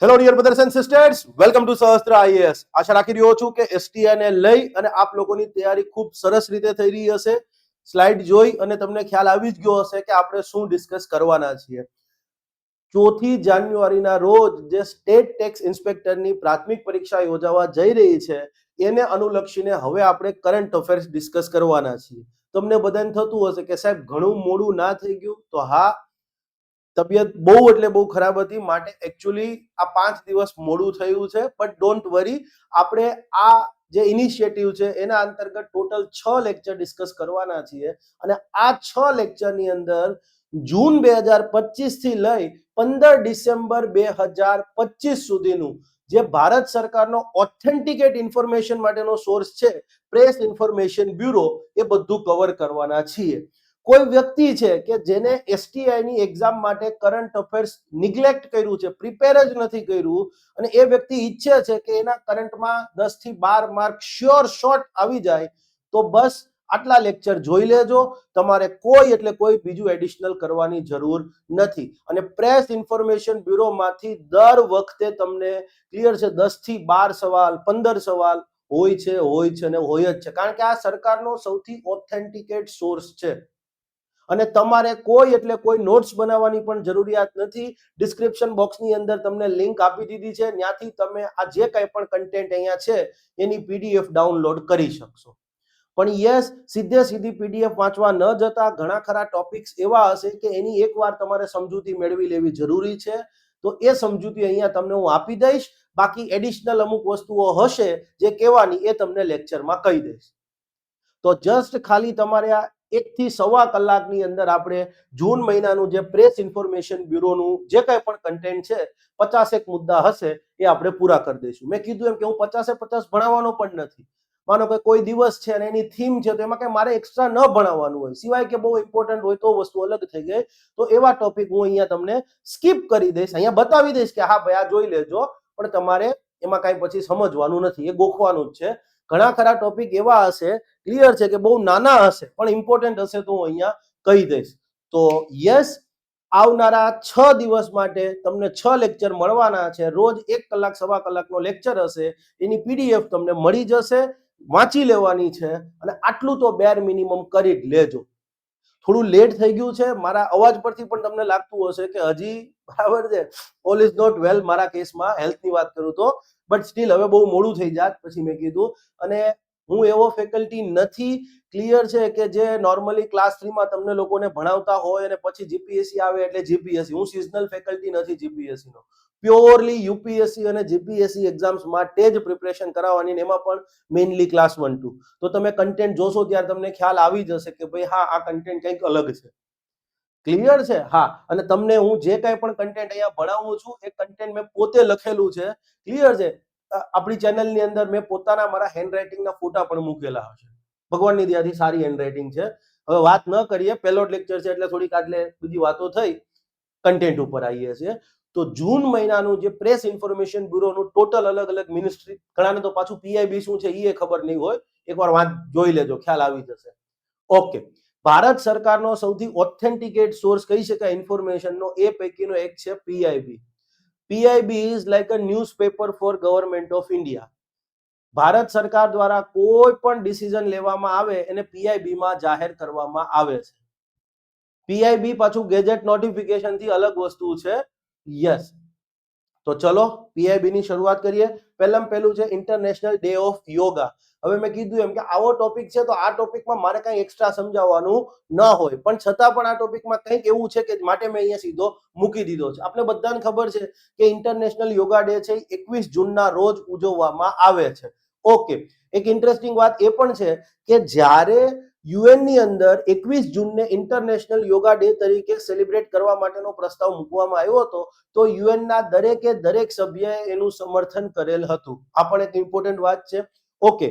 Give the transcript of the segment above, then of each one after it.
Hello dear brothers and sisters, welcome to Sahastra IAS. આશા રાખી રહ્યો છું કે એસટીઆઈ ને લઈ અને આપ લોકોની તૈયારી ખૂબ સરસ રીતે થઈ રહી હશે. સ્લાઇડ જોઈ અને તમને ખ્યાલ આવી જ ગયો હશે કે આપણે શું ડિસ્કસ કરવાના છીએ. 4 જાન્યુઆરીના રોજ જે સ્ટેટ ટેક્સ ઇન્સ્પેક્ટરની પ્રાથમિક પરીક્ષા યોજાવા જઈ રહી છે એને અનુલક્ષીને હવે આપણે કરંટ અફેર્સ ડિસ્કસ કરવાના છીએ. તમને બધાને થતું હશે કે સાહેબ ઘણું મોડું ના થઈ ગયું? તો હા, તબિયત બહુ એટલે બહુ ખરાબ હતી, માટે એકચ્યુઅલી આ 5 દિવસ મોડું થયું છે. બટ ડોન્ટ વરી, આપણે આ જે ઇનિશિયેટિવ છે એના અંતર્ગત ટોટલ 6 લેક્ચર ડિસ્કસ કરવાના છીએ અને આ 6 લેક્ચરની અંદર જૂન 2025 થી લઈ 15 ડિસેમ્બર 2025 સુધીનું જે ભારત સરકારનો ઓથેન્ટિકેટ ઇન્ફોર્મેશન માટેનો સોર્સ છે, પ્રેસ ઇન્ફોર્મેશન બ્યુરો, એ બધું કવર કરવાના છીએ. કોઈ વ્યક્તિ છે કે જેને એસટીઆઈ ની એક્ઝામ માટે કરંટ અફેર્સ નિગ્લેક્ટ કર્યું છે, પ્રિપેર જ નથી કર્યું, અને એ વ્યક્તિ ઈચ્છે છે કે એના કરંટમાં 10 થી 12 માર્ક શ્યોર શોર્ટ આવી જાય, તો બસ આટલા લેક્ચર જોઈ લેજો. તમારે કોઈ એટલે કોઈ બીજું એડિશનલ કરવાની જરૂર નથી. અને પ્રેસ ઇન્ફોર્મેશન બ્યુરોમાંથી દર વખતે તમને ક્લિયર છે 10 થી 12 સવાલ, 15 સવાલ હોય છે અને હોય જ છે, કારણ કે આ સરકારનો સૌથી ઓથેન્ટિકેટ સોર્સ છે. અને તમારે કોઈ એટલે કોઈ નોટ્સ બનાવવાની પણ જરૂરિયાત નથી. ડિસ્ક્રિપ્શન બોક્સની અંદર તમને લિંક આપી દીધી છે, ત્યાંથી તમે આ જે કંઈ પણ કન્ટેન્ટ અહીંયા છે એની પીડીએફ ડાઉનલોડ કરી શકશો. પણ યસ, સીધી પીડીએફ વાંચવા ન જતા ઘણા ખરા ટોપિક્સ એવા હશે કે એની એકવાર તમારે સમજૂતી મેળવી લેવી જરૂરી છે. તો એ સમજૂતી અહીંયા તમને હું આપી દઈશ. બાકી એડિશનલ અમુક વસ્તુઓ હશે જે કહેવાની, એ તમને લેક્ચરમાં કહી દઈશ. તો જસ્ટ ખાલી તમારે આ 1 થી સવા કલાકની અંદર આપણે જૂન મહિનાનું જે પ્રેસ ઇન્ફોર્મેશન બ્યુરોનું જે કંઈ પણ કન્ટેન્ટ છે, 50 મુદ્દા હશે, એ આપણે પૂરા કરી દઈશું. મેં કીધું એમ કે હું 50 ભણાવવાનો પણ નથી. માનો કે કોઈ દિવસ છે અને એની થીમ છે, તો એમાં કઈ મારે એક્સ્ટ્રા ન ભણાવવાનું હોય, સિવાય કે બહુ ઇમ્પોર્ટન્ટ હોય તો વસ્તુ અલગ થઈ ગઈ. તો એવા ટોપિક હું અહીંયા તમને સ્કીપ કરી દઈશ, અહીંયા બતાવી દઈશ કે હા ભાઈ આ જોઈ લેજો, પણ તમારે એમાં કાંઈ પછી સમજવાનું નથી, એ ગોખવાનું જ છે. ઘણા ખરા ટોપિક એવા હશે, ક્લિયર છે, કે બહુ નાના હશે પણ ઇમ્પોર્ટન્ટ હશે, તો હું અહીંયા કહી દઈશ. તો યસ, આવનારા 6 દિવસ માટે તમને 6 લેક્ચર મળવાના છે. રોજ 1 કલાક સવા કલાકનો લેક્ચર હશે, એની પીડીએફ તમને મળી જશે, વાંચી લેવાની છે. અને આટલું તો બેર મિનિમમ કરી જ લેજો. થોડું લેટ થઈ ગયું છે, મારા અવાજ પરથી પણ તમને લાગતું હશે કે હજી બરાબર છે, ઓલ ઇઝ નોટ વેલ. મારા કેસમાં હેલ્થની વાત કરું તો, બટ સ્ટીલ હવે બહુ મોડું થઈ જાત, પછી મેં કીધું. અને હું એવો ફેકલ્ટી નથી, ક્લિયર છે, કે જે નોર્મલી ક્લાસ 3 માં તમને લોકોને ભણાવતા હોય અને પછી જીપીએસસી આવે એટલે જીપીએસસી. હું સિઝનલ ફેકલ્ટી નથી જીપીએસસી નો. પ્યોરલી યુપીએસસી અને જીપીએસસી એક્ઝામ્સ માટે જ પ્રિપરેશન કરાવવાની, એમાં પણ મેઇનલી ક્લાસ 1 2. તો તમે કન્ટેન્ટ જોશો ત્યારે તમને ખ્યાલ આવી જશે કે ભાઈ હા, આ કન્ટેન્ટ કંઈક અલગ છે. ક્લિયર છે? હા. અને તમને હું જે કંઈ પણ કન્ટેન્ટ અહીંયા ભણાવું છું, એ કન્ટેન્ટ મેં પોતે લખેલું છે. ક્લિયર છે? આપણી ચેનલની અંદર મેં પોતાના મારા હેન્ડરાઇટિંગના ફોટા પણ મૂકેલા હશે. ભગવાનની દયાથી સારી હેન્ડરાઇટિંગ છે. હવે વાત ન કરીએ, પહેલો જ લેક્ચર છે એટલે થોડીક આટલે બધી વાતો થઈ. કન્ટેન્ટ ઉપર આવીએ છીએ. તો જૂન મહિનાનું જે પ્રેસ ઇન્ફોર્મેશન બ્યુરોનું ટોટલ અલગ અલગ મિનિસ્ટ્રી, ઘણાને તો પાછું પીઆઈબી શું છે એ ખબર નહીં હોય, એકવાર વાત જોઈ લેજો, ખ્યાલ આવી જશે. ઓકે, ભારત સરકારનો સૌથી ઓથેન્ટિકેટ સોર્સ કહી શકાય ઇન્ફોર્મેશનનો, એ પૈકીનો એક છે PIB. PIB is like a newspaper for government of India. Bharat સરકાર દ્વારા કોઈ પણ ડિસિઝન લેવામાં આવે એને પીઆઈબી માં જાહેર કરવામાં આવે છે. પીઆઈબી પાછું ગેજેટ નોટિફિકેશન થી અલગ વસ્તુ છે. યસ. તો ચલો પીઆઈબી ની શરૂઆત કરીએ. પહેલું છે ઇન્ટરનેશનલ ડે ઓફ યોગા. હવે મેં કીધું એમ કે આવો ટોપિક છે, તો આ ટોપિકમાં મારે કઈ એક્સ્ટ્રા સમજાવવાનું ન હોય, પણ છતાં પણ આ ટોપિકમાં કંઈક એવું છે કે માટે મેં અહીંયા સીધો મૂકી દીધો છે. આપણે બધાને ખબર છે કે ઇન્ટરનેશનલ યોગા ડે છે 21 જૂનના રોજ ઉજવવામાં આવે છે. ઓકે, એક ઇન્ટરેસ્ટિંગ વાત એ પણ છે કે જ્યારે યુએન ની અંદર 21 જૂનને ઇન્ટરનેશનલ યોગા ડે તરીકે સેલિબ્રેટ કરવા માટેનો પ્રસ્તાવ મૂકવામાં આવ્યો હતો, તો યુએન ના દરેક સભ્યએ એનું સમર્થન કરેલ હતું. આ પણ એક ઇમ્પોર્ટન્ટ વાત છે. ઓકે,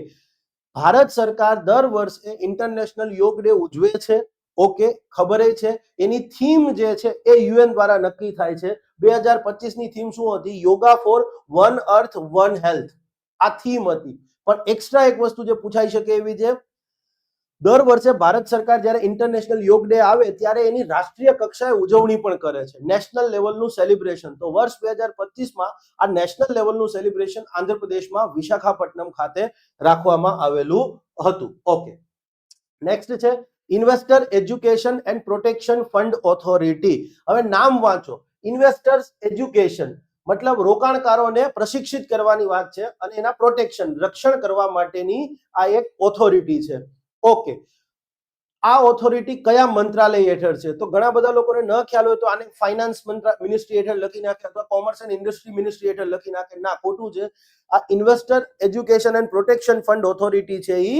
ભારત સરકાર દર વર્ષે ઇન્ટરનેશનલ યોગ ડે ઉજવે છે. ઓકે, ખબર છે. એની થીમ જે છે એ યુએન દ્વારા નક્કી થાય છે. 2025 ની થીમ શું હતી? Yoga for one earth one health. આ થીમ હતી. પણ એક્સ્ટ્રા એક વસ્તુ જે પૂછાઈ શકે એવી છે, દર વર્ષે ભારત સરકાર જ્યારે ઇન્ટરનેશનલ યોગ ડે આવે ત્યારે એની રાષ્ટ્રીય કક્ષાએ ઉજવણી પણ કરે છે, નેશનલ લેવલનું સેલિબ્રેશન. તો વર્ષ 2025માં આ નેશનલ લેવલનું સેલિબ્રેશન આંધ્રપ્રદેશમાં વિશાખાપટ્ટનમ ખાતે રાખવામાં આવેલું હતું. ઓકે, નેક્સ્ટ છે investor education and protection fund authority. હવે નામ વાંચો, ઇન્વેસ્ટર્સ એજ્યુકેશન મતલબ રોકાણકારોને પ્રશિક્ષિત કરવાની વાત છે અને એના પ્રોટેક્શન રક્ષણ કરવા માટેની આ એક ઓથોરિટી છે. ઓકે, આ ઓથોરિટી કયા મંત્રાલય હેઠળ છે? તો ઘણા બધા લોકોને ન ખ્યાલ હોય તો આને ફાઇનાન્સ મિનિસ્ટ્રી હેઠળ લખી નાખે અથવા કોમર્સ એન્ડ ઇન્ડસ્ટ્રી મિનિસ્ટ્રી હેઠળ લખી નાખે. ના, ખોટું છે. આ investor education and protection fund authority છે એ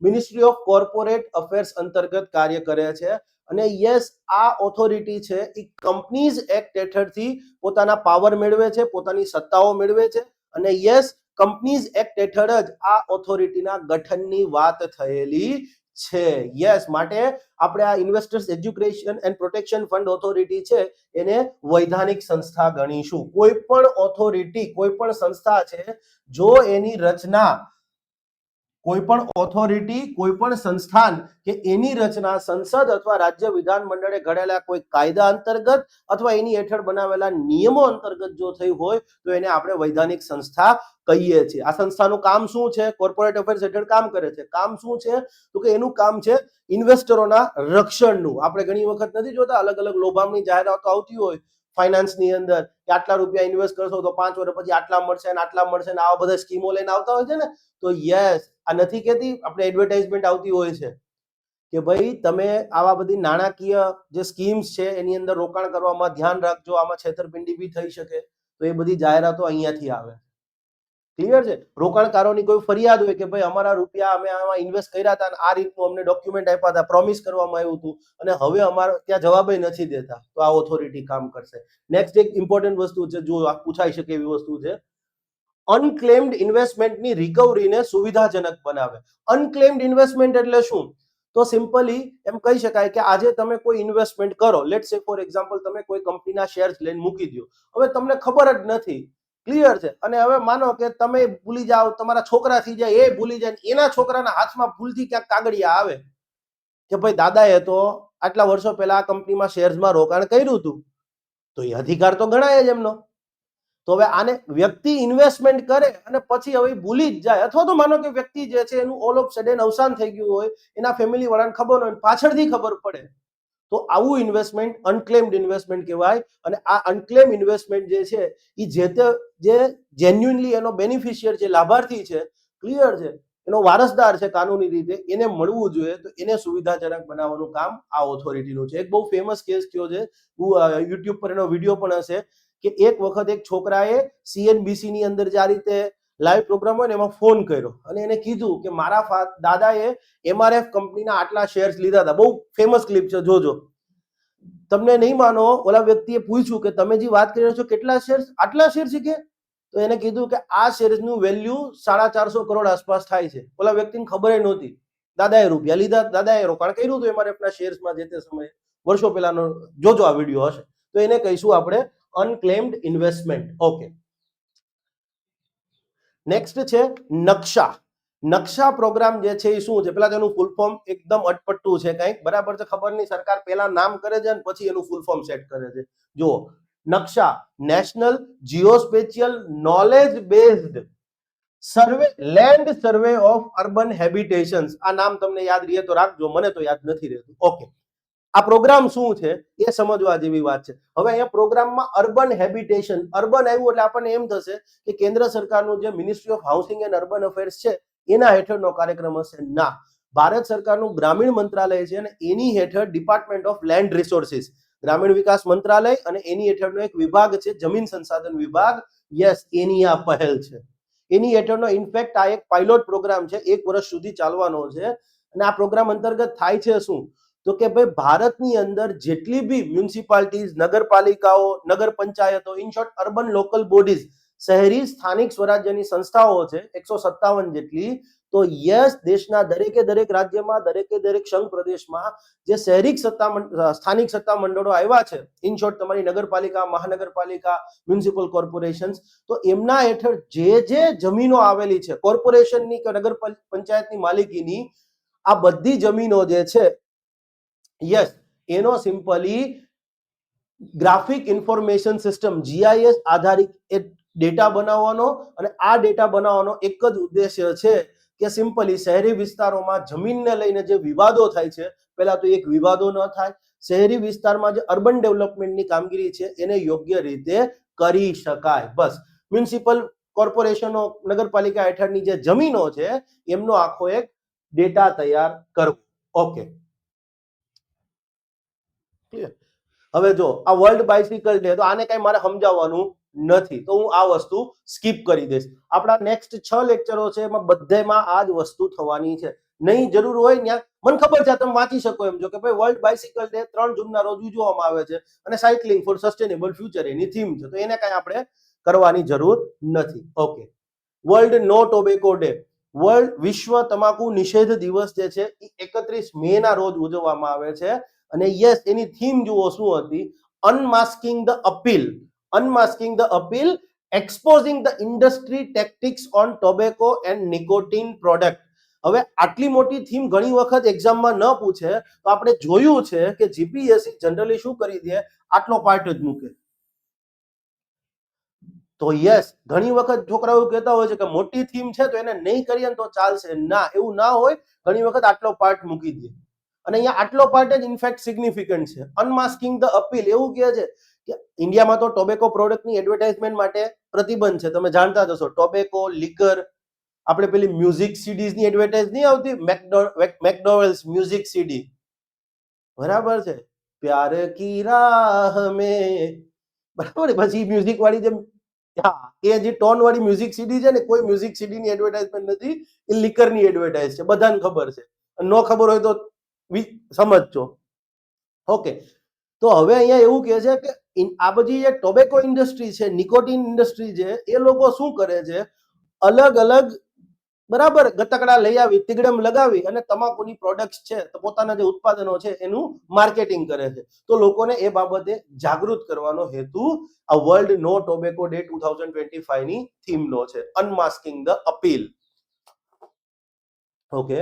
મિનિસ્ટ્રી ઓફ કોર્પોરેટ અફેર્સ અંતર્ગત કાર્ય કરે છે. અને યસ, આ ઓથોરિટી છે એ કંપનીઝ એક્ટ હેઠળથી પોતાના પાવર મેળવે છે, પોતાની સત્તાઓ મેળવે છે. અને યસ, કંપનીઝ એક્ટ હેઠળ જ આ ઓથોરિટીના ગઠનની વાત થયેલી છે. યસ, માટે આપણે આ investors education and protection fund authority છે એને વૈધાનિક સંસ્થા ગણીશું. કોઈ પણ ઓથોરિટી, કોઈ પણ સંસ્થા છે, જો એની રચના, કોઈ પણ ઓથોરિટી, કોઈ પણ સંસ્થાન કે એની રચના સંસદ અથવા રાજ્ય વિધાન મંડળે ઘડેલા કોઈ કાયદા અંતર્ગત અથવા એની હેઠળ બનાવેલા નિયમો અંતર્ગત જો થઈ હોય તો એને આપણે વૈધાનિક સંસ્થા કહીએ છીએ. આ સંસ્થાનું કામ શું છે? કોર્પોરેટ અફેર્સ હેઠળ કામ કરે છે. કામ શું છે? તો કે એનું કામ છે ઇન્વેસ્ટરોના રક્ષણનું. આપણે ઘણી વખત નથી જોતા અલગ અલગ લોભામણી જાહેરાતો આવતી હોય ફાઇનાન્સની અંદર કે આટલા રૂપિયા ઇન્વેસ્ટ કરશો તો 5 વર્ષ પછી આટલા મળશે અને આટલા મળશે ને આવા બધા સ્કીમો લઈને આવતા હોય છે ને. તો યસ, આ નથી કહેતી, આપણે એડવર્ટાઇઝમેન્ટ આવતી હોય છે કે ભાઈ તમે આવા બધી નાણાકીય જે સ્કીમ્સ છે એની અંદર રોકાણ કરવામાં ધ્યાન રાખજો, આમાં છેતરપિંડી બી થઈ શકે. તો એ બધી જાહેરાતો અહીંયાથી આવે. ક્લિયર છે? રોકાણકારોની કોઈ ફરિયાદ હોય કે ભાઈ અમારા રૂપિયા અમે આમાં ઇન્વેસ્ટ કર્યા હતા અને આ રીતનું અમને ડોક્યુમેન્ટ આપ્યા હતા, પ્રોમિસ કરવામાં આવ્યું હતું અને હવે અમારે ત્યાં જવાબ નથી દેતા, તો આ ઓથોરિટી કામ કરશે. નેક્સ્ટ એક ઇમ્પોર્ટન્ટ વસ્તુ છે, જો પૂછાઈ શકે એવી વસ્તુ છે, અનક્લેમ્ડ ઇન્વેસ્ટમેન્ટની રિકવરીને સુવિધાજનક બનાવે. અનક્લેમ્ડ ઇન્વેસ્ટમેન્ટ એટલે શું? તો સિમ્પલી એમ કહી શકાય કે આજે તમે કોઈ ઇન્વેસ્ટમેન્ટ કરો, લેટ્સ સે ફોર એક્ઝામ્પલ તમે કોઈ કંપનીના શેર્સ લઈને મૂકી દો, હવે તમને ખબર જ નથી. ક્લિયર છે? અને હવે માનો કે તમે ભૂલી જાઓ, તમારા છોકરા થઈ જાય, એ ભૂલી જાય, એના છોકરાના હાથમાં ભૂલથી ક્યાંક કાગળિયા આવે કે ભાઈ દાદાએ તો આટલા વર્ષો પહેલા આ કંપનીમાં શેર્સમાં રોકાણ કર્યું હતું, તો એ અધિકાર તો ગણાય જ એમનો. તો હવે આને વ્યક્તિ ઇન્વેસ્ટમેન્ટ કરે અને પછી હવે ભૂલી જ જાય, અથવા તો માનો કે વ્યક્તિ જે છે એનું ઓલ ઓફ સડન અવસાન થઈ ગયું હોય, એના ફેમિલી વાળાને ખબર હોય, પાછળથી ખબર પડે, તો આવું ઇન્વેસ્ટમેન્ટ અનક્લેમ્ડ ઇન્વેસ્ટમેન્ટ કહેવાય. અને આ અનક્લેમ ઇન્વેસ્ટમેન્ટ જે છે એ જે જેન્યુઇનલી એનો બેનિફિશિયર છે, લાભાર્થી છે, ક્લિયર છે, એનો વારસદાર છે કાનૂની રીતે, એને મળવું જોઈએ, તો એને સુવિધાજનક બનાવવાનું કામ આ ઓથોરિટીનું છે. એક બહુ ફેમસ કેસ થયો છે, યુટ્યુબ પર એનો વિડીયો પણ હશે કે એક વખત એક છોકરાએ CNBC ની અંદર જે આ રીતે લાઈવ પ્રોગ્રામ હોય ને એમાં ફોન કર્યો અને એને કીધું કે મારા દાદાએ MRF કંપનીના આટલા શેર્સ લીધા હતા. બહુ ફેમસ ક્લિપ છે, જોજો. તમને નહીં માનો, ઓલા વ્યક્તિએ પૂછ્યું કે તમે જે વાત કરી રહ્યા છો કેટલા શેર્સ? આટલા શેર છે કે? તો એને કીધું કે આ શેર્સનું વેલ્યુ 450 કરોડ આસપાસ થાય છે. ઓલા વ્યક્તિને ખબર નહોતી. દાદાએ રૂપિયા લીધા, દાદાએ રોકાણ કર્યું હતું MRF ના શેર્સમાં જે તે સમયે, વર્ષો પહેલાનો. જોજો આ વિડીયો હશે તો એને કહીશું આપણે અનક્લેમ્ડ ઇન્વેસ્ટમેન્ટ. ઓકે, નેક્સ્ટ છે નકશા. નકશા પ્રોગ્રામ જે છે એ શું છે? પેલા તેનું ફૂલ ફોર્મ એકદમ અટપટું છે કંઈક, બરાબર છે? ખબર નહીં, સરકાર પેલા નામ કરે છે અને પછી એનું ફૂલ ફોર્મ સેટ કરે છે. જુઓ, નકશા, national geospatial knowledge based survey, land survey of urban habitations. આ નામ તમને યાદ રહે તો રાખજો, મને તો યાદ નથી રહેતું. ઓકે, આ પ્રોગ્રામ શું છે એ સમજવા જેવી વાત છે. હવે અહીંયા પ્રોગ્રામમાં અર્બન હેબિટેશન, અર્બન આવ્યું એટલે આપણને એમ થશે કે કેન્દ્ર સરકારનું જે ministry of housing and urban affairs છે એના હેઠળનો કાર્યક્રમ હશે. ના, ભારત સરકારનું ગ્રામીણ મંત્રાલય છે અને એની હેઠળ ડિપાર્ટમેન્ટ ઓફ લેન્ડ રિસોર્સિસ, ગ્રામીણ વિકાસ મંત્રાલય, અને એની હેઠળનો એક વિભાગ છે જમીન સંસાધન વિભાગ. યસ, એની આ પહેલ છે. એની હેઠળનો ઇનફેક્ટ આ એક પાયલોટ પ્રોગ્રામ છે, 1 વર્ષ સુધી ચાલવાનો છે. અને આ પ્રોગ્રામ અંતર્ગત થાય છે શું? તો કે ભાઈ ભારતની અંદર જેટલી બી મ્યુનિસિપાલિટીઝ, નગરપાલિકાઓ, નગર પંચાયતો, in short urban local bodies, શહેરી સ્થાનિક સ્વરાજ્યની સંસ્થાઓ છે 157 જેટલી. તો યસ, દેશના દરેકે દરેક રાજ્યમાં, દરેકે દરેક સંઘ પ્રદેશમાં જે શહેરી સ્થાનિક સત્તા મંડળો આવ્યા છે, ઇન શોર્ટ તમારી નગરપાલિકા, મહાનગરપાલિકા, મ્યુનિસિપલ કોર્પોરેશન્સ, તો એમના હેઠળ જે જમીનો આવેલી છે કોર્પોરેશનની કે નગર પંચાયતની માલિકીની, આ બધી જમીનો જે છે યસ એનો simply graphic information system GIS આધારિત એક ડેટા બનાવવાનો, અને આ ડેટા બનાવવાનો એક જ ઉદ્દેશ્ય છે કે સિમ્પલી શહેરી વિસ્તારોમાં જમીનને લઈને જે વિવાદો થાય છે, પહેલા તો એક વિવાદો ન થાય, શહેરી વિસ્તારમાં જે અર્બન ડેવલપમેન્ટની કામગીરી છે એને યોગ્ય રીતે કરી શકાય. બસ મ્યુનિસિપલ કોર્પોરેશનો, નગરપાલિકા હેઠળની જે જમીનો છે એમનો આખો એક ડેટા તૈયાર કરવો. Okay, clear? હવે જો આ વર્લ્ડ બાઇસિકલ ડે, તો આને કઈ મારે સમજાવવાનું નથી, તો હું આ વસ્તુ સ્કીપ કરી દઈશ. આપણા નેક્સ્ટ 6 લેક્ચરો છે એમાં બધામાં આ જ વસ્તુ થવાની છે. નહીં જરૂર હોય ત્યાં મને ખબર છે તમે વાંચી શકો એમ છો કે ભાઈ વર્લ્ડ બાઇસિકલ ડે 3 જૂનના રોજ ઉજવવામાં આવે છે અને સાયકલિંગ ફોર સસ્ટેનેબલ ફ્યુચર એની થીમ છે, તો એને કઈ આપણે કરવાની જરૂર નથી. ઓકે, વર્લ્ડ નો ટોબેકો ડે, વર્લ્ડ વિશ્વ તમાકુ નિષેધ દિવસ જે છે એ 31 મે ના રોજ ઉજવવામાં આવે છે. અને યસ એની થીમ જુઓ શું હતી, unmasking the appeal, unmasking the appeal, exposing the industry tactics on tobacco and nicotine product. હવે આટલી મોટી થીમ ઘણી વખત એક્ઝામમાં ન પૂછે, તો આપણે જોયું છે કે જીપીએસસી જનરલી શું કરી દે, આટલો પાર્ટ જ મૂકે. તો યસ ઘણી વખત છોકરાઓ કહેતા હોય છે કે મોટી થીમ છે તો એને નહીં કરીએ ને તો ચાલશે. ના, એવું ના હોય, ઘણી વખત આટલો પાર્ટ મૂકી દે, અને અહીંયા આટલો પાર્ટ જ ઇનફેક્ટ સિગ્નિફિકન્ટ છે. અનમાસ્કિંગ ધ અપીલ એવું કહે છે કે ઇન્ડિયામાં તો ટોબેકો પ્રોડક્ટની એડવર્ટાઇઝમેન્ટ માટે પ્રતિબંધ છે, તમે જાણતા જ હશો. ટોબેકો, લીકર, આપણે પેલી મ્યુઝિક સીડીઝની એડવર્ટાઇઝ નહીં આવતી, મેકડોવેલ્સ મ્યુઝિક સીડી, બરાબર છે, પ્યાર કી રાહ મેં, બરાબર. પછી મ્યુઝિક વાળી જે, હા, એ જે ટોન વાળી મ્યુઝિક સીડી છે ને, કોઈ મ્યુઝિક સીડીની એડવર્ટાઇઝમેન્ટ નથી, એ લીકરની એડવર્ટાઇઝ છે, બધાને ખબર છે. ન ખબર હોય તો સમજજો. ઓકે, તો હવે અહીંયા એવું કહે છે કે આ બધી જે ટોબેકો ઇન્ડસ્ટ્રી છે, નિકોટિન ઇન્ડસ્ટ્રી છે, એ લોકો શું કરે છે, અલગ અલગ, બરાબર, ગતકડા લઈ આવી, તીગડમ લગાવી અને તમાકુની પ્રોડક્ટ્સ છે તો પોતાના જે ઉત્પાદનો છે એનું માર્કેટિંગ કરે છે. તો લોકોને એ બાબતે જાગૃત કરવાનો હેતુ આ વર્લ્ડ નો ટોબેકો ડે 2025 ની થીમનો છે, અનમાસ્કિંગ ધ અપીલ. ઓકે,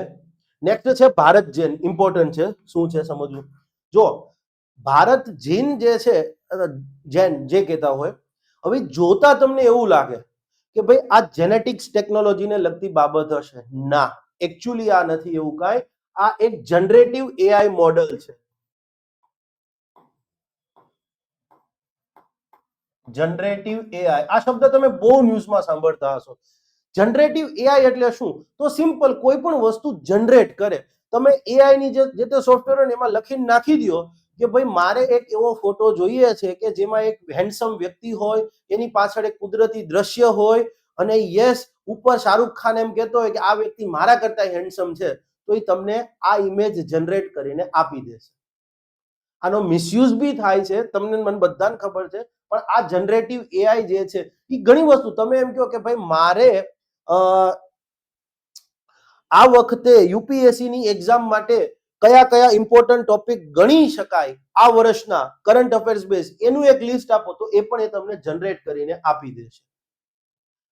નેક્સ્ટ છે ભારત જૈન. ઇમ્પોર્ટન્ટ છે, શું છે સમજવું. જો ભારત જૈન જે છે, જૈન જે કહેતા હોય, હવે જોતા તમને એવું લાગે કે ભાઈ આ જેનેટિક્સ ટેકનોલોજીને લગતી બાબત હશે. ના, એકચ્યુઅલી આ નથી એવું કાંઈ. આ એક જનરેટિવ એઆઈ મોડલ છે. જનરેટિવ એઆઈ, આ શબ્દ તમે બહુ ન્યૂઝમાં સાંભળતા હશો. જનરેટિવ એઆઈ એટલે શું? તો સિમ્પલ, કોઈ પણ વસ્તુ જનરેટ કરે, તમે એઆઈ ની જે તે સોફ્ટવેર હોય ને એમાં લખીને નાખી દો કે ભાઈ મારે એક એવો ફોટો જોઈએ છે કે જેમાં એક હેન્ડસમ વ્યક્તિ હોય, એની પાછળ એક કુદરતી દ્રશ્ય હોય, અને યસ ઉપર શાહરૂખ ખાન એમ કહેતો હોય કે આ વ્યક્તિ મારા કરતા હેન્ડસમ છે, તો એ તમને આ ઇમેજ જનરેટ કરીને આપી દેશે. આનો મિસયુઝ બી થાય છે, તમને મને બધાને ખબર છે, પણ આ જનરેટિવ એઆઈ જે છે એ ઘણી વસ્તુ, તમે એમ કહો કે ભાઈ મારે આ વખતે યુપીએસસી ની એક્ઝામ માટે કયા કયા ઇમ્પોર્ટન્ટ ટોપિક ગણી શકાય આ વર્ષના કરંટ અફેર્સ બેઝ, એનું એક લિસ્ટ આપો તો એ પણ એ તમને જનરેટ કરીને આપી દેશે.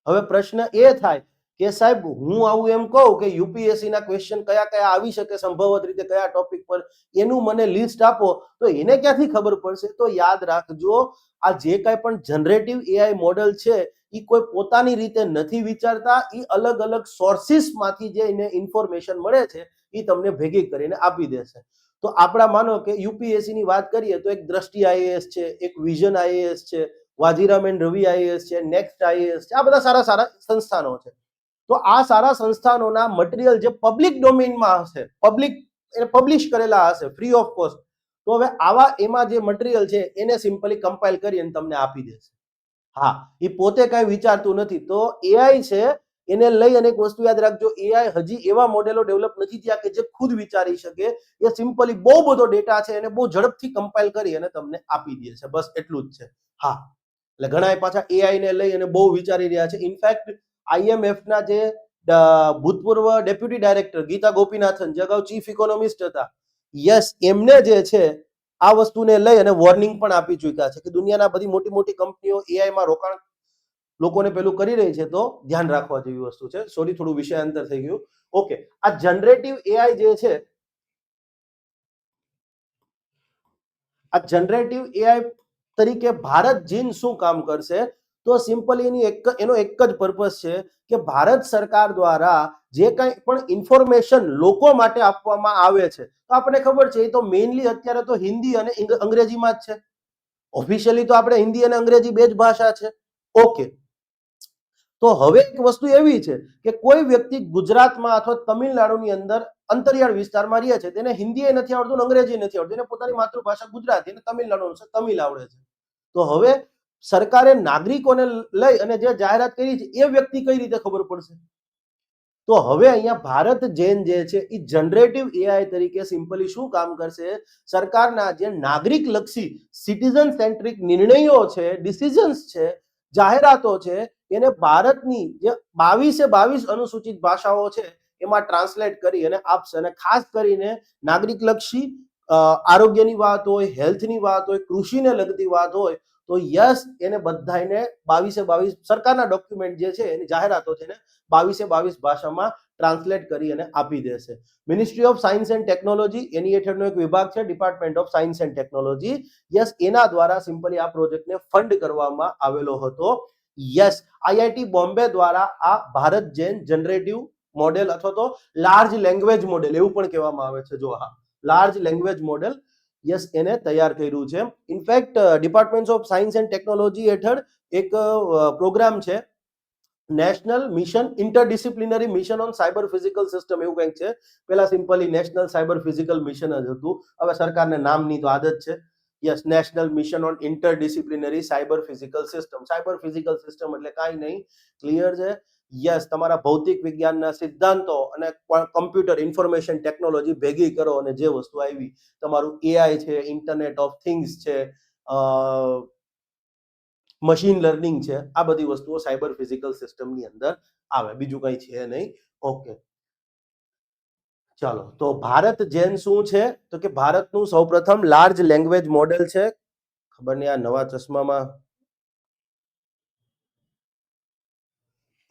હવે પ્રશ્ન એ થાય કે સાહેબ હું આવું એમ કહું કે યુપીએસસી ના ક્વેશ્ચન કયા કયા આવી શકે સંભવત રીતે, કયા ટોપિક પર, એનું મને લિસ્ટ આપો, તો એને ક્યાંથી ખબર પડશે? તો યાદ રાખજો, આ જે કાંઈ પણ જનરેટિવ એઆઈ મોડલ છે એ કોઈ પોતાની રીતે નથી વિચારતા, એ અલગ અલગ સોર્સિસ માંથી જે એને ઇન્ફોર્મેશન મળે છે એ તમને ભેગી કરીને આપી દેશે. તો આપણા માનો કે યુપીએસસી ની વાત કરીએ તો એક દ્રષ્ટિ આઈએએસ છે, એક વિઝન આઈએએસ છે, વાજીરામ એન્ડ રવિ આઈએએસ છે, નેક્સ્ટ આઈએએસ છે, આ બધા સારા સારા સંસ્થાનો છે. તો આ સારા સંસ્થાનોના મટીરિયલ જે પબ્લિક ડોમેઇનમાં હશે, પબ્લિક પબ્લિશ કરેલા હશે ફ્રી ઓફ કોસ્ટ, તો હવે આવા એમાં જે મટીરિયલ છે એને સિમ્પલી કમ્પાઇલ કરી અને તમને આપી દેશે. હા, એ પોતે કઈ વિચારતું નથી. તો એઆઈ છે એને લઈ અને એક વસ્તુ યાદ રાખજો, એઆઈ હજી એવા મોડેલો ડેવલપ નથી થયા કે જે ખુદ વિચારી શકે. એ સિમ્પલી બહુ બધો ડેટા છે એને બહુ ઝડપથી કમ્પાઇલ કરી અને તમને આપી દે છે, બસ એટલું જ છે. હા, એટલે ઘણા પાછા એઆઈ ને લઈ અને બહુ વિચારી રહ્યા છે. ઇનફેક્ટ આઈએમએફ ના જે ભૂતપૂર્વ ડેપ્યુટી ડાયરેક્ટર ગીતા ગોપીનાથન, જે અગાઉ ચીફ ઇકોનોમિસ્ટ હતા, યસ એમને જે છે આ વસ્તુને લઈ અને વોર્નિંગ પણ આપી ચૂક્યા છે કે દુનિયાના બધી મોટી મોટી કંપનીઓ એઆઈ માં રોકાણ લોકોને પેલું કરી રહી છે, તો ધ્યાન રાખવા જેવી વસ્તુ છે. સોરી, થોડું વિષયાંતર થઈ ગયું. ઓકે, આ જનરેટિવ એઆઈ જે છે, આ જનરેટિવ એઆઈ તરીકે ભારત જીન શું કામ કરશે? તો સિમ્પલી એનો એક જ પર્પસ છે કે ભારત સરકાર દ્વારા જે કંઈ પણ ઇન્ફોર્મેશન લોકો માટે આપવામાં આવે છે, તો આપણને ખબર છે એ તો મેઇનલી અત્યારે તો હિન્દી અને અંગ્રેજીમાં જ છે. ઓફિશિયલી તો આપણે હિન્દી અને અંગ્રેજી બે જ ભાષા છે. ઓકે, તો હવે એક વસ્તુ એવી છે કે કોઈ વ્યક્તિ ગુજરાતમાં અથવા તમિલનાડુની અંદર અંતરિયાળ વિસ્તારમાં રહે છે, તેને હિન્દી નથી આવડતું, અંગ્રેજી નથી આવડતું, એને પોતાની માતૃભાષા ગુજરાતી અને તમિલનાડુ તમિલ આવડે છે. તો હવે સરકારે નાગરિકોને લઈ અને જે જાહેરાત કરી છે એ વ્યક્તિ કઈ રીતે ખબર પડશે? તો હવે અહીંયા ભારત જેન જે છે એ જનરેટિવ એઆઈ તરીકે સિમ્પલી શું કામ કરશે? સરકારના જે નાગરિક લક્ષી સિટીઝન સેન્ટ્રિક નિર્ણયો છે, ડિસિઝન્સ છે, જાહેરાતો છે, એને ભારતની જે 22 અનુસૂચિત ભાષાઓ છે એમાં ટ્રાન્સલેટ કરી અને આપશે. અને ખાસ કરીને નાગરિક લક્ષી આરોગ્યની વાત હોય, હેલ્થની વાત હોય, કૃષિને લગતી વાત હોય, તો યસ, એને બધાને 22 સરકારના ડોક્યુમેન્ટ જે છે એની જાહેરાતો છે ને 22 ભાષામાં ટ્રાન્સલેટ કરી અને આપી દેશે. Ministry of science and technology, એની હેઠળનો એક વિભાગ છે department of science and technology. Yes, એના દ્વારા સિમ્પલી આ પ્રોજેક્ટને ફંડ કરવામાં આવેલો હતો. યસ, આઈઆઈટી બોમ્બે દ્વારા આ ભારત જેન જનરેટિવ મોડેલ અથવા તો લાર્જ લેંગ્વેજ મોડેલ એવું પણ કહેવામાં આવે છે. જો હા, લાર્જ લેંગ્વેજ મોડેલ, યસ, એને તૈયાર કર્યું છે. In fact department of science and technology હેઠળ એક પ્રોગ્રામ છે, national mission interdisciplinary mission on cyber physical system, એવું કંઈક છે. પેલા simply national cyber physical mission જ હતું. હવે સરકારને નામની તો આદત છે. Yes, national mission on interdisciplinary cyber physical system. Cyber physical system એટલે કાંઈ નહીં, ક્લિયર છે? યસ, તમારા ભૌતિક વિજ્ઞાનના સિદ્ધાંતો અને કમ્પ્યુટર ઇન્ફોર્મેશન ટેકનોલોજી ભેગી કરો અને જે વસ્તુ આવી, તમારું એઆઈ છે, ઇન્ટરનેટ ઓફ થિંગ્સ છે, મશીન લર્નિંગ છે, આ બધી વસ્તુઓ સાયબર ફિઝિકલ સિસ્ટમની અંદર આવે, બીજું કંઈ છે નહીં. ઓકે, ચાલો, તો ભારત જેન શું છે? તો કે ભારતનું સૌપ્રથમ લાર્જ લેંગ્વેજ મોડેલ છે. ખબર નહીં આ નવા ચશ્મામાં.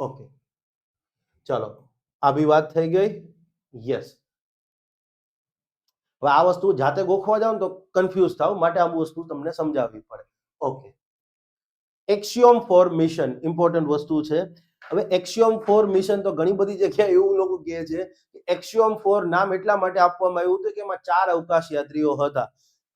ઓકે, ચાલો, આ બી વાત થઈ ગઈ. યસ, હવે આ વસ્તુ જાતે ગોખવા જાવ ને તો કન્ફ્યુઝ થાવ, માટે આ વસ્તુ તમને સમજાવવી પડે. ઓકે, એક્સિયોમ ફોર મિશન ઇમ્પોર્ટન્ટ વસ્તુ છે. હવે એક્સિયોમ ફોર મિશન તો ઘણી બધી જગ્યાએ એવું લોકો કહે છે કે એક્સિયોમ ફોર નામ એટલા માટે આપવામાં આવ્યું હતું કે એમાં 4 અવકાશ યાત્રીઓ હતા.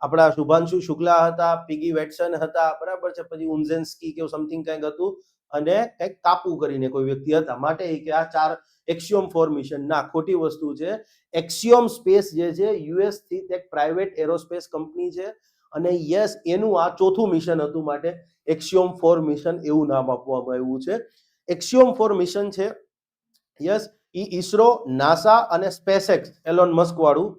આપણા શુભાંશુ શુક્લા હતા, પીગી વેટસન હતા, બરાબર છે, પછી ઉન્ઝેન્સ્કી કે સમથિંગ કંઈક હતું, અને કંઈક કાપુ કરીને કોઈ વ્યક્તિ હતા. માટે કે આ 4 એક્સિયોમ ફોર મિશન ના, ખોટી વસ્તુ છે. એક્સિયોમ સ્પેસ જે છે યુએસ સ્થિત એક પ્રાઇવેટ એરોસ્પેસ કંપની છે, અને યસ, એનું આ ચોથું મિશન હતું, માટે એક્સિયોમ ફોર મિશન એવું નામ આપવામાં આવ્યું છે. એક્સિયોમ ફોર મિશન છે, યસ, ઈસરો, નાસા અને સ્પેસએક્સ, એલોન મસ્ક વાળું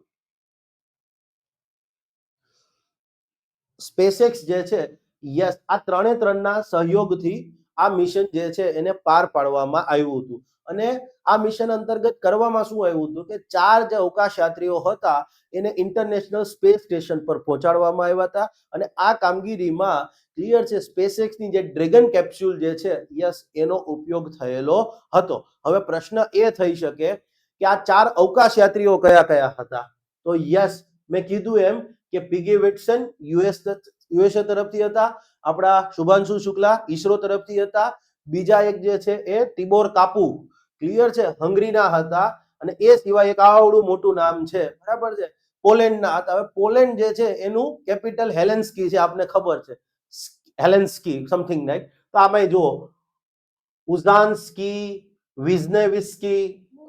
સ્પેસએક્સ જે છે, યસ, આ ત્રણના સહયોગથી આ મિશન જે છે એને પાર પાડવામાં આવ્યું હતું. અને આ મિશન અંતર્ગત કરવામાં શું આવ્યું હતું કે 4 જે અવકાશ યાત્રીઓ હતા એને ઇન્ટરનેશનલ સ્પેસ સ્ટેશન પર પહોંચાડવામાં આવ્યા હતા. અને આ કામગીરીમાં ક્લિયર છે, સ્પેસએક્સની જે ડ્રેગન કેપ્સ્યુલ જે છે, યસ, એનો ઉપયોગ થયેલો હતો. હવે પ્રશ્ન એ થઈ શકે કે આ 4 અવકાશ યાત્રીઓ કયા કયા હતા? તો યસ, મેં કીધું એમ કે પીગી વેટસન યુએસએ તરફથી હતા, આપણા શુભાંશુ શુક્લા ઈસરો તરફથી હતા, બીજા એક જે છે એ તિબોર કાપુ, ક્લિયર છે, હંગરીના હતા, અને એ સિવાય એક આવડું મોટું નામ છે, બરાબર છે, પોલેન્ડના હતા. હવે પોલેન્ડ જે છે એનું કેપિટલ હેલેન્સ્કી છે, આપને ખબર છે, હેલેન્સ્કી સમથિંગ રાઈટ. તો આમાં જુઓ, ઉઝાન્સ્કી, વિઝનેવિસ્કી,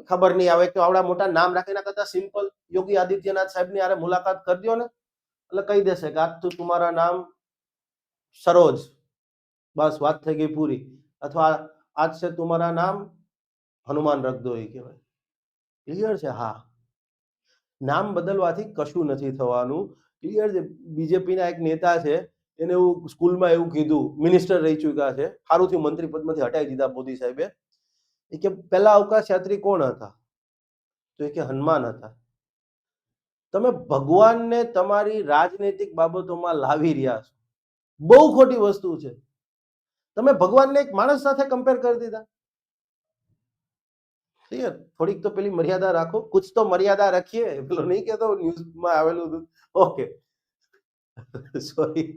ખબર નહીં આવે કે આવડા મોટા નામ રાખીને કરતા સિમ્પલ યોગી આદિત્યનાથ સાહેબની આરે મુલાકાત કરજો ને, એટલે કહી દેશે કે આજ તો તમારા નામ સરોજ, બસ વાત થઈ ગઈ પૂરી. અથવા આજ છે તમારા નામ હનુમાન રખ દો, એ કહેવાય. ક્લિયર છે? હા, નામ બદલવાથી કશું નથી થવાનું. ક્લિયર છે? બીજેપીના એક નેતા છે, એને એવું સ્કૂલમાં એવું કીધું, મિનિસ્ટર રહી ચૂક્યા છે, સારું થયું મંત્રી પદમાંથી હટાવી દીધા મોદી સાહેબે. એ કે પહેલા અવકાશ યાત્રી કોણ હતા? તો એ કે હનુમાન હતા. તમે ભગવાનને તમારી રાજનૈતિક બાબતોમાં લાવી રહ્યા છો, બહુ ખોટી વસ્તુ છે. તમે ભગવાનને એક માણસ સાથે કમ્પેર કરી દીધા. ક્લિયર? થોડીક તો પેલી મર્યાદા રાખો, કુછ તો મર્યાદા રખીએ, પેલો નહીં કહેતો ન્યૂઝમાં આવેલું હતું. ઓકે. સોરી.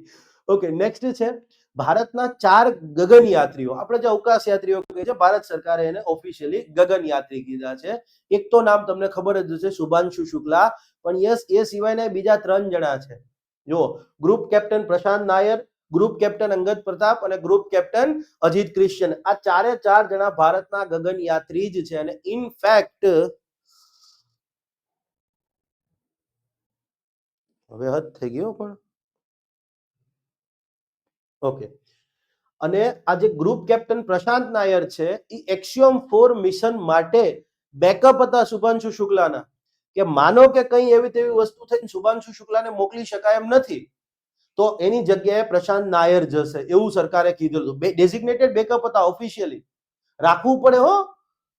ઓકે, નેક્સ્ટ છે ભારતના 4 ગગનયાત્રીઓ, આપણે જે અવકાશ યાત્રીઓ કહે છે, ભારત સરકારે એને ઓફિશિયલી ગગનયાત્રી કીધા છે. એક તો નામ તમને ખબર જ હશે, શુભાંશુ શુક્લા, પણ યસ એ સિવાયના બીજા 3 જણા છે. જો ગ્રુપ કેપ્ટન પ્રશાંત નાયર, ગ્રુપ કેપ્ટન અંગદ પ્રતાપ અને ગ્રુપ કેપ્ટન અજીત ક્રિશ્ચન. આ ચારે 4 જણા ભારતના ગગનયાત્રી જ છે. અને ઇનફેક્ટ હવે હદ થઈ ગયો પણ ઓકે. અને આ જે ગ્રુપ કેપ્ટન પ્રશાંત નાયર છે એ એક્સિયોમ 4 મિશન માટે બેકઅપ હતા શુભાંશુ શુક્લાના, કે માનો કે કઈ એવી તેવી વસ્તુ થઈને શુભાંશુ શુક્લાને મોકલી શકાય એમ નથી, તો એની જગ્યાએ પ્રશાંત નાયર જશે એવું સરકારે કીધું હતું. ડેઝિગ્નેટેડ બેકઅપ હતા, ઓફિશિયલી રાખવું પડે હો.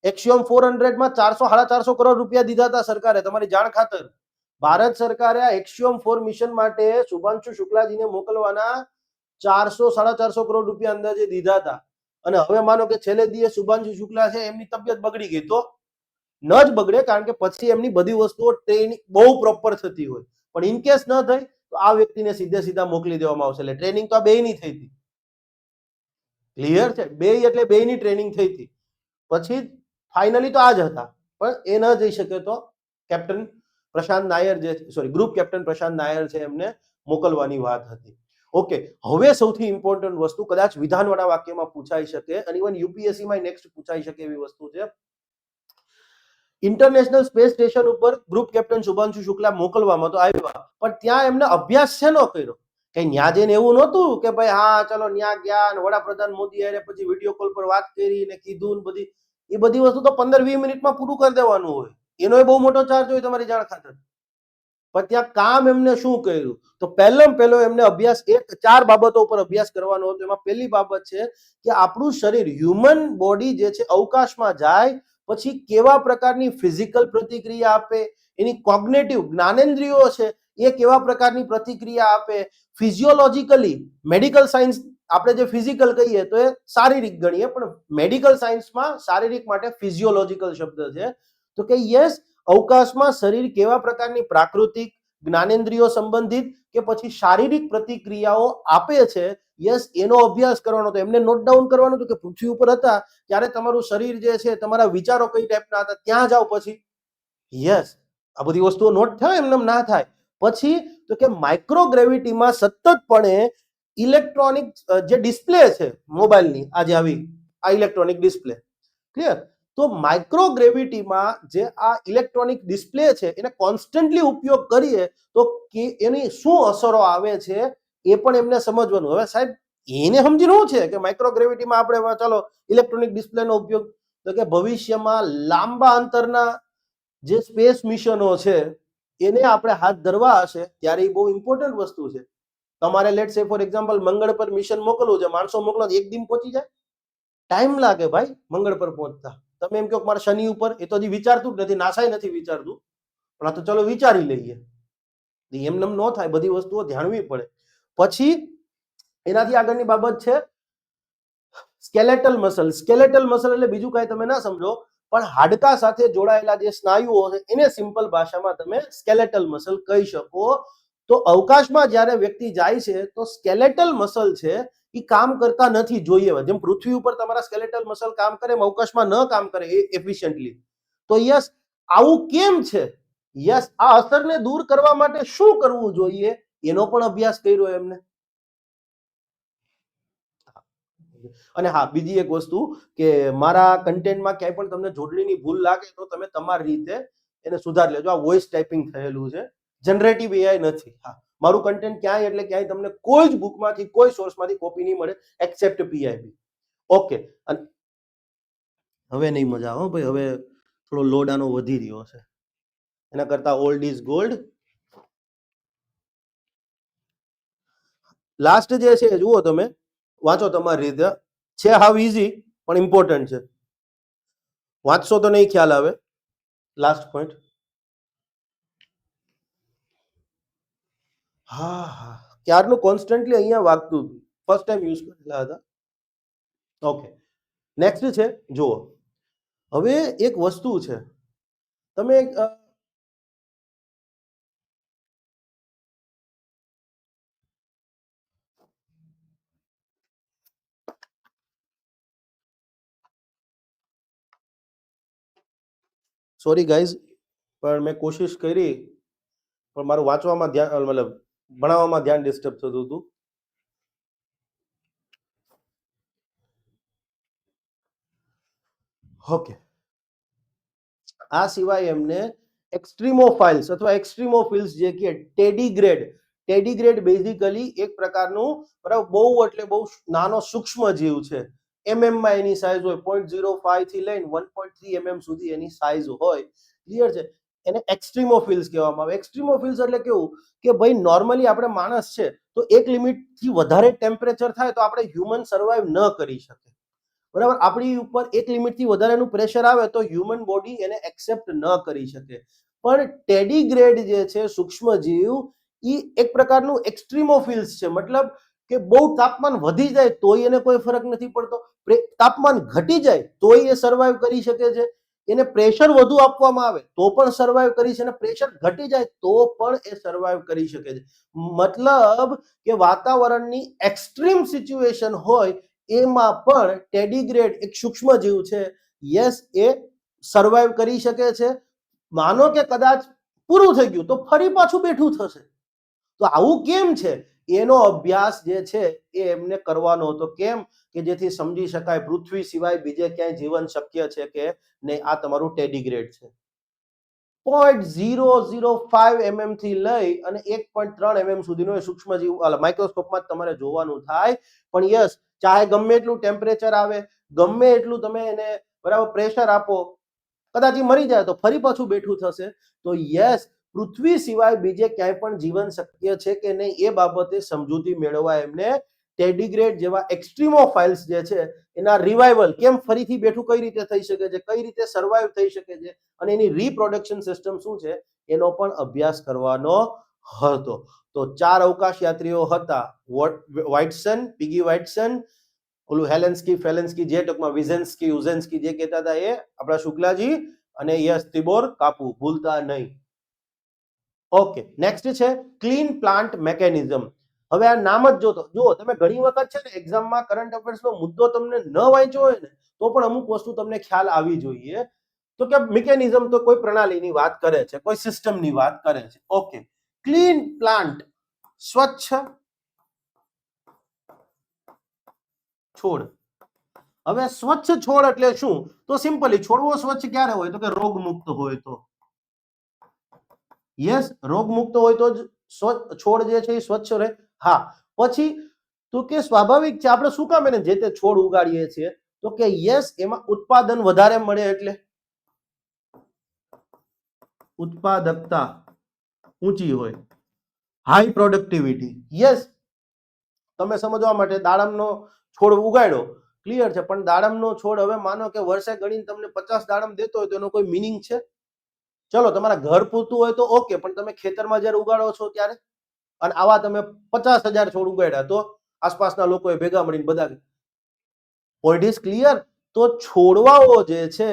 એક્સિયોમ 400 માં 400-450 કરોડ રૂપિયા દીધા હતા સરકારે, તમારી જાણ ખાતર. ભારત સરકારે આ એક્સિયોમ 4 મિશન માટે શુભાંશુ શુક્લાજીને મોકલવાના 400-450 કરોડ રૂપિયા અંદાજે દીધા હતા. અને હવે માનો કે છેલ્લે દિવસ શુભાંશુ શુક્લા છે, એમની તબિયત બગડી ગઈ, તો ન જ બગડે, કારણ કે પછી એમની બધી વસ્તુઓ ટ્રેનિંગ બહુ પ્રોપર થતી હોય. પણ ઇન કેસ ન થઈ તો આ વ્યક્તિને સીધા મોકલી દેવામાં આવશે. એટલે ટ્રેનિંગ તો આ બેયની થઈ હતી. ક્લિયર છે? બે એટલે બેયની ટ્રેનિંગ થઈ હતી. પછી ફાઇનલી તો આ જ હતા, પણ એ ન જઈ શકે તો કેપ્ટન પ્રશાંત નાયર જે સોરી ગ્રુપ કેપ્ટન પ્રશાંત નાયર છે એમને મોકલવાની વાત હતી. ઓકે, હવે સૌથી ઇમ્પોર્ટન્ટ વસ્તુ કદાચ વિધાનવાળા વાક્યમાં પૂછાઈ શકે, અને ઇવન યુપીએસસી માં નેક્સ્ટ પૂછાઈ શકે એવી વસ્તુ છે. ઇન્ટરનેશનલ સ્પેસ સ્ટેશન ઉપર ગ્રુપ કેપ્ટન શુભાંશુ શુક્લા મોકલવામાં તો આવ્યા, પણ ત્યાં એમને અભ્યાસ શેનો કર્યો? કે ન્યા જઈને એવું નહોતું કે ભાઈ હા ચલો ન્યા ગયા અને વડાપ્રધાન મોદી આરે પછી વિડીયો કોલ પર વાત કરી ને કીધું ને બધી. એ બધી વસ્તુ તો 15-20 મિનિટમાં પૂરું કરી દેવાનું હોય. એનો બહુ મોટો ચાર્જ હોય, તમારી જાણ ખાતર. પણ ત્યાં કામ એમને શું કર્યું? તો પહેલો એમને અભ્યાસ 4 બાબતો ઉપર અભ્યાસ કરવાનો હતો. એમાં પહેલી બાબત છે કે આપણું શરીર, હ્યુમન બોડી જે છે, અવકાશમાં જાય પછી કેવા પ્રકારની ફિઝિકલ પ્રતિક્રિયા આપે, એની કોગ્નેટિવ જ્ઞાનેન્દ્રિયો છે એ કેવા પ્રકારની પ્રતિક્રિયા આપે, ફિઝિયોલોજીકલી, મેડિકલ સાયન્સ આપણે જે ફિઝિકલ કહીએ તો એ શારીરિક ગણીએ, પણ મેડિકલ સાયન્સમાં શારીરિક માટે ફિઝિયોલોજીકલ શબ્દ છે. તો કે યસ, અવકાશમાં શરીર કેવા પ્રકારની પ્રાકૃતિક, જ્ઞાનેન્દ્રિયો સંબંધિત કે પછી શારીરિક પ્રતિક્રિયાઓ આપે છે, યસ એનો અભ્યાસ કરવાનો. તો એમને નોટ ડાઉન કરવાનું હતું કે પૃથ્વી ઉપર હતા ત્યારે તમારું શરીર જે છે, તમારા વિચારો કઈ ટાઈપના હતા, ત્યાં જાઓ પછી. યસ, આ બધી વસ્તુઓ નોટ થાય, એમને ના થાય. પછી તો કે માઇક્રોગ્રેવિટીમાં સતતપણે ઇલેક્ટ્રોનિક જે ડિસ્પ્લે છે મોબાઈલની, આજે આવી આ ઇલેક્ટ્રોનિક ડિસ્પ્લે, ક્લિયર? તો માઇક્રોગ્રેવિટીમાં જે આ ઇલેક્ટ્રોનિક ડિસ્પ્લે છે એને કોન્સ્ટન્ટલી ઉપયોગ કરીએ તો એની શું અસરો આવે છે એ પણ એમને સમજવાનું. હવે સાહેબ એને સમજીને શું છે કે માઇક્રોગ્રેવિટીમાં આપણે ચાલો ઇલેક્ટ્રોનિક ડિસ્પ્લેનો ઉપયોગ, તો કે ભવિષ્યમાં લાંબા અંતરના જે સ્પેસ મિશનો છે એને આપણે હાથ ધરવા હશે ત્યારે એ બહુ ઇમ્પોર્ટન્ટ વસ્તુ છે. તમારે લેટ સે ફોર એક્ઝામ્પલ મંગળ પર મિશન મોકલવું છે, માણસો મોકલો એક દિન પહોંચી જાય? ટાઈમ લાગે ભાઈ મંગળ પર પહોંચતા. તમે એમ કહો મારે શનિ ઉપર, એ તો હજી વિચારતું જ નથી, નાસાય નથી વિચારતું, પણ આ તો ચલો વિચારી લઈએ. એમને ન થાય, બધી વસ્તુઓ ધ્યાનવી પડે. પછી એનાથી આગળની બાબત છે સ્કેલેટલ મસલ. સ્કેલેટલ મસલ એટલે બીજું કાંઈ તમે ના સમજો, પણ હાડકા સાથે જોડાયેલા જે સ્નાયુઓ છે એને સિમ્પલ ભાષામાં તમે સ્કેલેટલ મસલ કહી શકો. તો અવકાશમાં જ્યારે વ્યક્તિ જાય છે તો સ્કેલેટલ મસલ છે એ કામ કરતા નથી જોઈએ. જેમ પૃથ્વી ઉપર તમારા સ્કેલેટલ મસલ કામ કરે, એમ અવકાશમાં ન કામ કરે એફિશિયન્ટલી. તો યસ, આવું કેમ છે? યસ, આ અસરને દૂર કરવા માટે શું કરવું જોઈએ એનો પણ અભ્યાસ કર્યો એમને. અને હા, બીજી એક વસ્તુ કે મારા કન્ટેન્ટમાં ક્યાંય પણ તમને જોડણીની ભૂલ લાગે તો તમે તમારી રીતે એને સુધારી લેજો. આ વોઇસ ટાઈપિંગ થયેલું છે, જનરેટિવ એઆઈ નથી. હા, મારું કન્ટેન્ટ ક્યાંય એટલે ક્યાંય તમને કોઈ જ બુકમાંથી, કોઈ સોર્સમાંથી કોપી નહીં મળે એક્સેપ્ટ પીઆઈબી. ઓકે, અને હવે નહીં મજા આવે ભાઈ, હવે થોડો લોડ આનો વધી રહ્યો છે. એના કરતા ઓલ્ડ ઇઝ ગોલ્ડ. લાસ્ટ જે છે જુઓ, તમે વાંચો તમારી રીતે. છે હાવ ઇઝી પણ ઇમ્પોર્ટન્ટ છે. વાંચશો તો નહીં ખ્યાલ આવે. Last point. હા હા, ક્યારનું કોન્સ્ટન્ટલી અહીંયા વાગતું હતું. ફર્સ્ટ ટાઈમ યુઝ કરેલા હતા. ઓકે, નેક્સ્ટ છે, જુઓ, હવે એક વસ્તુ છે, તમે સોરી ગાઈઝ, પણ મેં કોશિશ કરી, પણ મારું વાંચવામાં ધ્યાન, મતલબ ભણાવવામાં ધ્યાન ડિસ્ટર્બ થતું હતું. ઓકે, આ સિવાય એમને એક્સ્ટ્રીમોફાઇલ્સ અથવા એક્સ્ટ્રીમોફિલ્સ જે કે ટેડીગ્રેડ બેઝિકલી એક પ્રકારનું, બરાબર, બહુ એટલે બહુ નાનો સૂક્ષ્મ જીવ છે. માં એની સાઇઝ હોય 0.05 થી લઈને 1.3 સુધી એની સાઇઝ હોય. ક્લિયર છે? એને એક્સ્ટ્રીમોફિલ્સ કહેવામાં આવે. એક્સ્ટ્રીમોફિલ્સ એટલે કેવું કે ભાઈ નોર્મલી આપણે માણસ છે તો એક લિમિટ થી વધારે ટેમ્પરેચર થાય તો આપણે હ્યુમન સર્વાઈવ ન કરી શકે, બરાબર. આપણી ઉપર એક લિમિટથી વધારેનું પ્રેશર આવે તો હ્યુમન બોડી એને એક્સેપ્ટ ન કરી શકે. પણ ટેડીગ્રેડ જે છે સૂક્ષ્મ જીવ, એ એક પ્રકારનું એક્સ્ટ્રીમોફિલ્સ છે. મતલબ કે બહુ તાપમાન વધી જાય તોય એને કોઈ ફરક નથી પડતો, તાપમાન ઘટી જાય તોય એ સર્વાઈવ કરી શકે છે, એને પ્રેશર વધુ આપવામાં આવે તો પણ સર્વાઈવ કરી શકે, પ્રેશર ઘટી જાય તો પણ એ સર્વાઈવ કરી શકે છે. મતલબ કે વાતાવરણની એક્સ્ટ્રીમ સિચ્યુએશન હોય એમાં પણ ટેડીગ્રેડ એક સૂક્ષ્મ જીવ છે, યસ, એ સર્વાઈવ કરી શકે છે. માનો કે કદાચ પૂરું થઈ ગયું તો ફરી પાછું બેઠું થશે. તો આવું કેમ છે એનો અભ્યાસ જે છે એ એમને કરવાનો હતો. કેમ? કે જેથી સમજી શકાય પૃથ્વી સિવાય બીજે ક્યાંય જીવન શક્ય છે કે નહીં. આ તમારું ટેડીગ્રેડ છે. 0.005 થી લઈ અને 1.3 સુધીનો સૂક્ષ્મ જીવ માઇક્રોસ્કોપમાં તમારે જોવાનું થાય. પણ યસ, ચાહે ગમે એટલું ટેમ્પરેચર આવે, ગમે એટલું તમે એને, બરાબર, પ્રેશર આપો, કદાચ એ મરી જાય તો ફરી પાછું બેઠું થશે. તો યસ, પૃથ્વી સિવાય બીજે ક્યાંય પણ જીવન શક્ય છે કે નહીં એ બાબતે સમજૂતી મેળવવા એમને ટેડીગ્રેડ જેવા એક્સ્ટ્રીમોફાઇલ્સ જે છે એના રિવાઇવલ, કેમ ફરીથી બેઠું કઈ રીતે થઈ શકે છે, કઈ રીતે સર્વાઈવ થઈ શકે છે, અને એની રીપ્રોડક્શન સિસ્ટમ શું છે એનો પણ અભ્યાસ કરવાનો હતો. તો 4 અવકાશ યાત્રીઓ હતા: વાઇટસન, પીગી વાઇટસન, ઓલું હેલેન્સ્કી, ફેલેન્સ્કી, જે ટૂંકમાં વિઝેન્સ્કી, ઉઝેન્સ્કી જે કહેતા હતા એ આપણા શુક્લાજી, અને યસ, તિબોર કાપુ, ભૂલતા નહીં. ઓકે, નેક્સ્ટ છે ક્લીન પ્લાન્ટ મેકેનિઝમ. હવે આ નામ જ જોતો જુઓ, તમે ઘણી વખત છે ને એક્ઝામમાં કરંટ અફેર્સનો મુદ્દો તમને ન વાંચ્યો હોય ને તો પણ અમુક વસ્તુ તમને ખ્યાલ આવી જોઈએ. તો કે મિકેનિઝમ તો કોઈ પ્રણાલીની વાત કરે છે, કોઈ સિસ્ટમની વાત કરે છે. ઓકે, ક્લીન પ્લાન્ટ, સ્વચ્છ છોડ. હવે સ્વચ્છ છોડ એટલે શું? તો સિમ્પલી છોડવો સ્વચ્છ ક્યારે હોય? તો કે રોગમુક્ત હોય તો. યસ, રોગમુક્ત હોય તો જ છોડ જે છે એ સ્વચ્છ રહે. હા, પછી તો કે સ્વાભાવિક છે, આપણે શું કામ એને જે તે છોડ ઉગાડીએ છીએ? તો કે યસ, એમાં ઉત્પાદન વધારે મળે, એટલે ઉત્પાદકતા ઊંચી હોય, હાઈ પ્રોડક્ટિવિટી. યસ, તમે સમજવા માટે દાડમનો છોડ ઉગાડ્યો, ક્લિયર છે, પણ દાડમનો છોડ હવે માનો કે વર્ષે ગણીને તમને 50 દાડમ દેતો હોય તો એનો કોઈ મિનિંગ છે? ચલો, તમારા ઘર પૂરતું હોય તો ઓકે, પણ તમે ખેતરમાં જ્યારે ઉગાડો છો ત્યારે, અને આવા તમે 50,000 છોડ ઉગાડ્યા તો આસપાસના લોકોએ ભેગા મળીને બધા, પોઈન્ટ ઇઝ ક્લિયર. તો છોડવાઓ જે છે,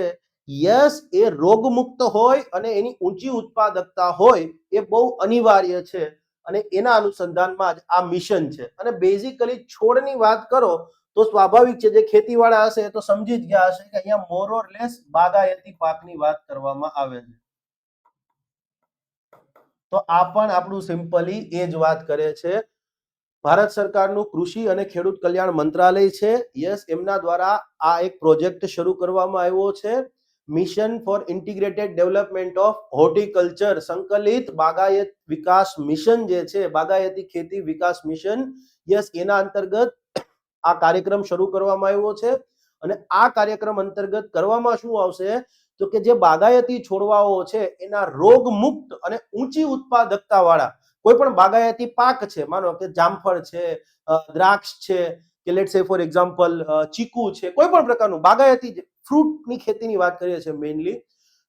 યસ, એ રોગમુક્ત હોય અને એની ઊંચી ઉત્પાદકતા હોય એ બહુ અનિવાર્ય છે. અને એના અનુસંધાનમાં જ આ મિશન છે. અને બેઝિકલી છોડની વાત કરો તો સ્વાભાવિક છે, જે ખેતીવાળા હશે તો સમજી જ ગયા હશે કે અહીંયા મોર ઓર લેસ બાગાયતી પાકની વાત કરવામાં આવે છે. તો આ પણ આપણું સિમ્પલી એ જ વાત કરે છે. ભારત સરકારનું કૃષિ અને ખેડૂત કલ્યાણ મંત્રાલય છે, યસ, એમના દ્વારા આ એક પ્રોજેક્ટ શરૂ કરવામાં આવ્યો છે. Mission for integrated development of horticulture, સંકલિત બાગાયત વિકાસ મિશન જે છે, બાગાયતી ખેતી વિકાસ મિશન, યસ, એના અંતર્ગત આ કાર્યક્રમ શરૂ કરવામાં આવ્યો છે. અને આ કાર્યક્રમ અંતર્ગત કરવામાં શું આવશે? તો કે જે બાગાયતી છોડવાઓ છે એના રોગમુક્ત અને ઊંચી ઉત્પાદકતા વાળા કોઈ પણ બાગાયતી પાક છે, માનો કે જામફળ છે, દ્રાક્ષ છે, કે લેટ્સ સે ફોર એક્ઝામ્પલ ચીકુ છે, કોઈ પણ પ્રકારનું બાગાયતી ફ્રૂટની ખેતીની વાત કરીએ છીએ મેઇનલી,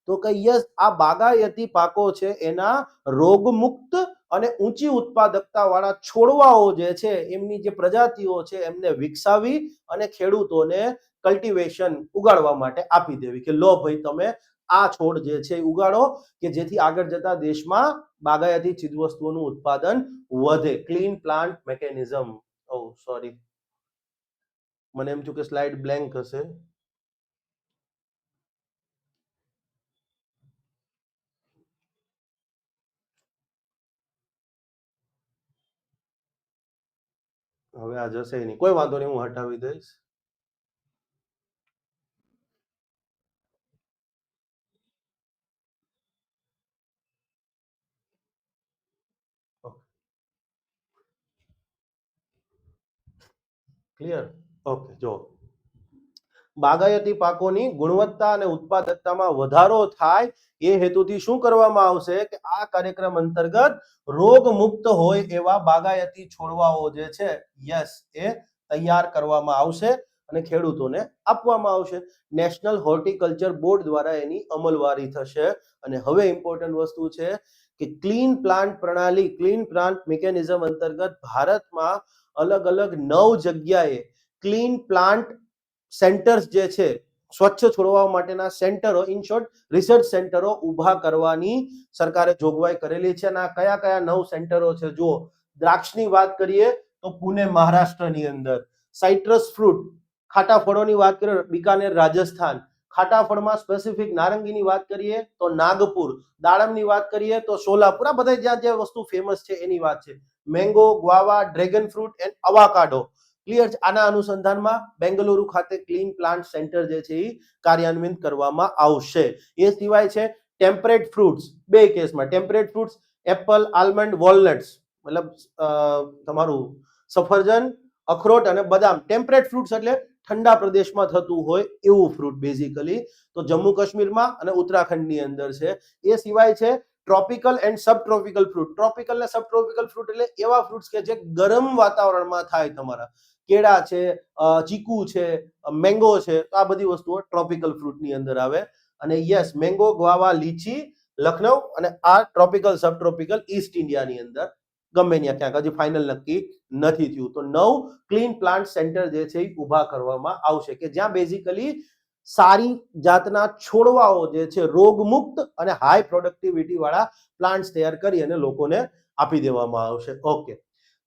તો કે યસ, આ બાગાયતી પાકો છે એના રોગમુક્ત અને ઊંચી ઉત્પાદકતા વાળા છોડવાઓ જે છે એમની જે પ્રજાતિઓ છે એમને વિકસાવી અને ખેડૂતોને કલ્ટિવેશન ઉગાડવા માટે આપી દેવી કે લો ભાઈ તમે આ છોડ જે છે ઉગાડો કે જેથી આગળ જતા દેશમાં બાગાયતી ચીજવસ્તુઓનું ઉત્પાદન વધે. Clean plant mechanism. Oh sorry, મને એમ થયું કે સ્લાઇડ બ્લેન્ક હશે. હવે આ જશે નહીં, કોઈ વાંધો નહીં, હું હટાવી દઈશ. ક્લિયર? ઓકે, જો બાગાયતી પાકોની ગુણવત્તા અને ઉત્પાદકતામાં વધારો થાય એ હેતુથી શું કરવામાં આવશે કે આ કાર્યક્રમ અંતર્ગત રોગ મુક્ત હોય એવા બાગાયતી છોડવાઓ જે છે યસ એ તૈયાર કરવામાં આવશે અને ખેડૂતોને આપવામાં આવશે. નેશનલ હોર્ટિકલ્ચર બોર્ડ દ્વારા એની અમલવારી થશે. અને હવે ઇમ્પોર્ટન્ટ વસ્તુ છે કે ક્લીન પ્લાન્ટ પ્રણાલી, ક્લીન પ્લાન્ટ મિકેનિઝમ અંતર્ગત ભારતમાં અલગ અલગ 9 જગ્યાએ ક્લીન પ્લાન્ટ સેન્ટર્સ જે છે, સ્વચ્છ છોડવા માટેના સેન્ટરો, ઇન શોર્ટ રિસર્ચ સેન્ટરો ઊભા કરવાની સરકારે જોગવાઈ કરેલી છે. અને આ કયા કયા 9 સેન્ટરો છે જુઓ. દ્રાક્ષની વાત કરીએ તો પુણે મહારાષ્ટ્રની અંદર, સાઇટ્રસ ફ્રૂટ ખાટા ફળોની વાત કરીએ બિકાનેર રાજસ્થાન, ખાટા ફળમાં સ્પેસિફિક નારંગીની વાત કરીએ તો નાગપુર, દાડમની વાત કરીએ તો સોલાપુર. આ બધા જ્યાં જે વસ્તુ ફેમસ છે એની વાત છે. Mango, guava, dragon fruit and avocado. Clear છે? આના અનુસંધાનમાં બેંગલુરુ ખાતે ક્લીન પ્લાન્ટ સેન્ટર જે છે એ કાર્યાન્વિત કરવામાં આવશે. એ સિવાય છે ટેમ્પરેટ ફ્રૂટ્સ, બે કેસમાં ટેમ્પરેટ ફ્રૂટ્સ એપલ, આલમંડ, વોલનટ્સ, મતલબ તમારું સફરજન, અખરોટ અને બદામ. ટેમ્પરેટ ફ્રૂટ્સ એટલે ઠંડા પ્રદેશમાં થતું હોય એવું ફ્રૂટ બેઝિકલી, તો જમ્મુ કાશ્મીરમાં અને ઉત્તરાખંડની અંદર છે. એ સિવાય છે tropical and sub tropical fruit. Tropical ને સબ ટ્રોપિકલ ફ્રૂટ એટલે એવા ફ્રૂટ્સ કે જે ગરમ વાતાવરણમાં થાય. તમારા કેળા છે, ચીકુ છે, મેંગો છે, તો આ બધી વસ્તુઓ ટ્રોપિકલ ફ્રૂટની અંદર આવે. અને યસ, મેંગો, ગ્વાવા, લીચી લખનઉ અને આ ટ્રોપિકલ સબ ટ્રોપિકલ ઈસ્ટ ઇન્ડિયાની અંદર ગમે ત્યાં ક્યાંક, હજી ફાઇનલ નક્કી નથી થયું. તો 9 ક્લીન પ્લાન્ટ સેન્ટર જે છે એ ઊભા કરવામાં આવશે કે જ્યાં બેઝિકલી સારી જાતના છોડવાઓ જે છે રોગમુક્ત અને હાઈ પ્રોડક્ટિવિટી વાળા પ્લાન્ટ્સ તૈયાર કરી અને લોકોને આપી દેવામાં આવશે. ઓકે,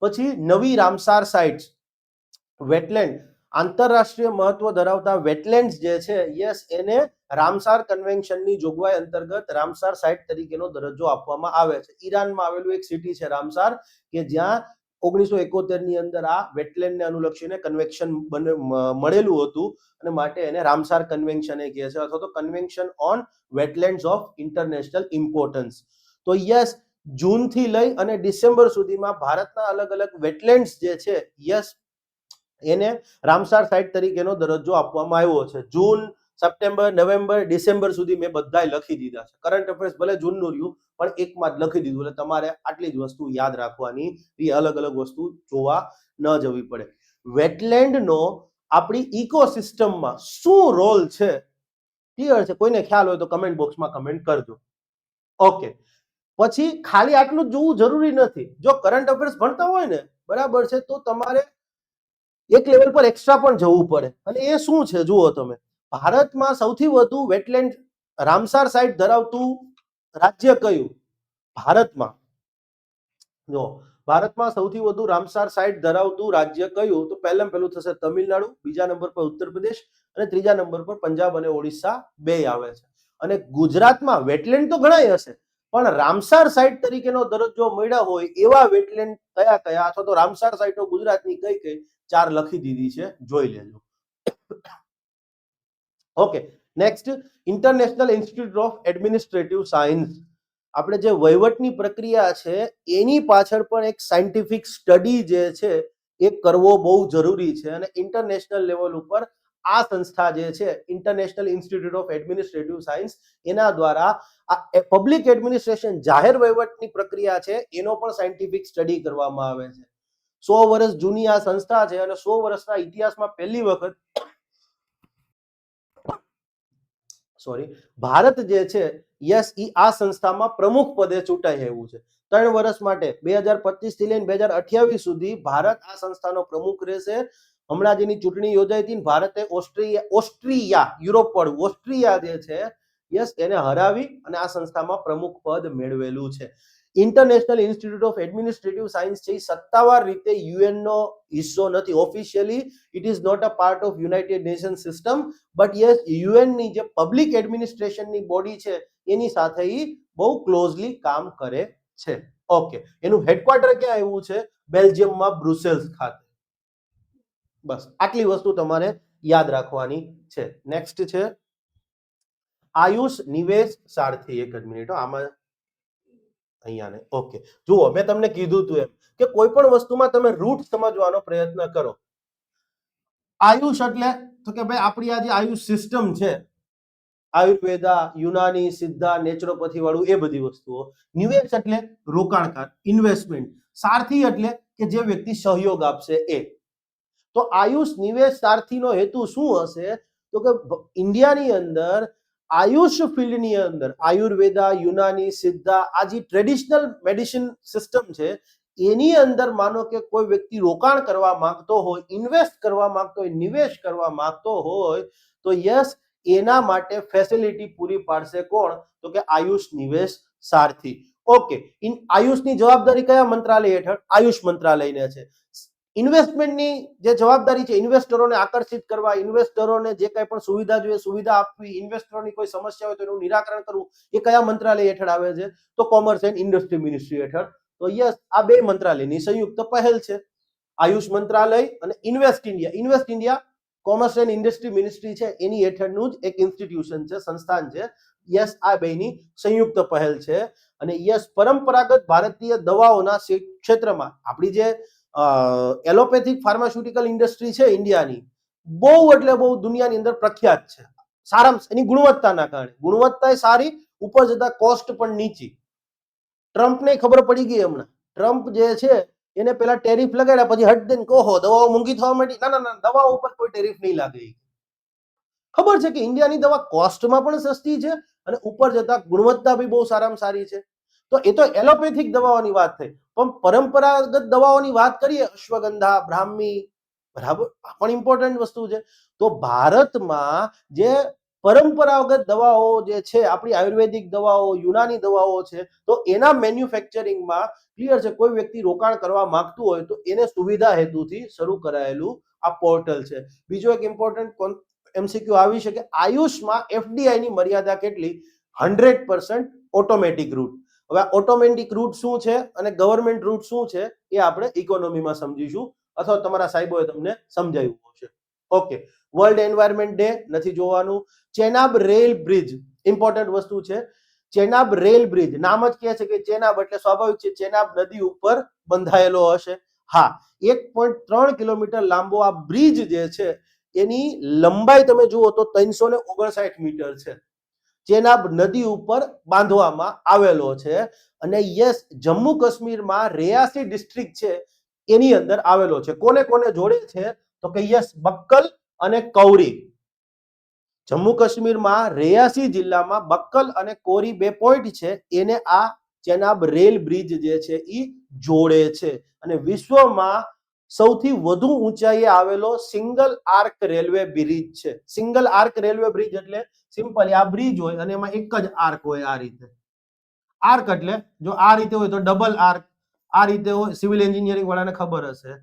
પછી નવી રામસાર સાઇટ્સ, વેટલેન્ડ, આંતરરાષ્ટ્રીય મહત્વ ધરાવતા વેટલેન્ડ્સ જે છે યસ એને રામસાર કન્વેન્શનની જોગવાઈ અંતર્ગત રામસાર સાઇટ તરીકેનો દરજ્જો આપવામાં આવે છે. ઈરાનમાં આવેલું એક સિટી છે રામસાર કે જ્યાં 1971 ની અંદર આ વેટલેન્ડને અનુલક્ષીને કન્વેન્શન મળેલું હતું અને માટે એને રામસાર કન્વેન્શન કહે છે અથવા તો convention on wetlands of international importance. તો યસ, જૂનથી લઈ અને ડિસેમ્બર સુધીમાં ભારતના અલગ અલગ વેટલેન્ડ્સ જે છે યસ એને રામસાર સાઇટ તરીકેનો દરજ્જો આપવામાં આવ્યો છે. જૂન, સપ્ટેમ્બર, નવેમ્બર, ડિસેમ્બર સુધી મેં બધાય લખી દીધા છે. કરંટ અફેર્સ ભલે જૂનનું રહ્યું પણ એકમાં જ લખી દીધું, એટલે તમારે આટલી જ વસ્તુ યાદ રાખવાની, એ અલગ અલગ વસ્તુ જોવા ન જવી પડે. વેટલેન્ડનો આપણી ઇકોસિસ્ટમમાં શું રોલ છે? ક્લિયર છે? કોઈને ખ્યાલ હોય તો કમેન્ટ બોક્સમાં કમેન્ટ કરજો. ઓકે, પછી ખાલી આટલું જ જોવું જરૂરી નથી. જો કરંટ અફેર્સ ભણતા હોય ને, બરાબર છે, તો તમારે એક લેવલ પર એક્સ્ટ્રા પણ જવું પડે. અને એ શું છે જુઓ તમે, ભારતમાં સૌથી વધુ વેટલેન્ડ રામસાર સાઇટ ધરાવતું રાજ્ય કયું? ભારતમાં જો ભારતમાં સૌથી વધુ રામસાર સાઇટ ધરાવતું રાજ્ય કયું? તો પહેલામાં પહેલું થશે તમિલનાડુ, બીજા નંબર પર ઉત્તર પ્રદેશ અને ત્રીજા નંબર પર પંજાબ અને ઓડિશા બે આવે છે. અને ગુજરાતમાં વેટલેન્ડ તો ઘણાય હશે પણ રામસાર સાઇટ તરીકેનો દરજ્જો મળ્યા હોય એવા વેટલેન્ડ કયા કયા, અથવા તો રામસાર સાઇટો ગુજરાતની કઈ કઈ, 4 લખી દીધી છે, જોઈ લેજો. Okay, next, international institute of administrative science. આપણે જે વહીવટની પ્રક્રિયા છે એની પાછળ પણ એક સાયન્ટિફિક સ્ટડી જે છે એ કરવો બહુ જરૂરી છે. અને ઇન્ટરનેશનલ લેવલ ઉપર આ સંસ્થા જે છે international institute of administrative science, એના દ્વારા આ પબ્લિક એડમિનિસ્ટ્રેશન, જાહેર વહીવટની પ્રક્રિયા છે એનો પણ સાયન્ટિફિક સ્ટડી કરવામાં આવે છે. 100 વર્ષ જૂની આ સંસ્થા છે અને 100 વર્ષના ઇતિહાસમાં પહેલી વખત સોરી, ભારત જે છે યસ ઈ આ સંસ્થામાં પ્રમુખ પદે ચૂંટાઈ આવ્યું છે. 3 વર્ષ માટે 2025 થી લઈને 2028 સુધી ભારત આ સંસ્થાનો પ્રમુખ રહેશે. હમણાં જેની ચૂંટણી યોજાઈ હતી, ભારતે ઓસ્ટ્રિયા યુરોપ વાળું ઓસ્ટ્રિયા જે છે યસ એને હરાવી અને આ સંસ્થામાં પ્રમુખ પદ મેળવેલું છે. International institute of administrative science છે, સત્તાવાર રીતે યુએન નો હિસ્સો નથી. Officially it is not a part of United Nation system, but yes UN ની જે પબ્લિક એડમિનિસ્ટ્રેશનની બોડી છે એની સાથે ઈ બહુ ક્લોઝલી કામ કરે છે. ઓકે, એનું હેડક્વાર્ટર ક્યાં આવ્યું છે? બેલ્જિયમમાં બ્રુસેલ્સ ખાતે. બસ આટલી વસ્તુ તમારે યાદ રાખવાની છે. નેક્સ્ટ છે આયુષ નિવેશ સારથી. એક જ મિનિટ, આમાં અહીંયા ને ઓકે, જુઓ મેં તમને કીધું તું એમ કે કોઈ પણ વસ્તુમાં તમે રૂટ સમજવાનો પ્રયત્ન કરો. આયુષ એટલે તો કે ભાઈ આપણી આ જે આયુષ સિસ્ટમ છે, આયુર્વેદા, યુનાની, સિદ્ધા, નેચરોપેથી વાળું, એ બધી વસ્તુઓ. નિવેશ એટલે રોકાણકાર, ઇન્વેસ્ટમેન્ટ. સારથી એટલે કે જે વ્યક્તિ સહયોગ આપશે એ. તો આયુષ નિવેશ સારથીનો હેતુ શું હશે? તો કે ઇન્ડિયાની અંદર આયુષ ફિલ્ડની અંદર આયુર્વેદા, યુનાની, સિદ્ધા, આ જે ટ્રેડિશનલ મેડિસિન સિસ્ટમ છે એની અંદર માનો કે કોઈ વ્યક્તિ રોકાણ કરવા માંગતો હોય, ઇન્વેસ્ટ કરવા માંગતો હોય, નિવેશ કરવા માંગતો હોય તો યસ એના માટે ફેસિલિટી પૂરી પાડશે કોણ? તો કે આયુષ નિવેશ સારથી. ઓકે, આયુષની જવાબદારી કયા મંત્રાલય હેઠળ? આયુષ મંત્રાલયને છે. ઇન્વેસ્ટમેન્ટની જે જવાબદારી છે ઇન્વેસ્ટરોને આકર્ષિત કરવા, ઇન્વેસ્ટરોને જે કંઈ પણ સુવિધા જોઈએ સુવિધા આપવી, ઇન્વેસ્ટરોની કોઈ સમસ્યા હોય તો એનું નિરાકરણ કરવું, એ કયા મંત્રાલય હેઠળ આવે છે? તો કોમર્સ એન્ડ ઇન્ડસ્ટ્રી મિનિસ્ટ્રી હેઠળ. તો યસ આ બે મંત્રાલયની સંયુક્ત પહેલ છે, આયુષ મંત્રાલય અને invest India. Invest India commerce and industry ministry છે એની હેઠળનું જ એક ઇન્સ્ટિટ્યુશન છે, સંસ્થાન છે. યસ આ બેની સંયુક્ત પહેલ છે. અને યસ પરંપરાગત ભારતીય દવાઓના ક્ષેત્રમાં આપણી જે એલોપેથિક ફાર્માસ્યુટિકલ ઇન્ડસ્ટ્રી છે ઇન્ડિયાની, બહુ એટલે બહુ દુનિયાની અંદર પ્રખ્યાત છે. સારામાં એની ગુણવત્તાના કારણે. ગુણવત્તા સારી, ઉપર જતા કોસ્ટ પણ નીચી. ટ્રમ્પને ખબર પડી ગઈ હમણાં. ટ્રમ્પ જે છે એને પેલા ટેરિફ લગાડ્યા, પછી હટ દઈને કહો દવાઓ મોંઘી થવા માંડી. ના ના ના, દવાઓ ઉપર કોઈ ટેરિફ નહીં લાગે. ખબર છે કે ઇન્ડિયાની દવા કોસ્ટમાં પણ સસ્તી છે અને ઉપર જતા ગુણવત્તા બી બહુ સારામાં સારી છે. તો એ તો એલોપેથિક દવાઓની વાત થઈ, પણ પરંપરાગત દવાઓની વાત કરીએ, અશ્વગંધા, બ્રાહ્મી, બરાબર, આ પણ ઇમ્પોર્ટન્ટ વસ્તુ છે. તો ભારતમાં જે પરંપરાગત દવાઓ જે છે, આપણી આયુર્વેદિક દવાઓ, યુનાની દવાઓ છે, તો એના મેન્યુફેક્ચરિંગમાં ક્લિયર છે કોઈ વ્યક્તિ રોકાણ કરવા માંગતું હોય તો એને સુવિધા હેતુથી શરૂ કરાયેલું આ પોર્ટલ છે. બીજો એક ઇમ્પોર્ટન્ટ એમસીક્યુ આવી છે કે આયુષમાં એફડીઆઈ ની મર્યાદા કેટલી? 100% ઓટોમેટિક રૂટ. હવે ઓટોમેટિક રૂટ શું છે અને ગવર્મેન્ટ રૂટ શું છે એ આપણે ઇકોનોમીમાં સમજીશું, અથવા તમારા સાહેબોએ તમને સમજાવ્યું હશે. ઓકે, વર્લ્ડ એન્વાયરમેન્ટ ડે નથી જોવાનું. ચેનાબ રેલ બ્રિજ ઇમ્પોર્ટન્ટ વસ્તુ છે. ચેનાબ રેલ બ્રિજ, નામ જ કહે છે કે ચેનાબ એટલે સ્વાભાવિક છે ચેનાબ નદી ઉપર બંધાયેલો હશે. હા, 1.3 કિલોમીટર લાંબો આ બ્રિજ જે છે એની લંબાઈ તમે જુઓ તો 359 મીટર છે. ચેનાબ નદી ઉપર બાંધવામાં આવેલો છે. અને યસ જમ્મુ કાશ્મીરમાં રેયાસી ડિસ્ટ્રિક્ટ છે એની અંદર આવેલો છે. કોને કોને જોડે છે? તો કે યસ બક્કલ અને કૌરી. જમ્મુ કાશ્મીરમાં રેયાસી જિલ્લામાં બક્કલ અને કોરી બે પોઈન્ટ છે, એને આ ચેનાબ રેલ બ્રિજ જે છે એ જોડે છે. અને વિશ્વમાં સૌથી વધુ ઊંચાઈએ આવેલો સિંગલ આર્ક રેલવે બ્રિજ છે. સિંગલ આર્ક રેલવે બ્રિજ એટલે સિમ્પલી આ બ્રિજ હોય અને એમાં એક જ આર્ક હોય. આ રીતે આર્ક એટલે જો આ રીતે હોય તો ડબલ આર્ક, આ રીતે હોય સિવિલ એન્જિનિયરિંગ વાળાને ખબર હશે,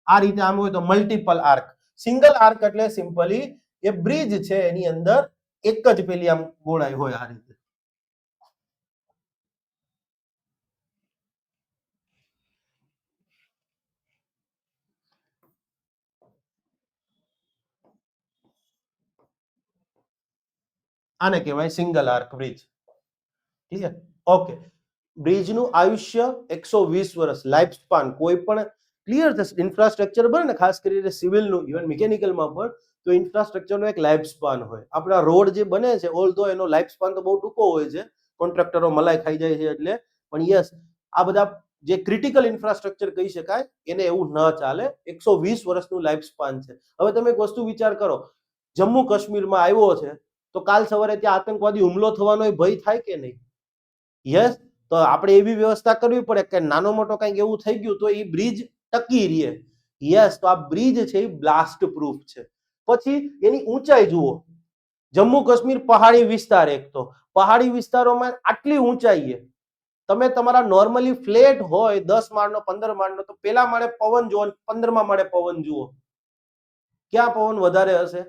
આ રીતે આમ હોય તો મલ્ટિપલ આર્ક. સિંગલ આર્ક એટલે સિમ્પલી એ બ્રિજ છે એની અંદર એક જ પેલી આમ ગોળાઈ હોય આ રીતે. આને કહેવાય single arch bridge. Clear? Okay, બ્રિજનું આયુષ્ય 120 વર્ષ, લાઈફ સ્પાન. કોઈ પણ ક્લિયર છે ઇન્ફ્રાસ્ટ્રક્ચર બને ને, ખાસ કરીને સિવિલનું, ઇવન મિકેનિકલમાં પણ, તો ઇન્ફ્રાસ્ટ્રક્ચરનો એક લાઈફ સ્પાન હોય. આપણા રોડ જે બને છે ઓલ્ધો એનો લાઈફ સ્પાન તો બહુ ટૂંકો હોય છે, કોન્ટ્રાક્ટરો મલાઈ ખાઈ જાય છે એટલે, પણ યસ આ બધા જે ક્રિટિકલ ઇન્ફ્રાસ્ટ્રક્ચર કહી શકાય એને એવું ન ચાલે. 120 વર્ષનું લાઈફ સ્પાન છે. હવે તમે એક વસ્તુ વિચાર કરો, જમ્મુ કાશ્મીરમાં આવ્યો છે તો કાલ સવારે ત્યાં આતંકવાદી હુમલો થવાનો ભય થાય કે નહીં? યસ. તો આપણે એવી વ્યવસ્થા કરવી પડે કે નાનો મોટો કંઈક એવું થઈ ગયું તો એ બ્રિજ ટકી રહે. યસ, તો આ બ્રિજ છે એ બ્લાસ્ટ પ્રૂફ છે. પછી એની ઊંચાઈ જુઓ. જમ્મુ કાશ્મીર પહાડી વિસ્તાર, એક તો પહાડી વિસ્તારોમાં આટલી ઊંચાઈએ તમે તમારા નોર્મલી ફ્લેટ હોય 10 માળનો 15 માળનો, તો પેલા માળે પવન જુઓ, 15મા માળે પવન જુઓ, ક્યાં પવન વધારે હશે?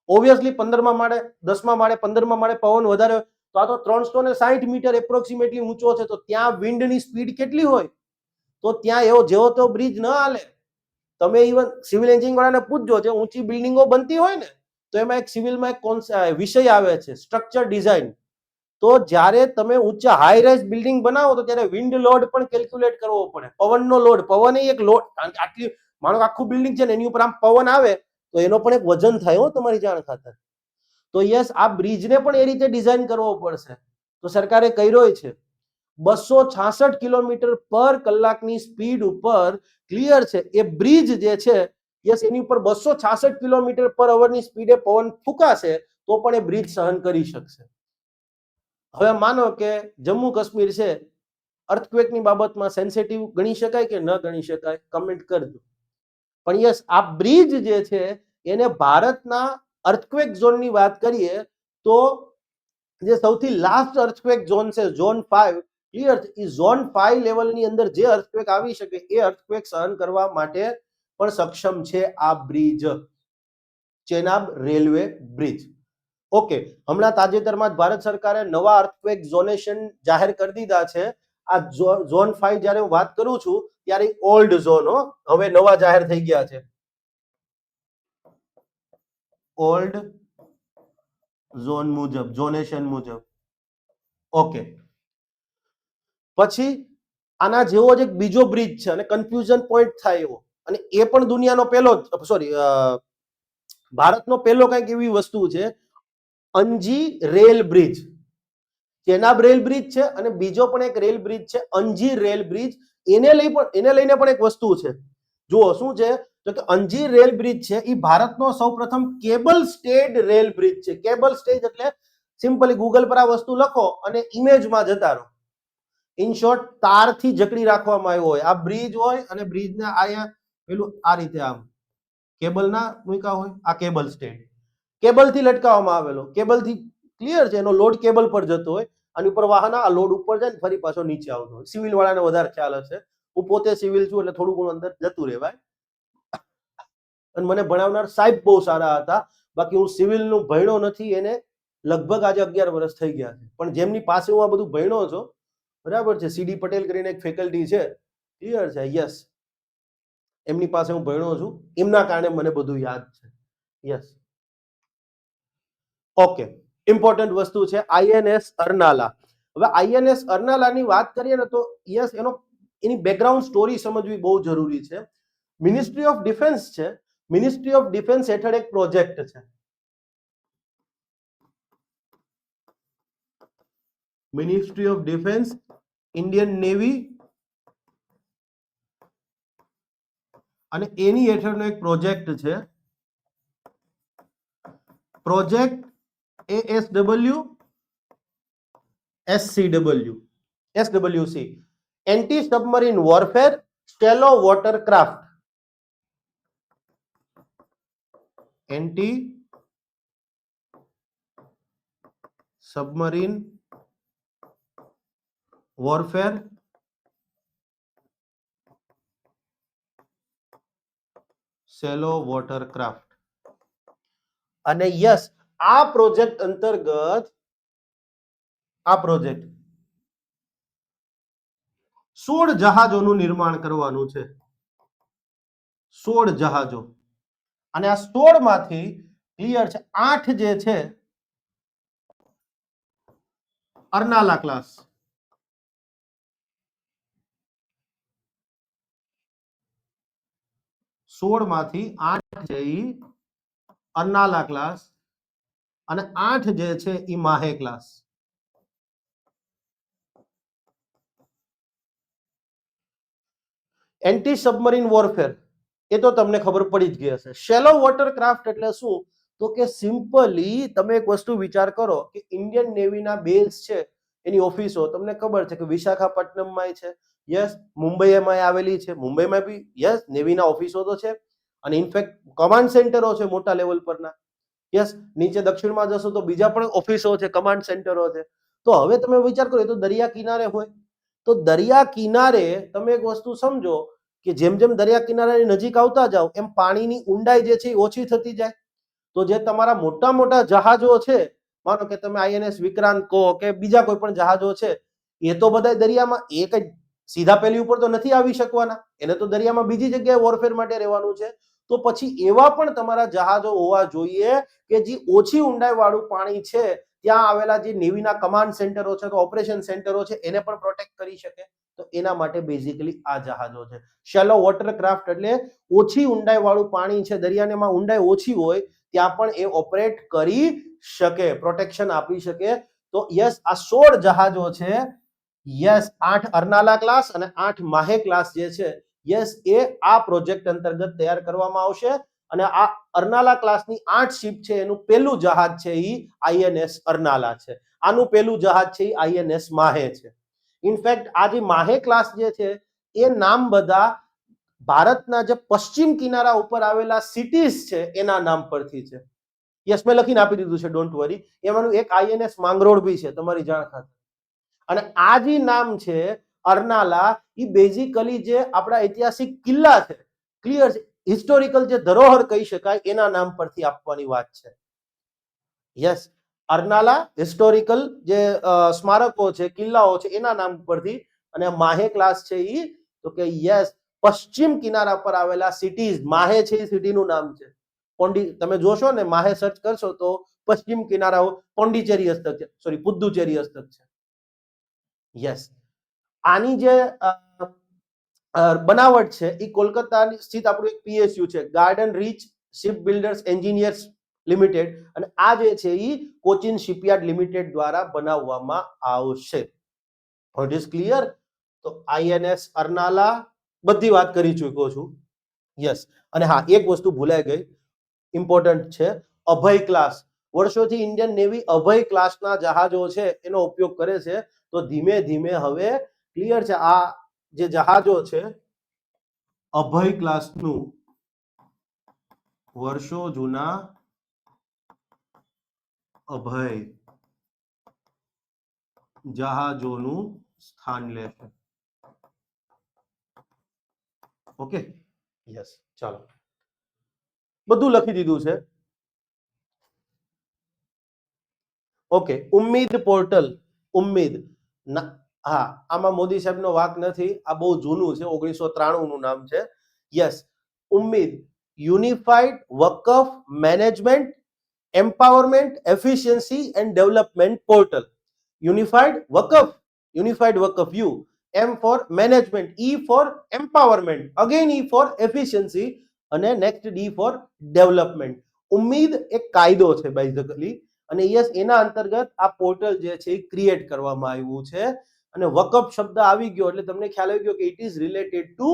ઓબ્વિયસલી 15મા માળે, 10મા માળે, 15મા માળે પવન વધારે. તો આ તો 360 મીટર એપ્રોક્સિમેટલી ઊંચો છે, તો ત્યાં વિન્ડની સ્પીડ કેટલી હોય? તો ત્યાં એવો જેવો તો બ્રિજ ન હાલે. તમે ઇવન સિવિલ એન્જિનિયરિંગ વાળાને પૂછજો, જે ઊંચી બિલ્ડિંગો બનતી હોય ને, તો એમાં એક સિવિલમાં એક વિષય આવે છે સ્ટ્રક્ચર ડિઝાઇન. તો જ્યારે તમે ઊંચા હાઈ રાઇઝ બિલ્ડિંગ બનાવો તો ત્યારે વિન્ડ લોડ પણ કેલ્ક્યુલેટ કરવો પડે, પવનનો લોડ. પવન એ એક લોડ, કારણ કે આટલી માનો આખું બિલ્ડિંગ છે ને એની ઉપર આમ પવન આવે તો એનો પણ એક વજન થાય હો, તમારી જાણ ખાતર. તો યસ, આ બ્રિજને પણ એ રીતે ડિઝાઇન કરવો પડશે. તો સરકારે કર્યો છે 266 કિલોમીટર પર કલાકની સ્પીડ ઉપર ક્લિયર છે એ બ્રિજ જે છે, યસ, એની ઉપર 266 કિલોમીટર પર અવરની સ્પીડે પવન ફૂંકાશે તો પણ એ બ્રિજ સહન કરી શકશે. હવે માનો કે જમ્મુ કાશ્મીર છે, અર્થક્વેકની બાબતમાં સેન્સિટિવ ગણી શકાય કે ન ગણી શકાય? કમેન્ટ કરજો. પણ યસ, આ બ્રિજ જે છે એને ભારતના અર્થક્વેક ઝોનની વાત કરીએ તો જે સૌથી લાસ્ટ અર્થક્વેક ઝોન છે, ઝોન 5, ક્લિયર છે, એ ઝોન 5 લેવલની અંદર જે અર્થક્વેક આવી શકે એ અર્થક્વેક સહન કરવા માટે પણ સક્ષમ છે આ bridge, Chenab railway bridge. Okay, હમણાં તાજેતરમાં જ ભારત સરકારે નવા અર્થક્વેક ઝોનેશન જાહેર કરી દીધા છે. આ ઝોન 5 જ્યારે હું વાત કરું છું ત્યારે ઓલ્ડ ઝોન, હવે નવા જાહેર થઈ ગયા છે, ઓલ્ડ ઝોન મુજબ, ઝોનેશન મુજબ. ઓકે, પછી આના જેવો જ એક બીજો બ્રિજ છે અને કન્ફ્યુઝન પોઈન્ટ થાય એવો, અને એ પણ દુનિયાનો પહેલો, સોરી, ભારતનો પહેલો કંઈક એવી વસ્તુ છે, Anji rail bridge. Chenab rail bridge છે અને બીજો પણ એક રેલ બ્રિજ છે, અંજી રેલ બ્રિજ. એને લઈને પણ એક વસ્તુ છે. જુઓ શું છે, તો કે અંજી રેલ બ્રિજ છે એ ભારતનો સૌપ્રથમ કેબલ સ્ટેડ રેલ બ્રિજ છે. કેબલ સ્ટેજ એટલે સિમ્પલી ગૂગલ પર આ વસ્તુ લખો અને ઇમેજમાં જતા રહો. ઇન શોર્ટ, તારથી જકડી રાખવામાં આવ્યો હોય આ બ્રિજ હોય, અને બ્રિજને આયા પેલું આ રીતે આમ કેબલના મૂક્યા હોય, આ કેબલ સ્ટેડ કેબલથી લટકાવવામાં આવેલો, કેબલથી, ક્લિયર છે, એનો લોડ કેબલ પર જતો હોય, અને ઉપર વાહન આ લોડ ઉપર જાય ને ફરી પાછો નીચે આવતો હોય. સિવિલ વાળાને વધારે ખ્યાલ હશે, હું પોતે સિવિલ છું એટલે થોડું ઘણું અંદર જતું રહેવાય. અને મને ભણાવનાર સાહેબ બહુ સારા હતા, બાકી હું સિવિલનું ભણ્યો નથી. એને લગભગ આજે 11 વર્ષ થઈ ગયા છે, પણ જેમની પાસે હું આ બધું ભણ્યો છું, બરાબર છે, સીડી પટેલ કરીને એક ફેકલ્ટી છે, ક્લિયર છે, યસ, એમની પાસે હું ભણ્યો છું, એમના કારણે મને બધું યાદ છે. યસ, ઓકે, ઇમ્પોર્ટન્ટ વસ્તુ છે આઈએનએસ અરનાલા. હવે આઈએનએસ અરનાલાની વાત કરીએ ને તો યસ, એની બેકગ્રાઉન્ડ સ્ટોરી સમજવી બહુ જરૂરી છે. મિનિસ્ટ્રી ઓફ ડિફેન્સ છે, મિનિસ્ટ્રી ઓફ ડિફેન્સ હેઠળ એક પ્રોજેક્ટ છે, ministry of defence, Indian navy, અને એની હેઠળનો એક પ્રોજેક્ટ છે, project ASW SCWC, anti submarine warfare shallow water craft, anti submarine warfare shallow water craft. અને યસ, આ પ્રોજેક્ટ અંતર્ગત આ પ્રોજેક્ટ 16 જહાજોનું નિર્માણ કરવાનું છે, 16 જહાજો. અને આ 16 માંથી ક્લિયર છે 8 જે છે અરનાલા ક્લાસ, 16 માંથી 8 છે ઈ અરનાલા ક્લાસ, અને 8 જે છે ઈ માહે ક્લાસ. એન્ટી સબમરીન વોરફેર એ તો તમને ખબર પડી જ ગઈ હશે. શેલો વોટર ક્રાફ્ટ એટલે શું? તો કે સિમ્પલી તમે એક વસ્તુ વિચાર કરો કે ઇન્ડિયન નેવીના બેઝ છે એની ઓફિસો તમને ખબર છે કે વિશાખાપટ્ટનમમાં છે, યસ, મુંબઈમાં આવેલી છે, મુંબઈમાં બી યસ નેવીના ઓફિસો તો છે, અને ઇનફેક્ટ કમાન્ડ સેન્ટરો છે મોટા લેવલ પરના, યસ, નીચે દક્ષિણમાં જશો તો બીજા પણ ઓફિસો છે, કમાન્ડ સેન્ટરો છે. તો હવે તમે વિચાર કરો, એ તો દરિયા કિનારે હોય, તો દરિયા કિનારે તમે એક વસ્તુ સમજો કે જેમ જેમ દરિયા કિનારાની નજીક આવતા જાઓ એમ પાણીની ઊંડાઈ જે છે એ ઓછી થતી જાય. તો જે તમારા મોટા મોટા જહાજો છે, માનો કે તમે આઈએનએસ વિક્રાંત કહો કે બીજા કોઈ પણ જહાજો છે, એ તો બધા દરિયામાં એ કઈ સીધા પેલી ઉપર તો નથી આવી શકવાના, એને તો દરિયામાં બીજી જગ્યાએ વોરફેર માટે રહેવાનું છે. તો પછી એવા પણ તમારા જહાજો હોવા જોઈએ કે જે ઓછી ઊંડાઈ વાળું પાણી છે ત્યાં આવેલા જે નેવીના કમાન્ડ સેન્ટરો છે કે ઓપરેશન સેન્ટરો છે એને પણ પ્રોટેક્ટ કરી શકે. તો એના માટે બેઝિકલી આ જહાજો છે. શેલો વોટર ક્રાફ્ટ એટલે ઓછી ઊંડાઈ વાળું પાણી છે, દરિયામાં ઊંડાઈ ઓછી હોય ત્યાં પણ એ ઓપરેટ કરી શકે, પ્રોટેક્શન આપી શકે. તો યસ, આ 16 જહાજો છે, યસ, 8 અર્નાલા ક્લાસ અને 8 માહે ક્લાસ જે છે, યસ, એ આ પ્રોજેક્ટ અંતર્ગત તૈયાર કરવામાં આવશે. અને આ અર્નાલા ક્લાસની 8 શિપ છે, એનું પહેલું જહાજ છે એ આઈએનએસ અર્નાલા છે, આનું પહેલું જહાજ છે એ આઈએનએસ માહે છે. ઇનફેક્ટ આ જે માહે ક્લાસ જે છે એ નામ બધા ભારતના જે પશ્ચિમ કિનારા ઉપર આવેલા સિટીઝ છે એના નામ પરથી છે. યસ, મેં લખીને આપી દીધું છે, ડોન્ટ વરી. એમાંનું એક આઈએનએસ માંગરોળ બી છે, તમારી જાણ ખાતર. અને આ જે નામ છે અર્નાલા, એ બેઝિકલી જે આપણા ઐતિહાસિક કિલ્લા છે, ક્લિયર છે, હિસ્ટોરિકલ જે ધરોહર કહી શકાય એના નામ પરથી આપવાની વાત છે. યસ, અર્નાલા હિસ્ટોરિકલ જે સ્મારકો છે, કિલ્લાઓ છે એના નામ પરથી. અને માહે ક્લાસ છે ઈ તો કે યસ, પશ્ચિમ કિનારા પર આવેલા સિટીઝ, માહે છે એ સિટીનું નામ છે. તમે જોશો ને, માહે સર્ચ કરશો તો પશ્ચિમ કિનારાઓ પોંડિચેરી હસ્તક છે, સોરી પુદુચેરી હસ્તક છે. યસ, આની જે બનાવટ છે એ કોલકાતાની સ્થિત આપણું એક પીએસયુ છે, Garden Reach Ship Builders Engineers Limited, અને આ જે છે એ કોચિન શિપયાર્ડ લિમિટેડ દ્વારા બનાવવામાં આવશે. What is clear? તો આઈએનએસ અર્નાલા બધી વાત કરી ચૂક્યો છું. યસ, અને હા, એક વસ્તુ ભૂલાઈ ગઈ, ઇમ્પોર્ટન્ટ છે, અભય ક્લાસ. વર્ષોથી ઇન્ડિયન નેવી અભય ક્લાસના જહાજો છે એનો ઉપયોગ કરે છે. તો ધીમે ધીમે હવે ક્લિયર છે, આ જે જહાજો છે અભય ક્લાસનું વર્ષો જૂના અભય જહાજોનું સ્થાન લેશે. ઓકે, યસ, ચાલો, બધું લખી દીધું છે. ઓકે, ઉમ્મીદ પોર્ટલ, ઉમ્મીદ, હા, આમાં મોદી સાહેબનો વાક નથી, આ બહુ જૂનું છે, 1993 નું નામ છે. Yes, Umeed unified Waqf management empowerment efficiency and development portal. Unified Waqf U, M for management, E for empowerment, again E for efficiency, અને next D for development. Umeed એક કાયદો છે બેઝિકલી, અને યસ, એના અંતર્ગત આ પોર્ટલ જે છે એ ક્રિએટ કરવામાં આવ્યું છે. અને વકફ શબ્દ આવી ગયો એટલે તમને ખ્યાલ આવી ગયો કે it is related to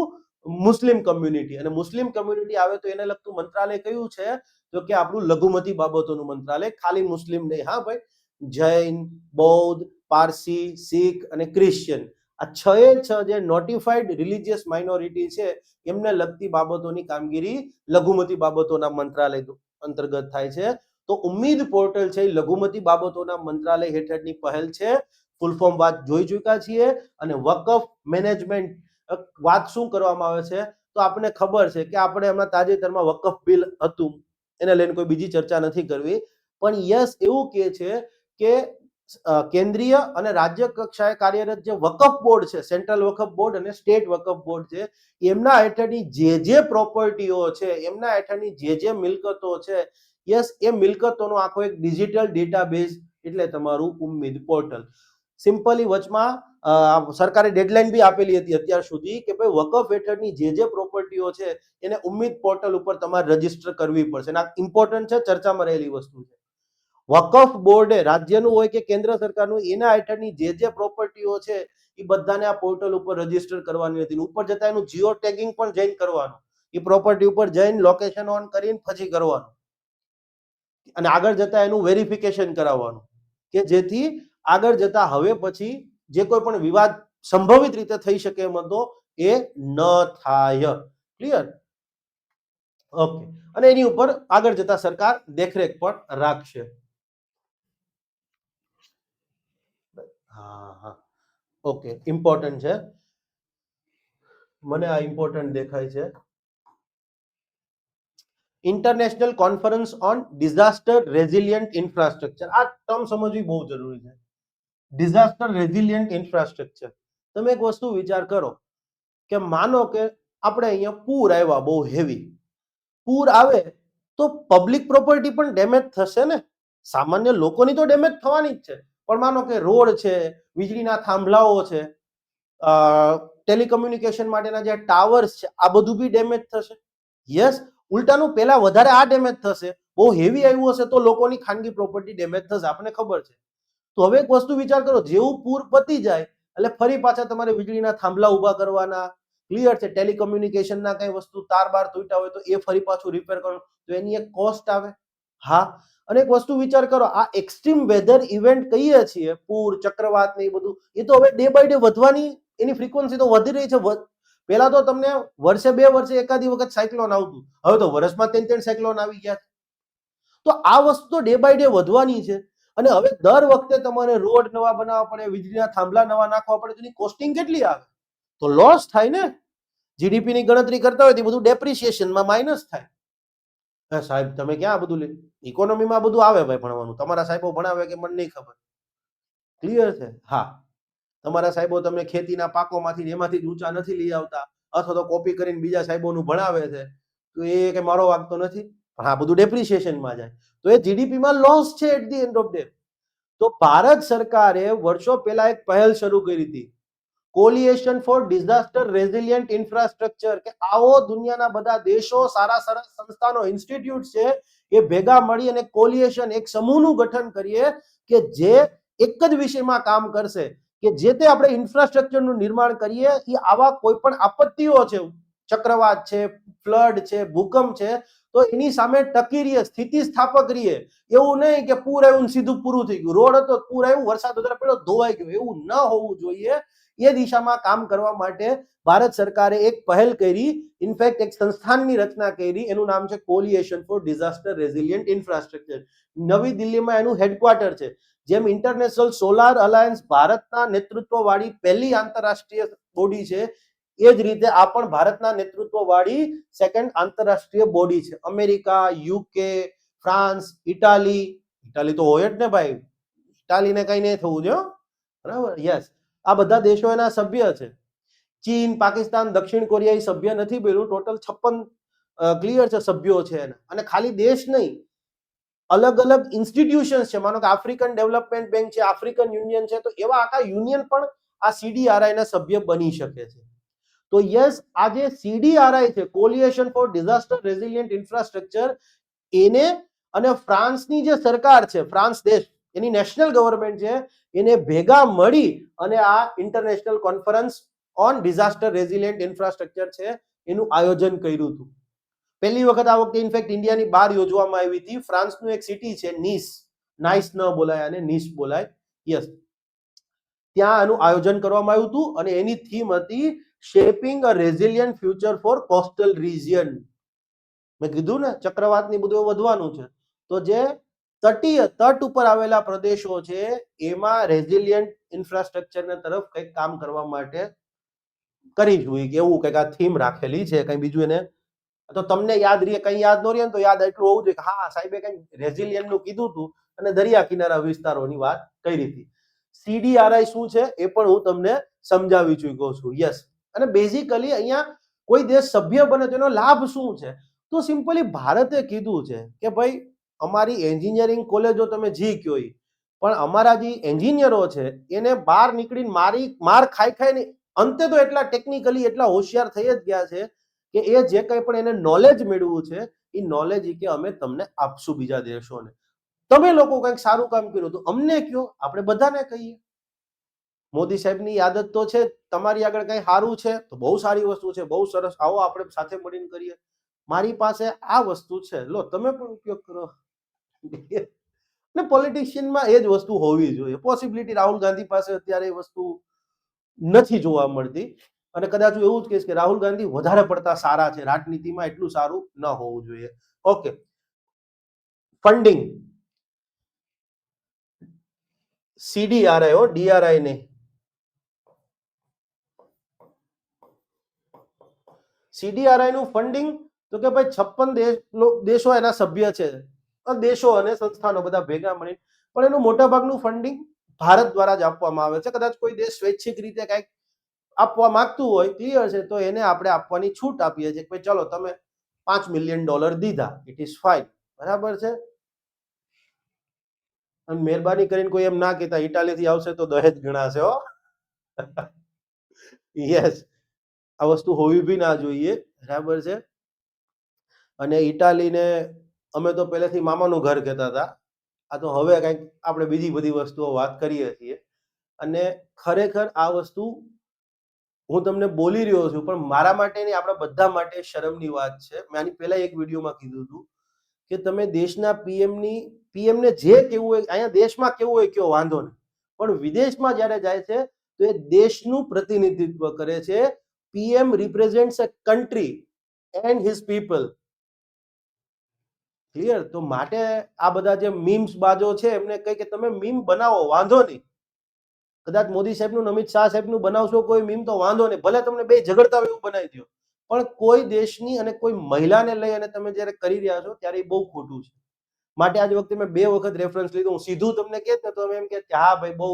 Muslim community, અને મુસ્લિમ કમ્યુનિટી આવે તો એને લગતું મંત્રાલય કયું છે? તો કે આપણું લઘુમતી બાબતોનું મંત્રાલય. ખાલી મુસ્લિમ નહીં, હા ભાઈ, જૈન, બૌદ્ધ, પારસી, શીખ અને ક્રિશ્ચિયન, આ 6 જે નોટિફાઈડ રિલિજિયસ માઇનોરિટી છે એમને લગતી બાબતોની કામગીરી લઘુમતી બાબતોના મંત્રાલય અંતર્ગત થાય છે. તો ઉમ્મીદ પોર્ટલ છે એ લઘુમતી બાબતોના મંત્રાલય હેઠળની પહેલ છે. ફૂલ ફોર્મ વાત જોઈ ચૂક્યા છીએ. અને વકફ મેનેજમેન્ટ વાત શું કરવામાં આવે છે? તો આપણને ખબર છે કે આપણે હમણાં તાજેતરમાં વકફ બિલ હતું, એને લઈને કોઈ બીજી ચર્ચા નથી કરવી. પણ યસ, એવું કહે છે કે કેન્દ્રીય અને રાજ્ય કક્ષાએ કાર્યરત જે વકફ બોર્ડ છે, સેન્ટ્રલ વકફ બોર્ડ અને સ્ટેટ વકફ બોર્ડ છે, એમના હેઠળની જે પ્રોપર્ટીઓ છે, એમના હેઠળની જે મિલકતો છે, યસ, એ મિલકતોનો આખો એક ડિજિટલ ડેટાબેઝ એટલે તમારું ઉમ્મીદ પોર્ટલ. સિમ્પલી વચમાં સરકારે ડેડલાઇન બી આપેલી હતી અત્યાર સુધી કે ભાઈ વકફ હેઠળની જે પ્રોપર્ટીઓ છે એને ઉમ્મીદ પોર્ટલ ઉપર તમારે રજીસ્ટર કરવી પડશે. આ ઇમ્પોર્ટન્ટ છે, ચર્ચામાં રહેલી વસ્તુ છે. વકફ બોર્ડે રાજ્યનું હોય કે કેન્દ્ર સરકારનું, એના હેઠળની જે પ્રોપર્ટીઓ છે એ બધાને આ પોર્ટલ ઉપર રજીસ્ટર કરવાની હતી. ઉપર જતા એનું જીઓ ટેગિંગ પણ જઈને કરવાનું, એ પ્રોપર્ટી ઉપર જઈને લોકેશન ઓન કરીને પછી કરવાનું. અને આગળ જતા એનું વેરિફિકેશન કરાવવાનું કે જેથી આગળ જતા હવે પછી જે કોઈ પણ વિવાદ સંભવિત રીતે થઈ શકે એમ હતો એ ન થાય. ક્લિયર? ઓકે. અને એની ઉપર આગળ જતા સરકાર દેખરેખ પણ રાખશે. હા હા ઓકે, ઇમ્પોર્ટન્ટ છે. મને આ ઇમ્પોર્ટન્ટ દેખાય છે. International conference on disaster resilient infrastructure. આ ટર્મ સમજવી બહુ જરૂરી છે. Disaster resilient infrastructure. તમે એક વસ્તુ વિચાર કરો કે માનો કે આપણે અહીંયા પૂર આવ્યા બહુ હેવી. પૂર આવે તો પબ્લિક પ્રોપર્ટી પણ ડેમેજ થશે ને. સામાન્ય લોકોની તો ડેમેજ થવાની જ છે, પણ માનો કે રોડ છે, વીજળીના થાંભલાઓ છે, ટેલિકમ્યુનિકેશન માટેના જે ટાવર્સ છે, આ બધું બી ડેમેજ થશે. યસ, ઉલટાનું પહેલા વધારે આ ડેમેજ થશે. બહુ હેવી આવ્યું હશે તો લોકોની ખાનગી પ્રોપર્ટી ડેમેજ થશે, આપણને ખબર છે. તો હવે એક વસ્તુ વિચાર કરો, જેવું પૂર પતી જાય એટલે ફરી પાછા તમારે વીજળીના થાંભલા ઉભા કરવાના. ક્લિયર છે? ટેલિકમ્યુનિકેશનના કઈ વસ્તુ તાર બાર તૂટ્યા હોય તો એ ફરી પાછું રિપેર કરવાનું, તો એની એક કોસ્ટ આવે. હા, અને એક વસ્તુ વિચાર કરો, આ એક્સ્ટ્રીમ વેધર ઇવેન્ટ કહીએ છીએ, પૂર, ચક્રવાત ને એ બધું, એ તો હવે ડે બાય ડે વધવાની, એની ફ્રીક્વન્સી તો વધી રહી છે. પહેલા તો તમને વર્ષે 2 વર્ષે એકાદી વખત સાયક્લોન આવતું, હવે તો વર્ષમાં 3 સાયક્લોન આવી ગયા. તો આ વસ્તુ તો ડે બાય ડે વધવાની છે. અને હવે દર વખતે તમારે રોડ નવા બનાવવા પડે, વીજળીના થાંભલા નવા નાખવા પડે, તેની કોસ્ટિંગ કેટલી આવે? તો લોસ થાય ને. જીડીપી ની ગણતરી કરતા હોય તો બધું ડેપ્રિસિએશનમાં માઇનસ થાય. સાહેબ તમે ક્યાં બધું ઇકોનોમીમાં બધું આવે ભાઈ ભણવાનું? તમારા સાહેબો ભણાવે કે મને નહીં ખબર. ક્લિયર છે? હા, તમારા સાહેબો તમને ખેતીના પાકોમાંથી એમાંથી જ ઊંચા નથી લઈ આવતા, અથવા તો કોપી કરીને બીજા સાહેબોનું ભણાવે છે, તો એ કે મારો વાંક તો નથી. પણ આ બધું ડેપ્રિસિએશનમાં જાય, તો એ જીડીપીમાં લોસ છે at the end of day. તો ભારત સરકારે વર્ષો પહેલા એક પહેલ શરૂ કરી હતી, કોલિએશન ફોર ડિઝાસ્ટર રેઝિલિયન્ટ ઇન્ફ્રાસ્ટ્રક્ચર, કે આવો દુનિયાના બધા દેશો, સારા સારા સંસ્થાનો, ઇન્સ્ટિટ્યૂટ છે, એ ભેગા મળી અને કોલિએશન, એક સમૂહનું ગઠન કરીએ કે જે એક જ વિષયમાં કામ કરશે, કે જે તે આપણે ઇન્ફ્રાસ્ટ્રક્ચરનું નિર્માણ કરીએ એ આવા કોઈ પણ આપત્તિઓ છે, ચક્રવાત છે, ફ્લડ છે, ભૂકંપ છે, તો એની સામે ટકી રહીએ, સ્થિતિ સ્થાપક રહીએ. એવું નહીં કે પૂર આવ્યું સીધું પૂરું થઈ ગયું, રોડ હતો, પૂર આવ્યું, વરસાદ વધારે પડ્યો, ધોવાઈ ગયો, એવું ન હોવું જોઈએ. એ દિશામાં કામ કરવા માટે ભારત સરકારે એક પહેલ કરી, ઇનફેક્ટ એક સંસ્થાનની રચના કરી, એનું નામ છે કોલિએશન ફોર ડિઝાસ્ટર રેઝિલિયન્ટ ઇન્ફ્રાસ્ટ્રક્ચર. નવી દિલ્હીમાં એનું હેડક્વાર્ટર છે. જેમ ઇન્ટરનેશનલ સોલાર અલાયન્સ ભારતના નેતૃત્વવાળી પહેલી આંતરરાષ્ટ્રીય બોડી છે, એ જ રીતે આ પણ ભારતના નેતૃત્વવાળી સેકન્ડ આંતરરાષ્ટ્રીય બોડી છે. અમેરિકા, યુકે, ફ્રાન્સ, ઇટાલી તો હોય જ ને ભાઈ, ઇટાલીને કઈ નહીં થવું જોઈએ, બરાબર? યસ, આ બધા દેશો એના સભ્ય છે. ચીન, પાકિસ્તાન, દક્ષિણ કોરિયા એ સભ્ય નથી બન્યું. ટોટલ 56 ક્લિયર છે સભ્યો છે એના. અને ખાલી દેશ નહીં, અલગ અલગ ઇન્સ્ટિટ્યુશન્સ છે. માનો કે આફ્રિકન ડેવલપમેન્ટ બેંક છે, આફ્રિકન યુનિયન છે, તો એવા આખા યુનિયન પણ આ સીડીઆરઆઈ ના સભ્ય બની શકે છે. તો યસ, આ જે સીડીઆરઆઈ છે, કોલિએશન ફોર ડિઝાસ્ટર રેઝિલિયન્ટ ઇન્ફ્રાસ્ટ્રક્ચર, એને અને ફ્રાન્સની જે સરકાર છે, ફ્રાન્સ દેશ, એની નેશનલ ગવર્નમેન્ટ છે, એને ભેગા મળી અને આ international conference on disaster resilient infrastructure છે, એનું આયોજન કર્યું હતું. પહેલી વખત આ વખતે ઇનફેક્ટ ઇન્ડિયાની બહાર યોજવામાં આવી હતી. ફ્રાન્સનું એક સિટી છે નીસ, નાઇસ ન બોલાય અને નીસ બોલાય, યસ, ત્યાં આનું આયોજન કરવામાં આવ્યું હતું. અને એની થીમ હતી shaping a resilient future for coastal region. મેં કીધું ને ચક્રવાતની બધું વધવાનું છે, તો જે તટીય તટ ઉપર આવેલા પ્રદેશો છે એમાં રેઝિલિયન્ટ ઇન્ફ્રાસ્ટ્રક્ચરના તરફ કંઈક કામ કરવા માટે કરી જોઈએ, કે એવું કંઈક આ થીમ રાખેલી છે. કઈ બીજું એને તો તમને યાદ રહે, કઈ યાદ ન રહે ને તો યાદ એટલું હોવું જોઈએ કે હા સાહેબે કઈ રેઝિલિયન્ટ નું કીધું હતું અને દરિયા કિનારા વિસ્તારોની વાત કરી હતી. સીડીઆરઆઈ શું છે એ પણ હું તમને સમજાવી ચૂક્યો છું. યસ, અને બેઝિકલી અહીંયા કોઈ દેશ સભ્ય બને તેનો લાભ શું છે, તો સિમ્પલી ભારતે કીધું છે કે ભાઈ અમારી એન્જિનિયરિંગ કોલેજો તમે જી કયો, પણ અમારા જે એન્જિનિયરો છે એને બહાર નીકળીને માર ખાઈ અંતે તો એટલા ટેકનિકલી એટલા હોશિયાર થઈ જ ગયા છે કે એ જે કંઈ પણ એને નોલેજ મેળવ્યું છે એ નોલેજ કે અમે તમને આપશું બીજા દેશોને. તમે લોકો કંઈક સારું કામ કર્યું તો અમને કયો, આપણે બધાને કહીએ. મોદી સાહેબની આદત તો છે, તમારી આગળ કઈ સારું છે તો બહુ સારી વસ્તુ છે, બહુ સરસ, આવો આપણે સાથે મળીને કરીએ. મારી પાસે આ વસ્તુ છે, લો તમે પણ ઉપયોગ કરો. ને પોલિટિશિયનમાં એ જ વસ્તુ હોવી જોઈએ. પોસિબિલિટી રાહુલ ગાંધી પાસે અત્યારે એ વસ્તુ નથી જોવા મળતી, અને કદાચ હું એવું જ કહીશ કે રાહુલ ગાંધી વધારે પડતા સારા છે, રાજનીતિમાં એટલું સારું ન હોવું જોઈએ. ઓકે, ફંડિંગ, CDRI હો, DRI નહીં. CDRI નું ફંડિંગ તો કે ભાઈ 56 દેશો એના સભ્ય છે, દેશો અને સંસ્થાનો બધા ભેગા મળી, પણ એનું મોટા ભાગનું ફંડિંગ ભારત દ્વારા જ આપવામાં આવે છે. કદાચ કોઈ દેશ સ્વૈચ્છિક રીતે કંઈક આપવા માંગતું હોય, ક્લિયર છે, તો એને આપણે આપવાની છૂટ આપીએ છીએ કે ભાઈ ચલો તમે $5 મિલિયન દીધા, ઇટ ઇઝ ફાઇન, બરાબર છે. અને મહેરબાની કરીને કોઈ એમ ના કહેતા ઇટાલીથી આવશે તો દહેજ ગણાશે હો. યસ, આ વસ્તુ હોવી બી ના જોઈએ, બરાબર છે. અને ઇટાલીને અમે તો પહેલેથી મામાનું ઘર કહેતા હતા, આ તો હવે કંઈક આપણે બીજી બધી વસ્તુઓ વાત કરીએ છીએ. અને ખરેખર આ વસ્તુ હું તમને બોલી રહ્યો છું, પણ મારા માટે નહીં, આપણા બધા માટે શરમની વાત છે. મેં આની પહેલા એક વિડીયોમાં કીધું હતું કે તમે દેશના પીએમને જે કેવું હોય, અહીંયા દેશમાં કેવું હોય કયો વાંધો નહીં, પણ વિદેશમાં જ્યારે જાય છે તો એ દેશનું પ્રતિનિધિત્વ કરે છે. PM represents a country and his people, clear. તો માટે આ બધા જે મીમ્સ બાજો છે એમને કહી કે તમે મીમ બનાવો, વાંધો નહીં, કદાચ મોદી સાહેબનું, અમિત શાહ સાહેબનું બનાવશો કોઈ મીમ તો વાંધો નહીં, ભલે તમને બે ઝઘડતા હોય એવું બનાવી દો, પણ કોઈ દેશની અને કોઈ મહિલાને લઈ અને તમે જ્યારે કરી રહ્યા છો ત્યારે એ બહુ ખોટું છે. માટે આજ વખતે મેં 2 વખત રેફરન્સ લીધું. હું સીધું તમને કહેત ને તો તમે એમ કે હા ભાઈ બહુ,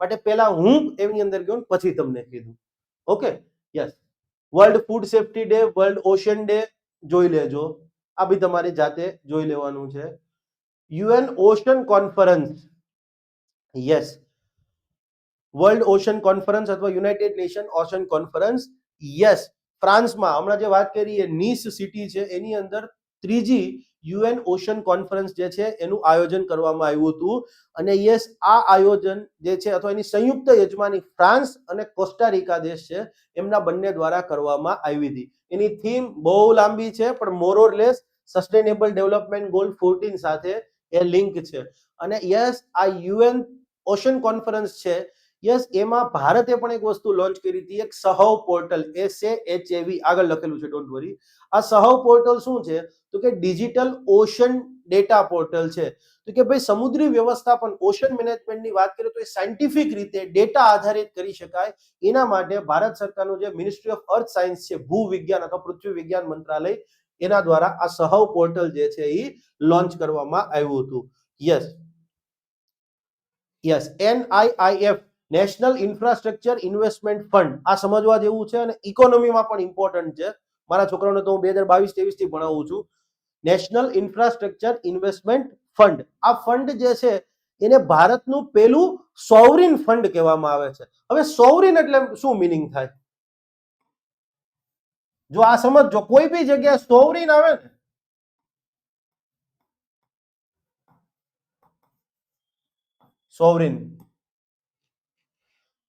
માટે પહેલા હું એની અંદર ગયો પછી તમને કીધું. Okay, yes. World food safety day, world ocean day જોઈ લેજો, આ બી તમારી જાતે જોઈ લેવાનું છે. UN ocean conference, yes, world ocean conference અથવા united nation ocean conference, yes, ફ્રાન્સમાં હમણાં જે વાત કરી એ નીસ સિટી છે, એની અંદર 3જી UN ઓશન કોન્ફરન્સ જે છે એનું આયોજન કરવામાં આવ્યું હતું. અને યસ, આ આયોજન જે છે અથવા એની સંયુક્ત યજમાની ફ્રાન્સ અને કોસ્ટારિકા દેશ છે, એમના બંને દ્વારા કરવામાં આવી હતી. એની થીમ બહુ લાંબી છે, પણ મોર ઓર લેસ સસ્ટેનેબલ ડેવલપમેન્ટ ગોલ 14 સાથે એ લિંક છે. અને યસ, આ UN ઓશન કોન્ફરન્સ છે, યસ, એમાં ભારતે પણ એક વસ્તુ લોન્ચ કરી હતી, એક સહવ પોર્ટલ, SAHAV આગળ લખેલું છે, ડોન્ટ વરી. આ સહવ પોર્ટલ શું છે તો કે ડિજિટલ ઓશન ડેટા પોર્ટલ છે. તો કે ભાઈ સમુદ્રી વ્યવસ્થાપન, ઓશન મેનેજમેન્ટની વાત કરીએ તો એ સાયન્ટિફિક રીતે ડેટા આધારિત કરી શકાય, એના માટે ભારત સરકારનું જે મિનિસ્ટ્રી ઓફ અર્થ સાયન્સ છે, ભૂ વિજ્ઞાન અથવા પૃથ્વી વિજ્ઞાન મંત્રાલય, એના દ્વારા આ સહવ પોર્ટલ જે છે એ લોન્ચ કરવામાં આવ્યું હતું. Yes, yes, NIIF, national infrastructure investment fund, આ સમજવા જેવું છે અને ઇકોનોમીમાં પણ ઇમ્પોર્ટન્ટ છે. મારા છોકરાઓને તો હું 2022-23 થી ભણાવું છું. નેશનલ ઇન્ફ્રાસ્ટ્રક્ચર ઇન્વેસ્ટમેન્ટ ફંડ, આ ફંડ જે છે એને ભારતનું પેલું સોવરિન ફંડ કહેવામાં આવે છે. હવે સોવરિન એટલે શું મિનિંગ થાય? જો આ સમજો, કોઈ બી જગ્યાએ સોવરિન આવે ને, સોવરિન,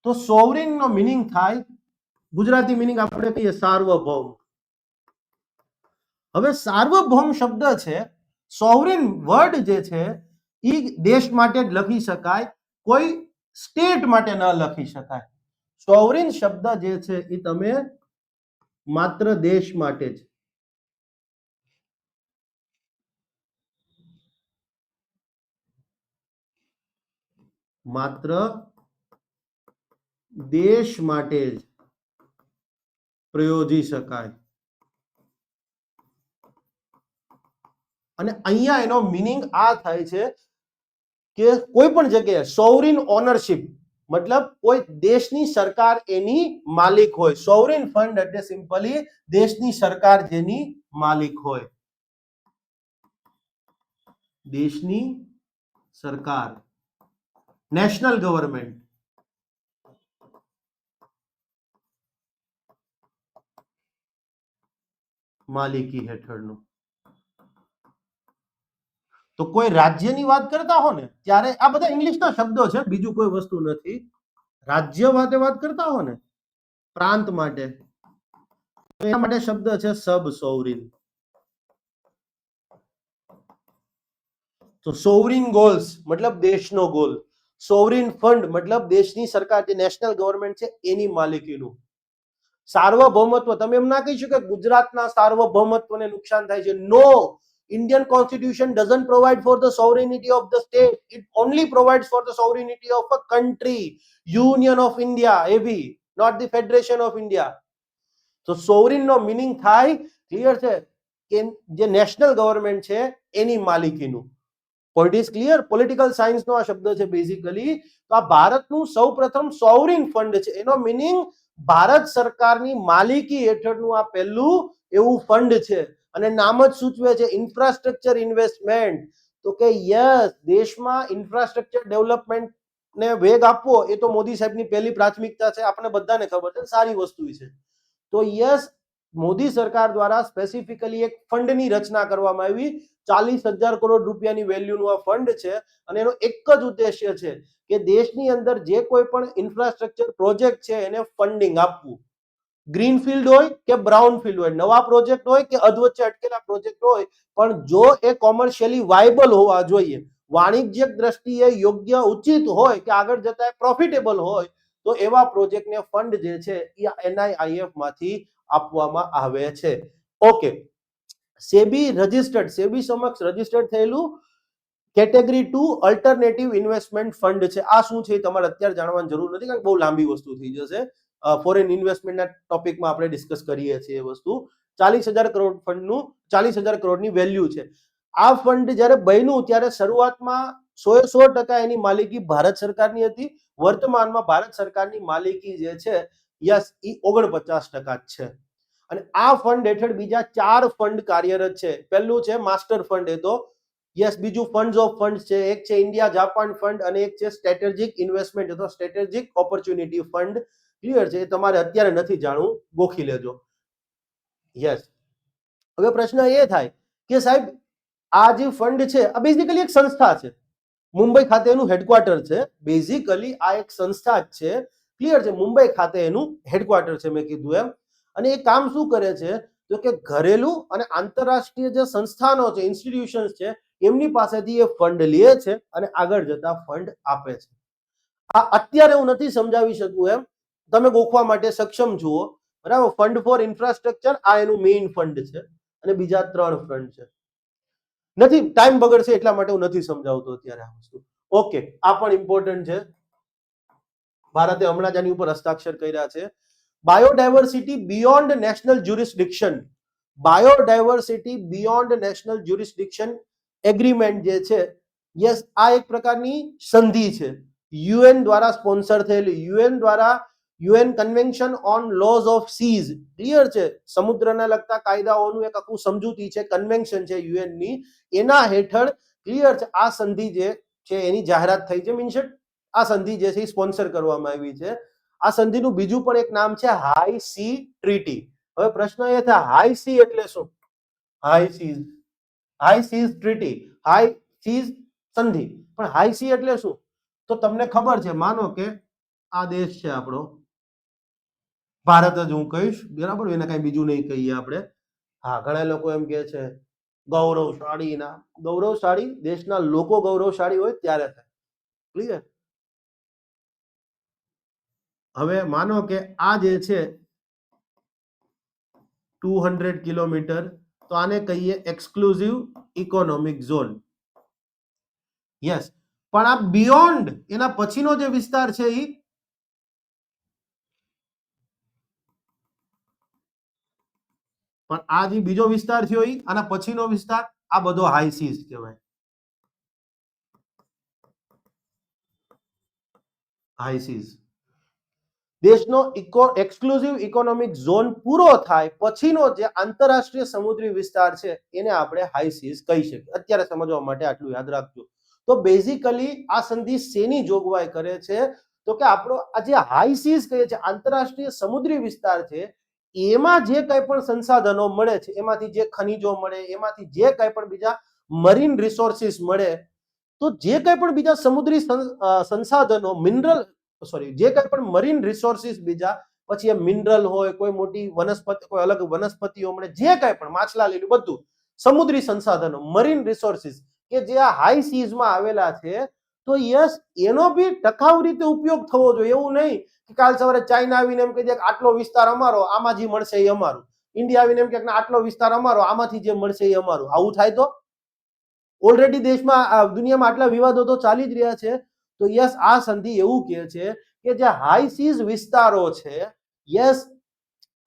તો સોવરિન નો મિનિંગ થાય, ગુજરાતી મિનિંગ આપણે કહીએ સાર્વભૌમ. હવે સાર્વભૌમ શબ્દ છે, સોવરિન વર્ડ જે છે એ દેશ માટે જ લખી શકાય, કોઈ સ્ટેટ માટે ન લખી શકાય. સોવરિન શબ્દ જે છે એ તમે માત્ર દેશ માટે જ, માત્ર દેશ માટે જ પ્રયોજી શકાય. અને અહીંયા એનો મિનિંગ આ થાય છે કે કોઈ પણ જગ્યાએ સોવરિન ઓનરશિપ, મતલબ કોઈ દેશની સરકાર એની માલિક હોય. સોવરિન ફંડ એટલે સિમ્પલી દેશની સરકાર જેની માલિક હોય, દેશની સરકાર, નેશનલ ગવર્મેન્ટ, માલિકી હેઠળનું. તો કોઈ રાજ્યની વાત કરતા હો ને ત્યારે આ બધા ઇંગ્લિશના શબ્દો છે, બીજું કોઈ વસ્તુ નથી. રાજ્ય માટે વાત કરતા હો ને, પ્રાંત માટે, તો એના માટે શબ્દ છે સબ સોવરિન. તો સોવરિન ગોલ્સ મતલબ દેશનો ગોલ, સોવરિન ફંડ મતલબ દેશની સરકાર જે નેશનલ ગવર્નમેન્ટ છે એની માલિકીનું. સાર્વભૌમત્વ તમે એમ ના કહી શકો કે ગુજરાતના સાર્વભૌમત્વને નુકસાન થાય છે. નો, Indian Constitution doesn't provide for the sovereignty of the state. It only provides for the sovereignty of a country, Union of India, heavy, not the Federation of India. તો સોવરિન નો મિનિંગ થાય, ક્લિયર છે, કે જે national government છે એની માલિકીનું. Point is clear. Political science નો આ શબ્દ છે બેઝિકલી. તો આ ભારતનું સૌપ્રથમ સોવરિન ફંડ છે, એનો મિનિંગ ભારત સરકારની માલિકી હેઠળનું આ પહેલું એવું ફંડ છે. અને નામ જ સૂચવે છે ઇન્ફ્રાસ્ટ્રક્ચર ઇન્વેસ્ટમેન્ટ. તો કે યસ, દેશમાં ઇન્ફ્રાસ્ટ્રક્ચર ડેવલપમેન્ટ ને વેગ આપવો એ તો મોદી સાહેબની પહેલી પ્રાથમિકતા છે, આપણે બધાને ખબર છે, સારી વસ્તુ છે. તો યસ, મોદી સરકાર દ્વારા સ્પેસિફિકલી એક ફંડની રચના કરવામાં આવી. 40,000 કરોડ રૂપિયાની વેલ્યુનું આ ફંડ છે અને એનો એક જ ઉદ્દેશ્ય છે કે દેશની અંદર જે કોઈ પણ ઇન્ફ્રાસ્ટ્રક્ચર પ્રોજેક્ટ છે એને ફંડિંગ આપવું. ગ્રીનફિલ્ડ હોય કે બ્રાઉનફિલ્ડ હોય, નવા પ્રોજેક્ટ હોય કે અધવચ્ચે અટકેલા પ્રોજેક્ટ હોય, પણ જો એ કોમર્શિયલી વાયબલ હોવા જોઈએ, વાણિજ્યિક દ્રષ્ટિએ યોગ્ય ઉચિત હોય કે આગળ જતા પ્રોફિટેબલ હોય, તો એવા પ્રોજેક્ટને ફંડ જે છે એ NIIF માંથી આપવામાં આવે છે. ઓકે, સેબી રજિસ્ટર્ડ, સેબી સમક્ષ રજિસ્ટર્ડ થયેલું કેટેગરી 2 અલ્ટરનેટિવ ઇન્વેસ્ટમેન્ટ ફંડ છે. આ શું છે તમારે અત્યારે જાણવાની જરૂર નથી, કારણ કે બહુ લાંબી વસ્તુ થઈ જશે. ફોરેન ઇન્વેસ્ટમેન્ટના ટોપિકમાં આપણે ડિસ્કસ કરીએ છીએ એ વસ્તુ. 40,000 કરોડ ફંડનું 40,000 કરોડની વેલ્યુ છે. આ ફંડ જ્યારે બન્યું ત્યારે શરૂઆતમાં 100% એની માલિકી ભારત સરકારની હતી. વર્તમાનમાં ભારત સરકારની માલિકી જે છે યસ એ 49% જ છે. અને આ ફંડ હેઠળ બીજા 4 ફંડ કાર્યરત છે. પહેલું છે માસ્ટર ફંડ, એ તો યસ, બીજું ફંડ્સ ઓફ ફંડ છે, એક છે ઇન્ડિયા જાપાન ફંડ અને એક છે સ્ટ્રેટેજિક ઇન્વેસ્ટમેન્ટ અથવા સ્ટ્રેટેજિક ઓપોર્ચ્યુનિટી ફંડ. ક્લિયર છે, એ તમારે અત્યારે નથી જાણવું, ગોખી લેજો. યસ, હવે પ્રશ્ન એ થાય કે સાહેબ આ જે ફંડ છે આ બેઝિકલી એક સંસ્થા છે, મુંબઈ ખાતે એનું હેડક્વાર્ટર છે. બેઝિકલી આ એક સંસ્થા જ છે. ક્લિયર છે, મુંબઈ ખાતે એનું હેડક્વાર્ટર છે, મેં કીધું એમ. અને એ કામ શું કરે છે તો કે ઘરેલું અને આંતરરાષ્ટ્રીય જે સંસ્થાનો છે, ઇન્સ્ટિટ્યુશન્સ છે, એમની પાસેથી એ ફંડ લે છે અને આગળ જતા ફંડ આપે છે. આ અત્યારે હું નથી સમજાવી શકું એમ, તમે ગોખવા માટે સક્ષમ જુઓ, બરાબર. ફંડ ફોર ઇન્ફ્રાસ્ટ્રક્ચર આ એનું મેઇન ફંડ છે અને બીજા 3 ફંડ છે. નથી, ટાઈમ બગડશે એટલા માટે હું નથી સમજાવતો અત્યારે આ વસ્તુ. ઓકે, આ પણ ઇમ્પોર્ટન્ટ છે. ભારતે હમણાં જ આની ઉપર હસ્તાક્ષર કર્યા છે. Biodiversity beyond national jurisdiction, biodiversity beyond national jurisdiction agreement જે છે, યસ, આ એક પ્રકારની સંધિ છે, UN દ્વારા સ્પોન્સર થયેલી, UN દ્વારા UN convention on laws of seas. Clear છે, સમુદ્રને લગતા કાયદાઓનું એક આખું સમજૂતી છે, કન્વેન્શન છે UN ની, એના હેઠળ ક્લિયર છે આ સંધિ જે છે એની જાહેરાત થઈ છે. મીન્સ આ સંધિ જે છે એ સ્પોન્સર કરવામાં આવી છે. આ સંધિનું બીજું પણ એક નામ છે હાઈ સી ટ્રીટી. હવે પ્રશ્ન એ થાય હાઈ સી એટલે શું? High seas, high seas treaty, high seas સંધિ, પણ હાઈ સી એટલે શું? તો તમને ખબર છે, માનો કે આ દેશ છે આપણો ભારત જ હું કહીશ, બરાબર, એને કઈ બીજું નહીં કહીએ આપણે. હા, ઘણા લોકો એમ કે છે ગૌરવશાળી, ના ગૌરવશાળી દેશના લોકો ગૌરવશાળી હોય ત્યારે થાય. ક્લિયર? હવે માનો કે આ જે છે 200 કિલોમીટર, તો આને કહીએ એક્સક્લુઝિવ ઇકોનોમિક ઝોન. યસ, પણ આ બિયોન્ડ એના પછીનો જે વિસ્તાર છે એ પણ આ જે બીજો વિસ્તાર થયો એ આના પછીનો વિસ્તાર, આ બધો હાઈ સીઝ કહેવાય. હાઈ સીઝ દેશનો એક્સક્લુઝિવ ઇકોનોમિક ઝોન પૂરો થાય પછીનો જે આંતરરાષ્ટ્રીય સમુદ્રી વિસ્તાર છે એને આપણે હાઈ સીઝ કહી શકીએ. અત્યારે સમજવા માટે આટલું યાદ રાખજો. તો બેઝિકલી આ સંધિ શેની જોગવાઈ કરે છે તો કે આપણો આ જે હાઈ સીઝ કહે છે, આંતરરાષ્ટ્રીય સમુદ્રી વિસ્તાર છે, એમાં જે કંઈ પણ સંસાધનો મળે છે, એમાંથી જે ખનિજો મળે, એમાંથી જે કંઈ પણ બીજા મરીન રિસોર્સિસ મળે, તો જે કંઈ પણ બીજા સમુદ્રી સંસાધનો, મિનરલ, સોરી, જે કંઈ પણ મરીન રિસોર્સિસ બીજા, પછી એ મિનરલ હોય, કોઈ મોટી વનસ્પતિ, કોઈ અલગ વનસ્પતિઓ મળે, જે કંઈ પણ માછલા લીલું બધું સમુદ્રી સંસાધનો, મરીન રિસોર્સિસ, કે જે આ હાઈ સીઝમાં આવેલા છે, તો યસ એનો બી ટકાઉ રીતે ઉપયોગ થવો જોઈએ. એવું નહીં કે કાલ સવારે ચાઇના આવીને એમ કહી દે કે આટલો વિસ્તાર અમારો, આમાં જે મળશે એ અમારું. ઇન્ડિયા આવીને એમ કે આટલો વિસ્તાર અમારો, આમાંથી જે મળશે એ અમારું. આવું થાય તો ઓલરેડી દેશમાં દુનિયામાં આટલા વિવાદો તો ચાલી જ રહ્યા છે. તો યસ આ સંધિ એવું કહે છે કે જે હાઈ સીઝ વિસ્તારો છે, યસ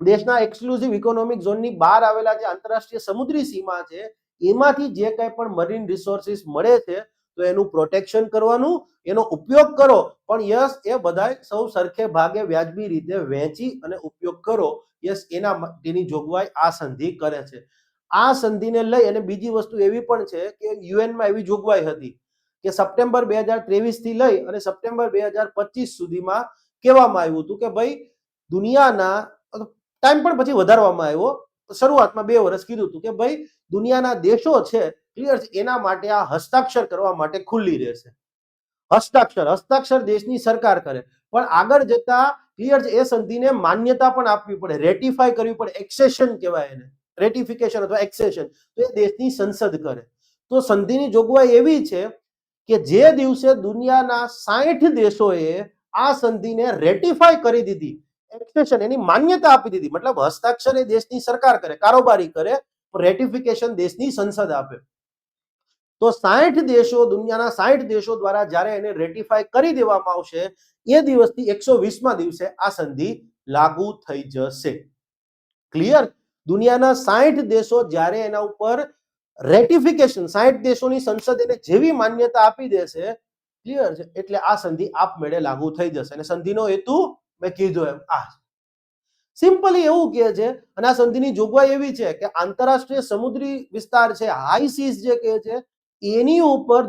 દેશના એક્સક્લુઝિવ ઇકોનોમિક ઝોનની બહાર આવેલા જે આંતરરાષ્ટ્રીય સમુદ્રી સીમા છે, એમાંથી જે કંઈ પણ મરીન રિસોર્સિસ મળે છે, તો એનું પ્રોટેક્શન કરવાનું, એનો ઉપયોગ કરો, પણ યસ એ બધાય સૌ સરખે ભાગે વ્યાજબી રીતે વહેંચી અને ઉપયોગ કરો. યસ એના માટેની જોગવાઈ આ સંધિ કરે છે. આ સંધિને લઈ અને બીજી વસ્તુ એવી પણ છે કે યુએનમાં એવી જોગવાઈ હતી કે સપ્ટેમ્બર 2023 થી લઈ અને સપ્ટેમ્બર 2025 સુધીમાં કહેવામાં આવ્યું હતું કે ભાઈ દુનિયાના ટાઈમ પણ પછી વધારવામાં આવ્યો. શરૂઆતમાં 2 વર્ષ કીધું હતું કે ભાઈ દુનિયાના દેશો છે, ક્લિયર છે, એના માટે આ હસ્તાક્ષર કરવા માટે ખુલ્લી રહેશે. હસ્તાક્ષર દેશની સરકાર કરે, પણ આગળ જતા ક્લિયર છે એ સંધિને માન્યતા પણ આપવી પડે, રેટિફાઈ કરવી પડે. એક્સેશન કહેવાય એને, રેટિફિકેશન અથવા એક્સેશન, તો એ દેશની સંસદ કરે. તો સંધિની જોગવાઈ એવી છે કે જે દિવસે દુનિયાના 60 દેશોએ આ સંધિને રેટિફાઈ કરી દીધી, એક્સેશન એની માન્યતા આપી દીધી, મતલબ હસ્તાક્ષર એ દેશની સરકાર કરે, કારોબારી કરે, રેટિફિકેશન દેશની સંસદ આપે. તો 60 દેશો, દુનિયાના 60 દેશો દ્વારા જ્યારે એને રેટિફાઈ કરી દેવામાં આવશે, એ દિવસથી 120મા દિવસે આ સંધિ લાગુ થઈ જશે. ક્લિયર? દુનિયાના 60 દેશો જ્યારે એના ઉપર રેટિફિકેશન, 60 દેશોની સંસદ એને જેવી માન્યતા આપી દેશે, ક્લિયર છે, એટલે આ સંધિ આપમેળે લાગુ થઈ જશે. અને સંધિનો હેતુ મેં કીધું એમ આ સિમ્પલી એવું કહે છે. અને આ સંધિની જોગવાઈ એવી છે કે આંતરરાષ્ટ્રીય સમુદ્રી વિસ્તાર છે, હાઈ સીઝ જે કહે છે, એની ઉપર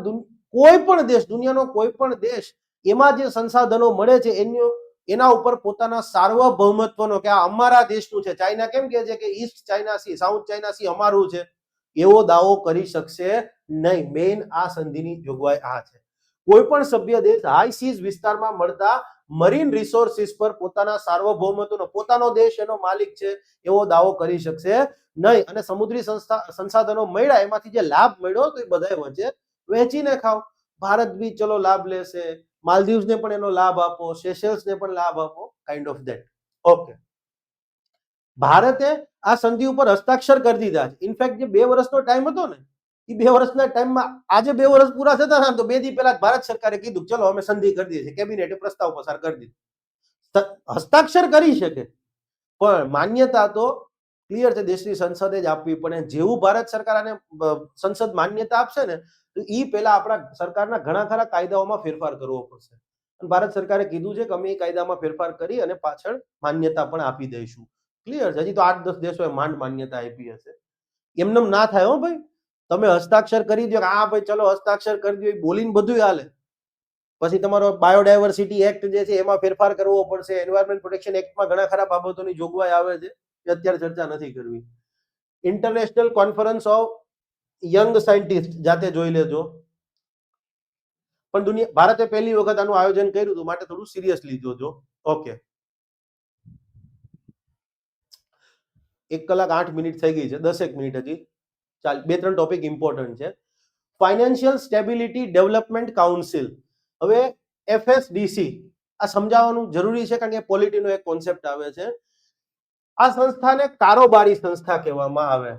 કોઈ પણ દેશ, દુનિયાનો કોઈ પણ દેશ, એમાં જે સંસાધનો મળે છે એના ઉપર પોતાના સાર્વભૌમત્વનો, કે આ અમારા દેશનું છે, ચાઇના કેમ કહે છે કે East China C, south China C અમારું છે, એવો દાવો કરી શકશે નહીં. મેઇન આ સંધિની જોગવાઈ આ છે. કોઈ પણ સભ્ય દેશ હાઈ સીઝ વિસ્તારમાં મળતા મરીન રિસોર્સિસ પર પોતાના સાર્વભૌમત્વનો, પોતાનો દેશ એનો માલિક છે, એવો દાવો કરી શકશે નહીં. અને સમુદ્રી સંસાધનો મળ્યા, એમાંથી જે લાભ મળ્યો તો એ બધાય વચ્ચે વહેંચીને ખાવ. ભારત બી ચલો લાભ લેશે, માલદીવ્સને પણ એનો લાભ આપો, સેશેલ્સને પણ લાભ આપો, કાઇન્ડ ઓફ ધેટ. ઓકે, ભારતે આ સંધિ ઉપર હસ્તાક્ષર કરી દીધા છે. ઇનફેક્ટ જે 2 વર્ષનો ટાઈમ હતો ને, એ 2 વર્ષના ટાઈમમાં આજે 2 વર્ષ પૂરા થતા હતા, તો 2 દી પહેલા ભારત સરકારે કીધું ચલો અમે સંધિ કરી દઈએ છીએ, કેબિનેટે પ્રસ્તાવ પસાર કરી દીધો. હસ્તાક્ષર કરી શકે, પણ માન્યતા તો ક્લિયર છે દેશની સંસદે જ આપવી પડે. જેવું ભારત સરકાર આને સંસદ માન્યતા આપશે ને, તો એ પહેલા આપણા સરકારના ઘણા ખરા કાયદાઓમાં ફેરફાર કરવો પડશે. અને ભારત સરકારે કીધું છે કે અમે એ કાયદામાં ફેરફાર કરી અને પાછળ માન્યતા પણ આપી દઈશું. ક્લિયર છે? હજી તો 8-10 દેશોએ માંડ માન્યતા આપી હશે. એમને ના થાય હો ભાઈ, તમે હસ્તાક્ષર કરી દો કે હા ભાઈ ચલો હસ્તાક્ષર કરી દો, બોલીને બધું હાલે. પછી તમારો બાયોડાયવર્સિટી એક્ટ જે છે એમાં ફેરફાર કરવો પડશે. એન્વાયરમેન્ટ પ્રોટેક્શન એક્ટમાં ઘણા ખરા બાબતોની જોગવાઈ આવે છે, એ અત્યારે ચર્ચા નથી કરવી. International conference of young scientist જાતે જોઈ લેજો. પણ ભારતે પહેલી વખત આનું આયોજન કર્યું હતું, માટે થોડું સિરિયસલી જોજો. ઓકે, 1 કલાક 8 મિનિટ થઈ ગઈ છે, 10 મિનિટ હજી ચાલ. 2-3 ટોપિક ઇમ્પોર્ટન્ટ છે. ફાઇનાન્શિયલ સ્ટેબિલિટી ડેવલપમેન્ટ કાઉન્સિલ, હવે FSDC, આ સમજાવવાનું જરૂરી છે કારણ કે પોલિટીનો એક કોન્સેપ્ટ આવે છે. આ સંસ્થાને કારોબારી સંસ્થા કહેવામાં આવે.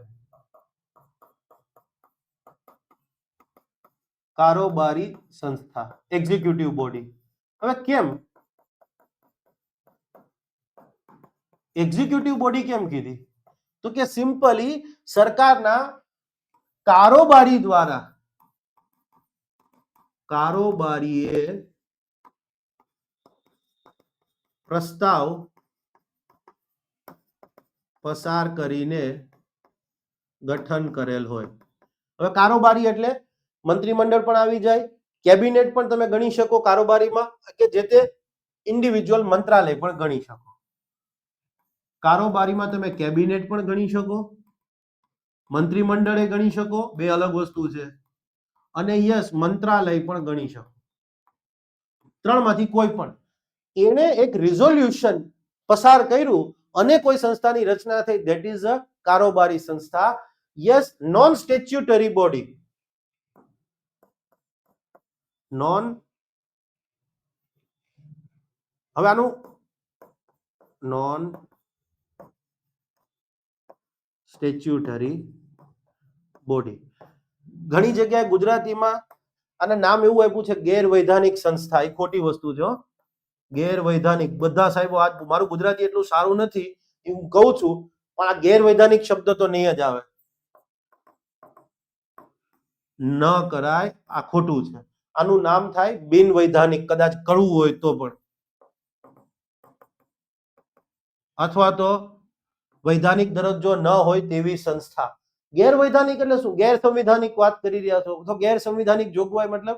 કારોબારી સંસ્થા, એક્ઝિક્યુટિવ બોડી. હવે કેમ એક્ઝિક્યુટિવ બોડી કેમ કીધી? તો કે સિમ્પલી સરકારના કારોબારી દ્વારા, કારોબારીએ પ્રસ્તાવ પસાર કરીને ગઠન કરેલ હોય. હવે કારોબારી એટલે મંત્રીમંડળ પણ આવી જાય, કેબિનેટ પણ તમે ગણી શકો કારોબારીમાં, કે જે તે ઇન્ડિવિજ્યુઅલ મંત્રાલય પણ ગણી શકો. કારોબારીમાં તમે કેબિનેટ પણ ગણી શકો, મંત્રીમંડળે ગણી શકો, 2 અલગ વસ્તુ છે. અને યસ મંત્રાલય પણ ગણી શકો. 3 માંથી કોઈ પણ. એને એક રિઝોલ્યુશન પસાર કર્યું અને કોઈ સંસ્થાની રચના થઈ, ધેટ ઇઝ અ કારોબારી સંસ્થા. Yes, non statutory body. Non, હવે આનું નોન સ્ટેચ્યુટરી બોડી. ઘણી જગ્યાએ ગુજરાતીમાં આને નામ એવું આપ્યું છે ગેરવૈધાનિક સંસ્થા. એ ખોટી વસ્તુ છે હો. ગેરવૈધાનિક, બધા સાહેબો આજ મારું ગુજરાતી એટલું સારું નથી એ હું કહું છું, પણ આ ગેરવૈધાનિક શબ્દ તો નહીં જ આવે. ન કરાય, આ ખોટું છે. આનું નામ થાય બિનવૈધાનિક, કદાચ કરવું હોય તો પણ, અથવા તો વૈધાનિક દરજ્જો ન હોય તેવી સંસ્થા. ગેરવૈધાનિક એટલે શું? ગેરસંવિધાનિક વાત કરી રહ્યા છો તો ગેરસંવિધાનિક જોગવાઈ મતલબ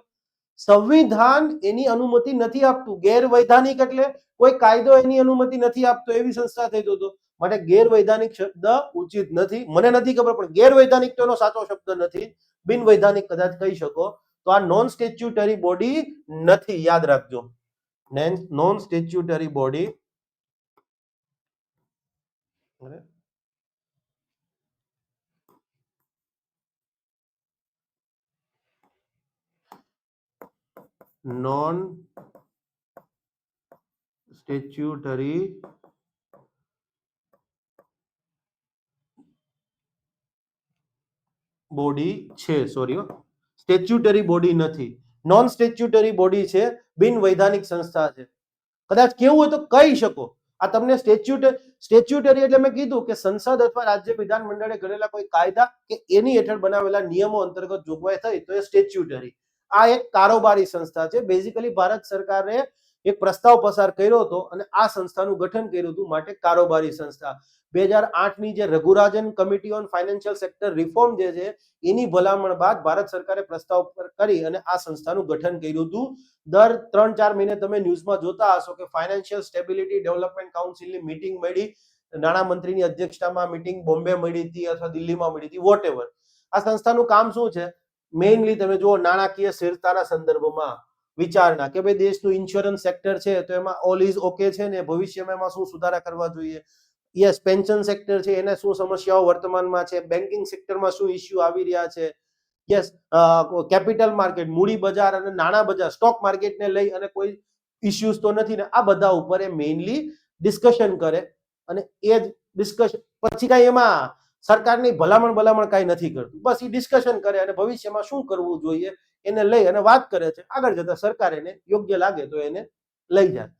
સંવિધાન એની અનુમતિ નથી આપતું. ગેરવૈધાનિક એટલે કોઈ કાયદો એની અનુમતિ નથી આપતો એવી સંસ્થા થઈ તો. માટે ગેરવૈધાનિક શબ્દ ઉચિત નથી. મને નથી ખબર પણ ગેરવૈધાનિક તો એનો સાચો શબ્દ નથી. બિનવૈધાનિક કદાચ કહી શકો. તો આ નોન સ્ટેચ્યુટરી બોડી નથી, યાદ રાખજો. Non statutory body non statutory body છે. સોરી, સ્ટેચ્યુટરી બોડી નથી, નોન સ્ટેચ્યુટરી બોડી છે, બિનવૈધાનિક સંસ્થા છે. કદાચ કેવું હોય તો કહી શકો. આ તમને સ્ટેચ્યુટરી એટલે મેં કીધું કે સંસદ અથવા રાજ્ય વિધાન મંડળે ઘડેલા કોઈ કાયદા કે એની હેઠળ બનાવેલા નિયમો અંતર્ગત જોગવાઈ થઈ તો એ સ્ટેચ્યુટરી. આ એક કારોબારી સંસ્થા છે. બેઝિકલી ભારત સરકારે એક પ્રસ્તાવ પસાર કર્યો હતો અને આ સંસ્થાનું ગઠન કર્યું હતું, માટે કારોબારી સંસ્થા. 2008ની જે Raghurajan committee on financial sector reform જે છે એની ભલામણ બાદ ભારત સરકારે પ્રસ્તાવ કરી અને આ સંસ્થાનું ગઠન કર્યું હતું. દર 3-4 મહિને તમે ન્યૂઝમાં જોતા હશો કે ફાઇનાન્શિયલ સ્ટેબિલિટી ડેવલપમેન્ટ કાઉન્સિલની મીટિંગ મળી, નાણામંત્રીની અધ્યક્ષતામાં મીટિંગ બોમ્બે મળી હતી અથવા દિલ્હીમાં મળી હતી, વોટેવર. આ સંસ્થાનું કામ શું છે? મેઇનલી તમે જુઓ નાણાકીય સ્થિરતાના સંદર્ભમાં વિચારણા કે ભાઈ દેશનું ઇન્સ્યોરન્સ સેક્ટર છે તો એમાં ઓલ ઇઝ ઓકે છે ને, ભવિષ્યમાં એમાં શું સુધારા કરવા જોઈએ. યસ, પેન્શન સેક્ટર છે એને શું સમસ્યાઓ વર્તમાનમાં છે, બેન્કિંગ સેક્ટરમાં શું ઇસ્યુ આવી રહ્યા છે. યસ, કેપિટલ માર્કેટ, મૂડી બજાર અને નાણાં બજાર, સ્ટોક માર્કેટને લઈ અને કોઈ ઇસ્યુઝ તો નથી ને, આ બધા ઉપર એ મેઇનલી ડિસ્કશન કરે અને એ જ ડિસ્કશન પછી કઈ એમાં સરકારની ભલામણ કઈ નથી કરતું. બસ એ ડિસ્કશન કરે અને ભવિષ્યમાં શું કરવું જોઈએ એને લઈ અને વાત કરે છે. આગળ જતા સરકાર એને યોગ્ય લાગે તો એને લઈ જાય.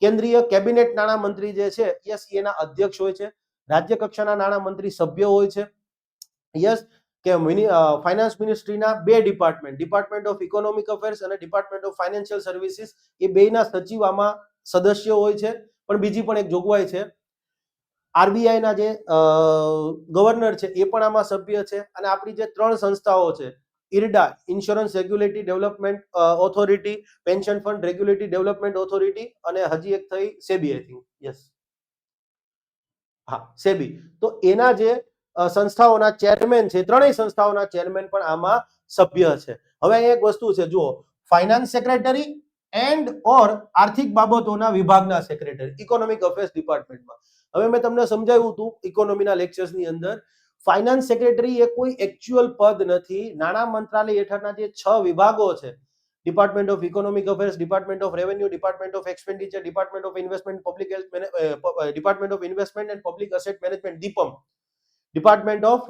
કેન્દ્રીય કેબિનેટ નાણાં મંત્રી જે છે, યસ, એના અધ્યક્ષ હોય છે. રાજ્ય કક્ષાના નાણાં મંત્રી સભ્ય હોય છે. યસ, કે ફાઇનાન્સ મિનિસ્ટ્રીના 2 department, department of economic affairs અને ડિપાર્ટમેન્ટ ઓફ ફાઇનાન્શિયલ સર્વિસીસ, એ બેયના સચિવ આમાં સદસ્ય હોય છે. પણ બીજી પણ એક જોગવાઈ છે, આરબીઆઈ ના જે ગવર્નર છે એ પણ આમાં સભ્ય છે. અને આપણી જે 3 સંસ્થાઓ છે, IRDA, insurance regulatory development authority, pension fund regulatory development authority, અને હજી એક થઈ સેબી, આઈ થિંક. યસ, હા, સેબી. તો એના જે સંસ્થાઓના ચેરમેન છે, ત્રણેય સંસ્થાઓના ચેરમેન પણ આમાં સભ્ય છે. હવે અહીંયા એક વસ્તુ છે, જુઓ, ફાઇનાન્સ સેક્રેટરી એન્ડ ઓર આર્થિક બાબતોના વિભાગના સેક્રેટરી ઇકોનોમિક અફેર્સ ડિપાર્ટમેન્ટમાં. હવે મેં તમને સમજાવ્યું હતું ઇકોનોમીના લેક્ચર્સની અંદર, ફાઇનાન્સ સેક્રેટરી એ કોઈ એકચ્યુઅલ પદ નથી. નાણાં મંત્રાલય હેઠળના જે 6 વિભાગો છે, department of economic affairs, department of revenue, department of expenditure, department of investment public health, department of investment and public asset management Deepam, department of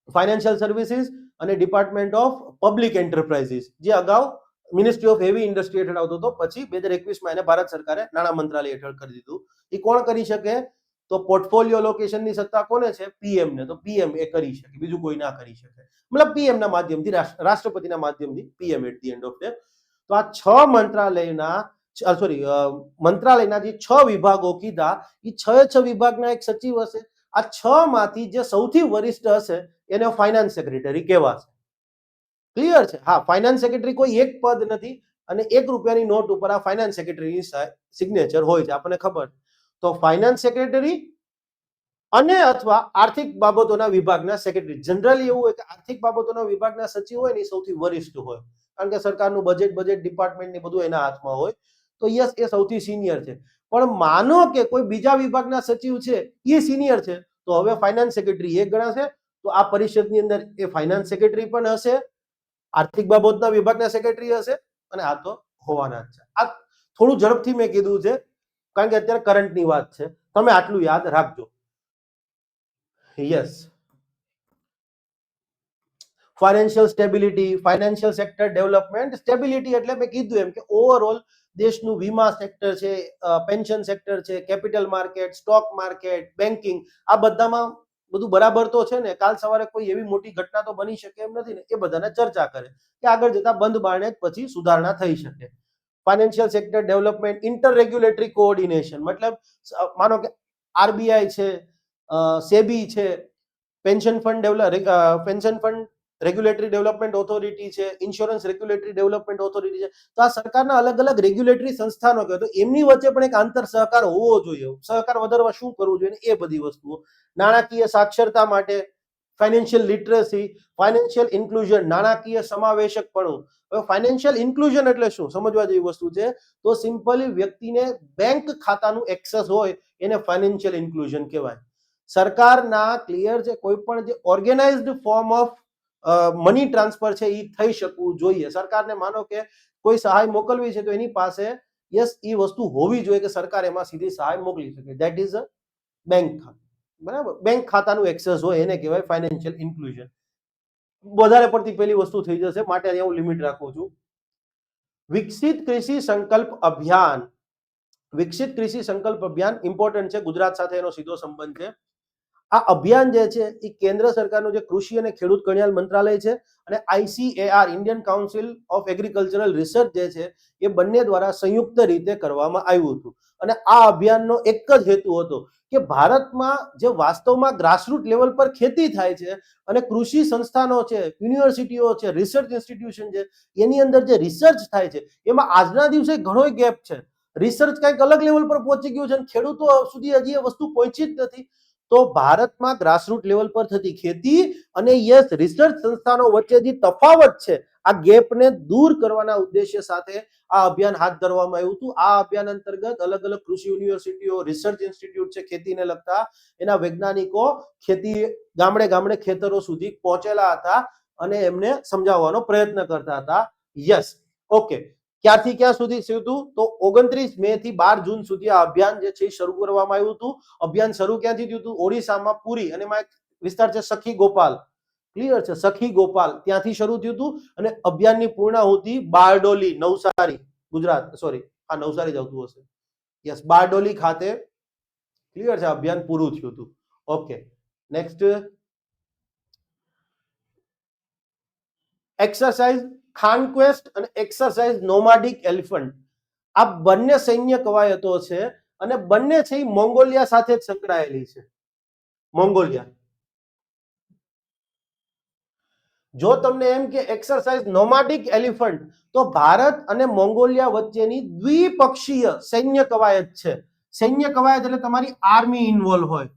financial services અને ડિપાર્ટમેન્ટ ઓફ પબ્લિક એન્ટરપ્રાઇઝીસ, જે અગાઉ મિનિસ્ટ્રી ઓફ હેવી ઇન્ડસ્ટ્રી હેઠળ આવતો હતો, પછી 2021માં એને ભારત સરકારે નાણાં મંત્રાલય હેઠળ કરી દીધું. એ કોણ કરી શકે? તો પોર્ટફોલિયો લોકેશનની સત્તા કોને છે? પીએમ ને. તો પીએમ એ કરી શકે, બીજું કોઈ ના કરી શકે. મતલબ પીએમ ના માધ્યમથી, રાષ્ટ્રપતિના માધ્યમથી PM at the end of day. તો આ 6 મંત્રાલયના જે 6 વિભાગો કીધા, એ 6 વિભાગના એક સચિવ હશે. આ 6 માંથી જે સૌથી વરિષ્ઠ હશે એને ફાઇનાન્સ સેક્રેટરી કહેવાશે. ક્લિયર છે? હા, ફાઇનાન્સ સેક્રેટરી કોઈ એક પદ નથી અને 1 રૂપિયાની નોટ ઉપર આ ફાઇનાન્સ સેક્રેટરીની સિગ્નેચર હોય છે, આપણને ખબર. તો ફાઇનાન્સ સેક્રેટરી અને અથવા આર્થિક બાબતોના વિભાગના સેક્રેટરી. જનરલી એવું હોય કે આર્થિક બાબતોના વિભાગના સચિવ હોય ને એ સૌથી વરિષ્ઠ હોય, કારણ કે સરકારનું બજેટ ડિપાર્ટમેન્ટ ને બધું એના હાથમાં હોય. તો યસ, એ સૌથી સિનિયર છે. પણ માનો કે કોઈ બીજા વિભાગના સચિવ છે એ સિનિયર છે, તો હવે ફાઇનાન્સ સેક્રેટરી એક ગણાશે. તો આ પરિષદની અંદર એ ફાઇનાન્સ સેક્રેટરી પણ હશે આર્થિક બાબતોના વિભાગના સેક્રેટરી હશે અને આ તો હોવાના જ છે. આ થોડું ઝડપથી મેં કીધું છે કારણ કે અત્યારે કરંટની વાત છે, તમે આટલું યાદ રાખજો. Yes, financial stability, financial sector development. Stability એટલે મેં કીધું એમ કે ઓવરઓલ દેશનું વીમા સેક્ટર છે, પેન્શન સેક્ટર છે, capital market, stock market, banking, આ બધામાં બધું બરાબર તો છે ને. કાલ સવારે કોઈ એવી મોટી ઘટના તો બની શકે એમ નથી ને, એ બધાને ચર્ચા કરે કે આગળ જતા બંધ બારણે પછી સુધારણા થઈ શકે. Financial sector development, inter regulatory coordination, મતલબ માનો કે આરબીઆઈ છે, સેબી છે, pension fund regulatory development authority છે, ઇન્સ્યોરન્સ રેગ્યુલેટરી ડેવલપમેન્ટ ઓથોરિટી છે. તો આ સરકારના અલગ અલગ રેગ્યુલેટરી સંસ્થાનો કહે તો એમની વચ્ચે પણ એક આંતર સહકાર હોવો જોઈએ. સહકાર વધારવા શું કરવું જોઈએ એ બધી વસ્તુઓ. નાણાકીય સાક્ષરતા માટે ફાઇનાન્શિયલ લિટરસી, ફાઇનાન્શિયલ ઇન્ક્લુઝન, નાણાકીય સમાવેશકપણું. હવે ફાઇનાન્શિયલ ઇન્ક્લુઝન એટલે શું સમજવા જેવી વસ્તુ છે. તો સિમ્પલી વ્યક્તિને બેંક ખાતાનું એક્સેસ હોય એને ફાઇનાન્શિયલ ઇન્ક્લુઝન કહેવાય. સરકારના ક્લિયર છે કોઈ પણ જે organised form of money transfer છે એ થઈ શકવું જોઈએ. સરકારને માનો કે કોઈ સહાય મોકલવી છે તો એની પાસે યસ એ વસ્તુ હોવી જોઈએ કે સરકાર એમાં સીધી સહાય મોકલી શકે. ધેટ ઇઝ અ બેંક ખાતું, બરાબર. બેંક ખાતાનું એક્સેસ હોય એને કહેવાય ફાઇનાન્શિયલ ઇન્ક્લુઝન. વધારે પડતી પેલી વસ્તુ થઈ જશે માટે અહીંયા હું લિમિટ રાખું છું. વિકસિત કૃષિ સંકલ્પ અભિયાન. વિકસિત કૃષિ સંકલ્પ અભિયાન ઇમ્પોર્ટન્ટ છે, ગુજરાત સાથે એનો સીધો સંબંધ છે. આ અભિયાન જે છે એ કેન્દ્ર સરકારનું જે કૃષિ અને ખેડૂત કલ્યાણ મંત્રાલય છે અને ICAR Indian council of agricultural research જે છે એ બંને દ્વારા સંયુક્ત રીતે કરવામાં આવ્યું હતું. અને આ અભિયાનનો એક જ હેતુ હતો કે ભારતમાં જે વાસ્તવમાં ગ્રાસરૂટ લેવલ પર ખેતી થાય છે અને કૃષિ સંસ્થાનો છે, યુનિવર્સિટીઓ છે, રિસર્ચ ઇન્સ્ટિટ્યુશન છે, એની અંદર જે રિસર્ચ થાય છે એમાં આજના દિવસે ઘણો ગેપ છે. રિસર્ચ કંઈક અલગ લેવલ પર પહોંચી ગયું છે અને ખેડૂતો સુધી હજી એ વસ્તુ પહોંચી જ નથી. તો ભારતમાં ગ્રાસરૂટ લેવલ પર થતી ખેતી અને યસ રિસર્ચ સંસ્થાનો વચ્ચે જે તફાવત છે આ ગેપને દૂર કરવાના ઉદ્દેશ્ય સાથે આ અભિયાન હાથ ધરવામાં આવ્યું હતું. આ અભિયાન અંતર્ગત અલગ અલગ કૃષિ યુનિવર્સિટીઓ, રિસર્ચ ઇન્સ્ટિટ્યૂટ છે ખેતીને લગતા, એના વૈજ્ઞાનિકો ખેતી ગામડે ગામડે ખેતરો સુધી પહોંચેલા હતા અને એમને સમજાવવાનો પ્રયત્ન કરતા હતા. Yes, okay. ક્યાંથી ક્યાં સુધી થયું હતું તો 29 મે થી 12 જૂન સુધી આ અભિયાન જે છે શરૂ કરવામાં આવ્યું હતું. અભિયાન શરૂ ક્યાંથી થયું હતું? ઓડિશામાં પુરી અને એમાં એક વિસ્તાર છે સખી ગોપાલ. ક્લિયર છે? સખી ગોપાલ ત્યાંથી શરૂ થયું હતું અને અભિયાનની પૂર્ણાહુતિ બારડોલી, નવસારી, ગુજરાત, સોરી આ નવસારી જ આવતું હશે. યસ, બારડોલી ખાતે ક્લિયર છે અભિયાન પૂરું થયું હતું. ઓકે, નેક્સ્ટ એક્સરસાઇઝ ખાનક્વેસ્ટ અને એક્સરસાઇઝ નોમાડિક એલિફન્ટ. આ બંને સૈન્ય કવાયતો છે અને બંને છે એ મોંગોલિયા સાથે જ સંકળાયેલી છે. મોંગોલિયા. જો તમને એમ કે એક્સરસાઇઝ નોમાડિક એલિફન્ટ તો ભારત અને મોંગોલિયા વચ્ચેની દ્વિપક્ષીય સૈન્ય કવાયત છે. સૈન્ય કવાયત એટલે તમારી આર્મી ઇન્વોલ્વ હોય.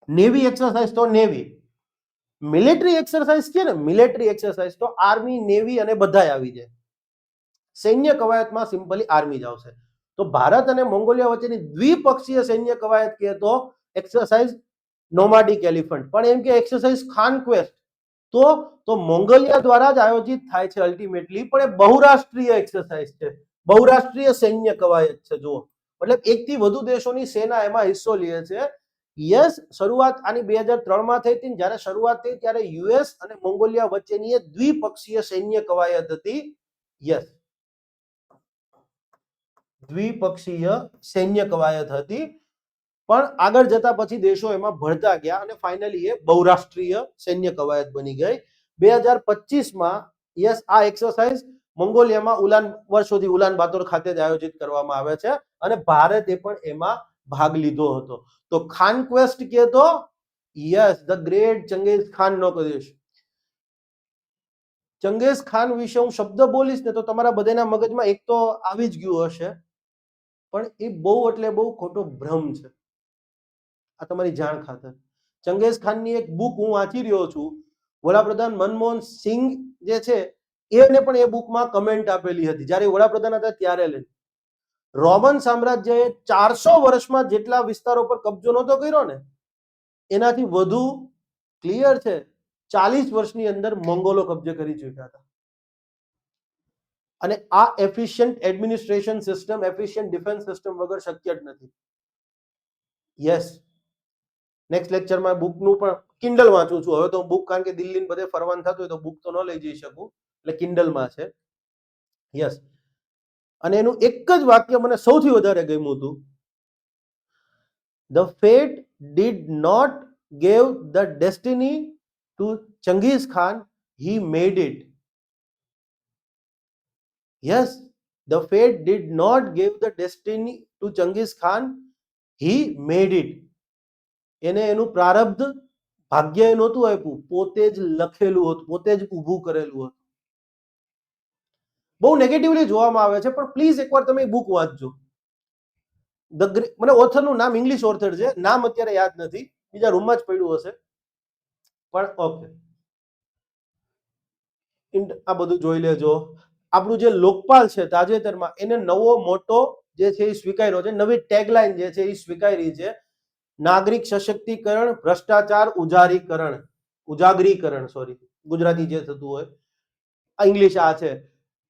નેવી એક્સરસાઇઝ તો નેવી, મિલિટરી એક્સરસાઇઝ છે ને મિલિટરી એક્સરસાઇઝ તો આર્મી, નેવી અને બધાય આવી જાય. સૈન્ય કવાયતમાં સિમ્પલી આર્મી જ આવશે. તો ભારત અને મોંગોલિયા વચ્ચેની દ્વિપક્ષીય સૈન્ય કવાયત કહે તો એક્સરસાઇઝ નોમાડિક એલિફન્ટ. પણ એમ કે એક્સરસાઇઝ ખાનક્વેસ્ટ તો મોંગોલિયા દ્વારા જ આયોજિત થાય છે અલ્ટિમેટલી, પણ એ બહુરાષ્ટ્રીય એક્સરસાઇઝ છે, બહુરાષ્ટ્રીય સૈન્ય કવાયત છે. જુઓ, મતલબ એકથી વધુ દેશોની સેના એમાં હિસ્સો લે છે. યસ, શરૂઆત આની 2003 માં થઈ હતી. જ્યારે શરૂઆત થઈ ત્યારે યુએસ અને મોંગોલિયા વચ્ચેની એ દ્વિપક્ષીય સૈન્ય કવાયત હતી. યસ, દ્વિપક્ષીય સૈન્ય કવાયત હતી. પણ આગળ જતા પછી દેશો એમાં ભળતા ગયા અને ફાઇનલી એ બહુરાષ્ટ્રીય સૈન્ય કવાયત બની ગઈ. 2025માં યસ આ એક્સરસાઇઝ મોંગોલિયામાં વર્ષોથી ઉલાન બાતોર ખાતે જ આયોજિત કરવામાં આવે છે અને ભારતે પણ એમાં ભાગ લીધો હતો. તો ખાનક્વેસ્ટ કે તો yes the great Changez Khan નો દેશ. ચંગેઝ ખાન વિશે હું શબ્દ બોલીશ ને તો તમારા બધાના મગજમાં એક તો આવી જ ગયું હશે, પણ એ બહુ એટલે બહુ ખોટો ભ્રમ છે. આ તમારી જાણ ખાતર, ચંગેઝ ખાનની એક બુક હું વાંચી રહ્યો છું. વડાપ્રધાન મનમોહન સિંહ જે છે એને પણ એ બુકમાં કમેન્ટ આપેલી હતી જ્યારે વડાપ્રધાન હતા ત્યારે. રોમન સામ્રાજ્યએ 400 વર્ષમાં જેટલા વિસ્તારો પર કબજો નહોતો કર્યો ને એનાથી વધુ ક્લિયર છે 40 વર્ષની અંદર મંગોલો કબજે કરી ચૂક્યા હતા. અને આ efficient administration system, efficient defence system વગર શક્ય જ નથી. યસ, નેક્સ્ટ લેક્ચરમાં બુકનું પણ કિન્ડલ વાંચું છું હવે તો બુક, કારણ કે દિલ્હી બધે ફરવાનું થતું હોય તો બુક તો ન લઈ જઈ શકું, એટલે કિન્ડલમાં છે. યસ, અને એનું એક જ વાક્ય મને સૌથી વધારે ગમ્યું હતું. The fate did not give the destiny to Genghis Khan, he made it. Yes, the fate did not give the destiny to Genghis Khan, he made it. એને એનું પ્રારબ્ધ ભાગ્ય નહોતું આપ્યું, પોતે જ લખેલું હતું, પોતે જ ઊભું કરેલું હતું. બહુ નેગેટિવલી જોવામાં આવે છે, પણ પ્લીઝ એકવાર તમે બુક વાંચજો. મને ઓથરનું નામ ઇંગ્લિશ ઓથર છે, નામ અત્યારે યાદ નથી, બીજા રૂમમાં જ પડ્યું હશે, પણ ઓકે, આ બધું જોઈ લેજો. આપણું જે લોકપાલ છે તાજેતરમાં એને નવો મોટો જે છે એ સ્વીકાર્યો છે, નવી ટેગલાઇન જે છે એ સ્વીકારી છે, નાગરિક સશક્તિકરણ, ભ્રષ્ટાચાર ઉજાગરીકરણ, સોરી ગુજરાતી જે થતું હોય, ઇંગ્લિશ આ છે,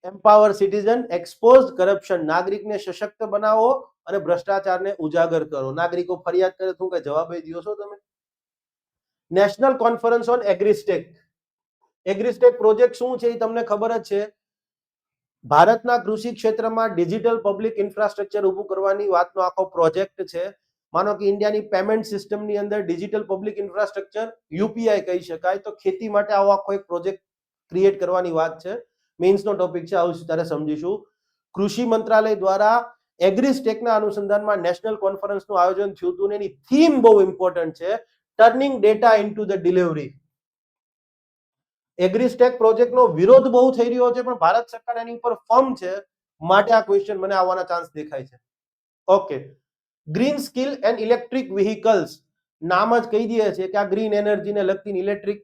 એમ્પાવર સિટીઝન, એક્સપોઝ કરપ્શન, નાગરિકને સશક્ત બનાવો અને ભ્રષ્ટાચારને ઉજાગર કરો. નાગરિકો ફરિયાદ કરે તો કે જવાબ દો છો તમે. National conference on AgriStack. AgriStack project શું છે એ તમને ખબર જ છે. ભારતના કૃષિ ક્ષેત્રમાં ડિજિટલ પબ્લિક ઇન્ફ્રાસ્ટ્રક્ચર ઊભું કરવાની વાતનો આખો પ્રોજેક્ટ છે. માનો કે ઇન્ડિયાની પેમેન્ટ સિસ્ટમની અંદર ડિજિટલ પબ્લિક ઇન્ફ્રાસ્ટ્રક્ચર, યુપીઆઈ કહી શકાય, તો ખેતી માટે આવો આખો એક પ્રોજેક્ટ ક્રિએટ કરવાની વાત છે. મેઇન્સનો ટોપિક છે, આવું ત્યારે સમજીશું. કૃષિ મંત્રાલય દ્વારા એગ્રીસ્ટેકના અનુસંધાનમાં નેશનલ કોન્ફરન્સનું આયોજન થયું હતું, એની થીમ બહુ ઇમ્પોર્ટન્ટ છે, turning data into the delivery. AgriStack પ્રોજેક્ટનો વિરોધ બહુ થઈ રહ્યો છે, પણ ભારત સરકાર એની ઉપર ફર્મ છે, માટે આ ક્વેશ્ચન મને આવવાના ચાન્સ દેખાય છે. Okay, green skill and electric vehicles, નામ જ કહી દે છે કે આ ગ્રીન એનર્જીને લગતી, ઇલેક્ટ્રિક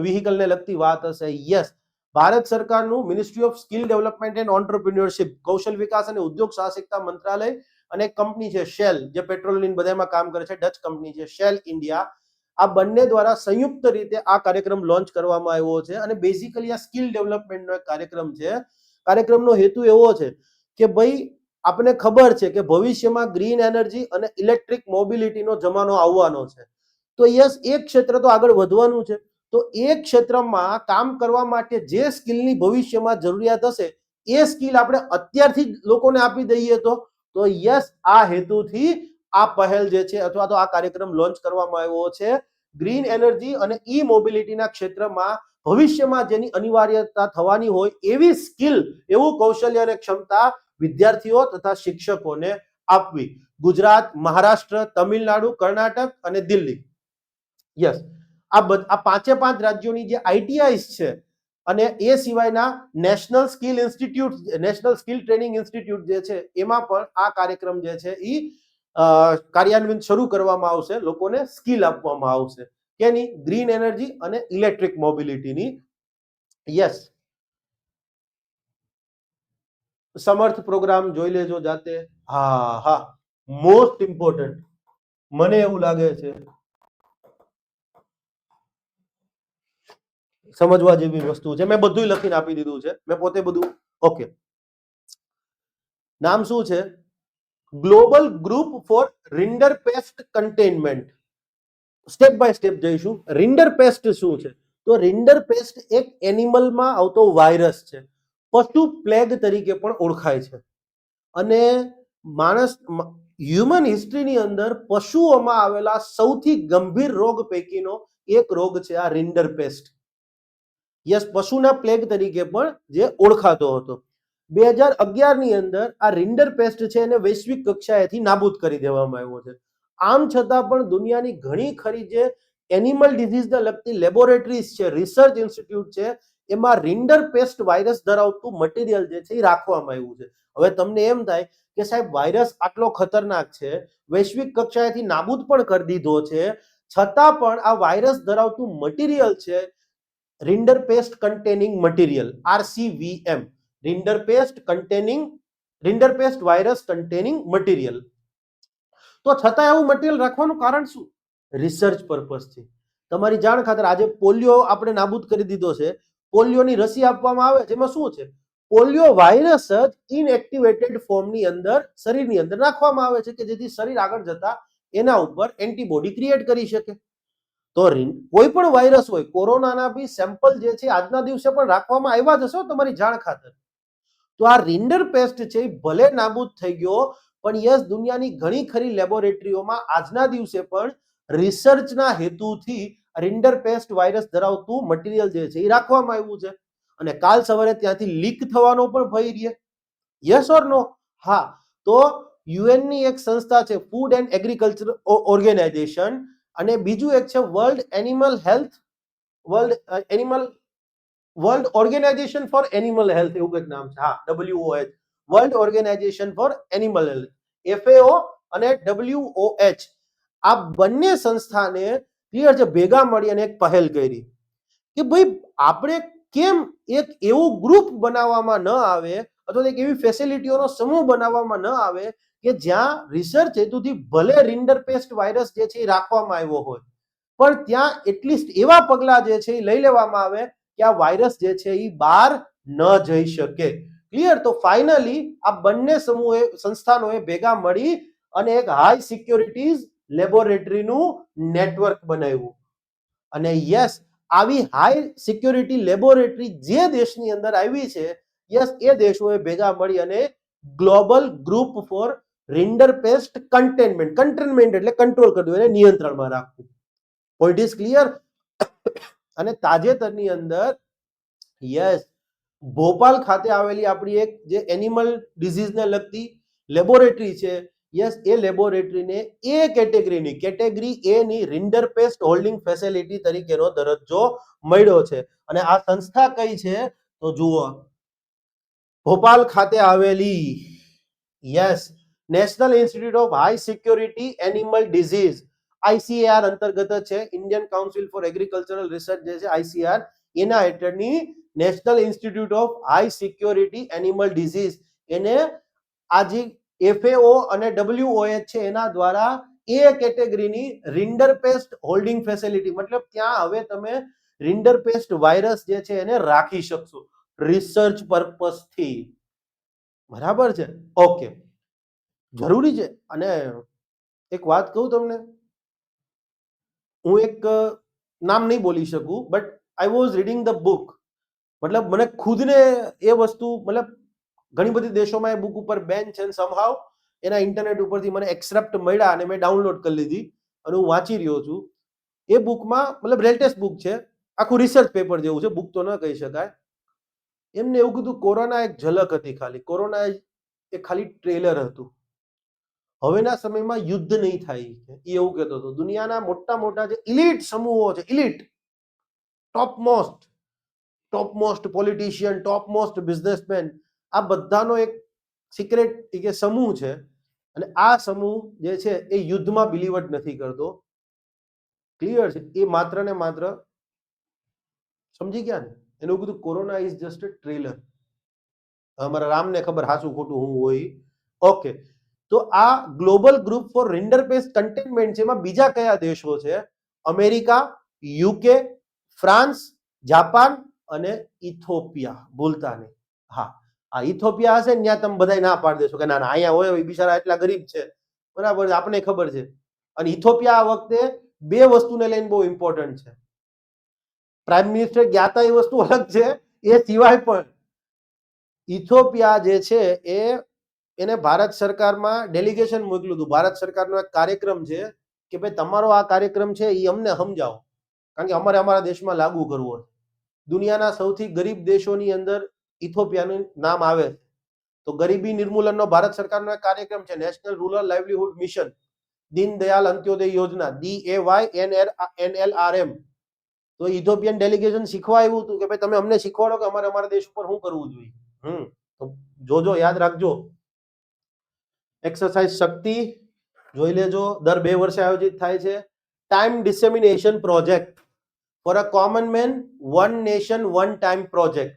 વ્હીકલને લગતી વાત હશે. યસ, ભારત સરકારનું ministry of skill development and entrepreneurship, કૌશલ વિકાસ અને ઉદ્યોગ સાહસિકતા મંત્રાલય, અને એક કંપની છે શેલ, જે પેટ્રોલિયમ બધામાં કામ કરે છે, ડચ કંપની છે શેલ ઇન્ડિયા, આ બંને દ્વારા સંયુક્ત રીતે આ કાર્યક્રમ લોન્ચ કરવામાં આવ્યો છે. અને બેઝિકલી આ સ્કિલ ડેવલપમેન્ટનો એક કાર્યક્રમ છે. કાર્યક્રમનો હેતુ એવો છે કે ભાઈ આપણને ખબર છે કે ભવિષ્યમાં ગ્રીન એનર્જી અને ઇલેક્ટ્રિક મોબિલિટીનો જમાનો આવવાનો છે, તો યસ, એક ક્ષેત્ર તો આગળ વધવાનું છે, તો એ ક્ષેત્રમાં કામ કરવા માટે જે સ્કિલની ભવિષ્યમાં જરૂરિયાત હશે એ સ્કિલ આપણે અત્યારથી જ લોકોને આપી દઈએ તો યસ, આ હેતુથી આ પહેલ જે છે અથવા તો આ કાર્યક્રમ લોન્ચ કરવામાં આવ્યો છે. ગ્રીન એનર્જી અને ઈ મોબિલિટીના ક્ષેત્રમાં ભવિષ્યમાં જેની અનિવાર્યતા થવાની હોય એવી સ્કિલ, એવું કૌશલ્ય અને ક્ષમતા વિદ્યાર્થીઓ તથા શિક્ષકોને આપવી. ગુજરાત, મહારાષ્ટ્ર, તમિલનાડુ, કર્ણાટક અને દિલ્હી. યસ, આ પાંચે પાંચ રાજ્યોની જે આઈટીઆઈસ છે અને એ સિવાયના national skill institute, national skill training institute જે છે, એમાં પણ આ કાર્યક્રમ જે છે એ કાર્યાન્વિત શરૂ કરવામાં આવશે, લોકોને સ્કિલ આપવામાં આવશે. કેની? ગ્રીન એનર્જી અને ઇલેક્ટ્રિક મોબિલિટીની. યસ, સમર્થ પ્રોગ્રામ જોઈ લેજો જાતે. હા હા, મોસ્ટ ઇમ્પોર્ટન્ટ મને એવું લાગે છે, સમજવા જેવી વસ્તુ છે. મેં બધું લખીને આપી દીધું છે, મેં પોતે બધું. ઓકે, નામ શું છે? Global group for rinderpest containment. Step by step જઈશું. રિન્ડરપેસ્ટ શું છે? તો રિન્ડરપેસ્ટ એક એનિમલમાં આવતો વાયરસ છે, પશુ પ્લેગ તરીકે પણ ઓળખાય છે. અને માણસ, હ્યુમન હિસ્ટ્રીની અંદર પશુઓમાં આવેલા સૌથી ગંભીર રોગ પૈકીનો એક રોગ છે આ રિન્ડરપેસ્ટ. યસ, પશુના પ્લેગ તરીકે પણ જે ઓળખાતો હતો. 2011 ની અંદર આ રિન્ડરપેસ્ટ છે એને વૈશ્વિક કક્ષાએથી નાબૂદ કરી દેવામાં આવ્યો છે. આમ છતાં પણ દુનિયાની ઘણી ખરી જે એનિમલ ડિઝીઝને લગતી લેબોરેટરીઝ છે, રિસર્ચ ઇન્સ્ટિટ્યૂટ છે, એમાં રિન્ડરપેસ્ટ વાયરસ ધરાવતું મટીરિયલ જે છે એ રાખવામાં આવ્યું છે. હવે તમને એમ થાય કે સાહેબ વાયરસ આટલો ખતરનાક છે, વૈશ્વિક કક્ષાએથી નાબૂદ પણ કરી દીધો છે, છતાં પણ આ વાયરસ ધરાવતું મટીરિયલ છે, rinderpest containing material, RCVM, rinderpest virus containing material. તો છતાં એવું મટીરિયલ રાખવાનું કારણ શું? રિસર્ચ પર્પઝથી. તમારી જાણ ખાતર આજે પોલિયો આપણે નાબૂદ કરી દીધો છે. પોલિયોની રસી આપવામાં આવે છે, એમાં શું છે? પોલિયો વાયરસ જ ઇનએક્ટિવેટેડ ફોર્મની અંદર શરીરની અંદર નાખવામાં આવે છે કે જેથી શરીર આગળ જતા એના ઉપર એન્ટીબોડી ક્રિએટ કરી શકે. તો કોઈ પણ વાયરસ હોય, કોરોનાના બી સેમ્પલ જે છે આજના દિવસે પણ રાખવામાં આવ્યા જ હશે તમારી જાણ ખાતર. તો આ રિન્ડર પેસ્ટ છે એ ભલે નાબૂદ થઈ ગયો, પણ યસ, દુનિયાની ઘણી ખરી લેબોરેટરીઓમાં આજના દિવસે પણ રિસર્ચના હેતુથી રિન્ડર પેસ્ટ વાયરસ ધરાવતું મટીરિયલ જે છે એ રાખવામાં આવ્યું છે. અને કાલ સવારે ત્યાંથી લીક થવાનો પણ ભય રહે. યસ ઓર નો? હા. તો યુએનની એક સંસ્થા છે, ફૂડ એન્ડ એગ્રીકલ્ચર ઓર્ગેનાઇઝેશન, અને બીજું એક છે world organisation for animal health, એવું કંઈક નામ છે. હા, WOH, world organisation for animal health, FAO અને WOH, આ બંને સંસ્થાને ક્લિયર છે ભેગા મળી અને એક પહેલ કરી કે ભાઈ આપણે કેમ એક એવું ગ્રુપ બનાવવામાં ન આવે અથવા એક એવી ફેસિલિટીઓનો સમૂહ બનાવવામાં ન આવે કે જ્યાં રિસર્ચ હેતુથી ભલે રિન્ડર પેસ્ટ વાયરસ જે છે એ રાખવામાં આવ્યો હોય, પણ ત્યાં એટલીસ્ટ એવા પગલા જે છે એ લઈ લેવામાં આવે કે આ વાયરસ જે છે એ બહાર ન જઈ શકે. ક્લિયર? તો ફાઇનલી આ બંને સંસ્થાનોએ ભેગા મળી અને એક હાઈ સિક્યોરિટીઝ લેબોરેટરીનું નેટવર્ક બનાવ્યું. અને યસ, આવી હાઈ સિક્યોરિટી લેબોરેટરી જે દેશની અંદર આવી છે, યસ, એ દેશોએ ભેગા મળી અને global group for rinderpest containment એટલે કંટ્રોલ કરવું, એને નિયંત્રણમાં રાખવું. Point is clear? અને તાજેતરની અંદર યસ, ભોપાલ ખાતે આવેલી આપણી એક જે એનિમલ ડિઝીઝને લગતી લેબોરેટરી છે, યસ, એ લેબોરેટરીને એ કેટેગરી એ ની રિન્ડર પેસ્ટ હોલ્ડિંગ ફેસિલિટી તરીકેનો દરજ્જો મળ્યો છે. અને આ સંસ્થા કઈ છે? તો જુઓ, ભોપાલ ખાતે આવેલી yes national institute of high security animal disease, ICAR અંતર્ગત છે, Indian council four agricultural research જે છે ICAR, એના હેઠળની national institute of high security animal disease, એને આજે FAO અને WOH છે એના દ્વારા એ કેટેગરીની રિન્ડર પેસ્ટ હોલ્ડિંગ ફેસિલિટી, મતલબ ત્યાં હવે તમે રિન્ડર પેસ્ટ વાયરસ જે છે એને રાખી શકશો રિસર્ચ પર્પસ થી. બરાબર છે? ઓકે, જરૂરી છે. અને એક વાત કહું તમને, હું એક નામ નહીં બોલી શકું, but I was reading the book. મતલબ મને ખુદને એ વસ્તુ, મતલબ ઘણી બધી દેશોમાં એ બુક ઉપર બેન છે, સમહાવ એના ઇન્ટરનેટ ઉપરથી મને એક્સેપ્ટ મળ્યા અને મેં ડાઉનલોડ કરી લીધી અને હું વાંચી રહ્યો છું. એ બુકમાં, મતલબ લેટેસ્ટ બુક છે, આખું રિસર્ચ પેપર જેવું છે, બુક તો ન કહી શકાય. એમને એવું કીધું કોરોના એક ઝલક હતી, ખાલી કોરોના એ ખાલી ટ્રેલર હતું. હવેના સમયમાં યુદ્ધ નહીં થાય, એ એવું કહેતો હતો. દુનિયાના મોટા મોટા જે ઇલીટ સમૂહો છે, elite top most politician, top most businessman, આ બધાનો એક સિક્રેટ કે સમૂહ છે. અને આ સમૂહ જે છે એ યુદ્ધમાં બિલીવ જ નથી કરતો. ક્લિયર છે? એ માત્ર ને માત્ર, સમજી ગયા ને? એનું કીધું corona is just a trailer. અમારા રામને ખબર હાચું ખોટું હું હોય. ઓકે, તો આ global group for rinderpest containment છે, એમાં બીજા કયા દેશો છે? અમેરિકા, UK, ફ્રાન્સ, જાપાન અને ઇથોપિયા. ભૂલતા નહીં. હા, આ ઇથોપિયા હશે ને ત્યાં તમે બધા ના પાડી દેશો કે ના ના અહીંયા હોય, બિચારા એટલા ગરીબ છે. બરાબર, આપણે ખબર છે. અને ઇથોપિયા આ વખતે બે વસ્તુને લઈને બહુ ઇમ્પોર્ટન્ટ છે. પ્રાઇમ મિનિસ્ટર ગયા હતા એ વસ્તુ અલગ છે, એ સિવાય પણ ઇથોપિયા જે છે એને ભારત સરકારમાં ડેલિગેશન મોકલ્યું હતું. ભારત સરકારનો એક કાર્યક્રમ છે કે ભાઈ તમારો આ કાર્યક્રમ છે એ અમને સમજાવો, કારણ કે અમારે અમારા દેશમાં લાગુ કરવો. દુનિયાના સૌથી ગરીબ દેશોની અંદર ઇથોપિયાનું નામ આવે. તો ગરીબી નિર્મૂલનનો ભારત સરકારનો એક કાર્યક્રમ છે, national rural livelihood mission, Deendayal Antyodaya Yojana, DAYNLRM. તો ઇથોપિયન ડેલિગેશન શીખવા આવ્યું હતું કે ભાઈ તમે અમને શીખવાડો કે અમારે અમારા દેશ ઉપર શું કરવું જોઈએ. તો જોજો, યાદ રાખજો. એક્સરસાઇઝ શક્તિ જોઈ લેજો, દર 2 વર્ષે આયોજિત થાય છે. Time dissemination project for a common man, one nation one time project.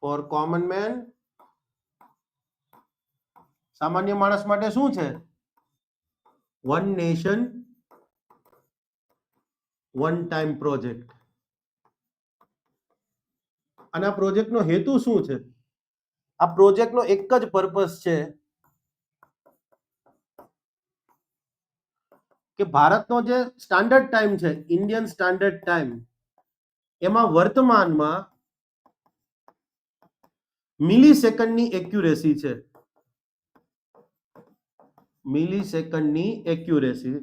For common man, સામાન્ય માણસ માટે શું છે? One nation one time project. અને આ પ્રોજેક્ટનો હેતુ શું છે? આ પ્રોજેક્ટનો એક જ પર્પસ છે કે ભારતનો જે સ્ટાન્ડર્ડ ટાઈમ છે, ઇન્ડિયન સ્ટાન્ડર્ડ ટાઈમ, એમાં વર્તમાનમાં મિલી સેકન્ડની એક્યુરેસી છે. મિલી સેકન્ડની એક્યુરેસી,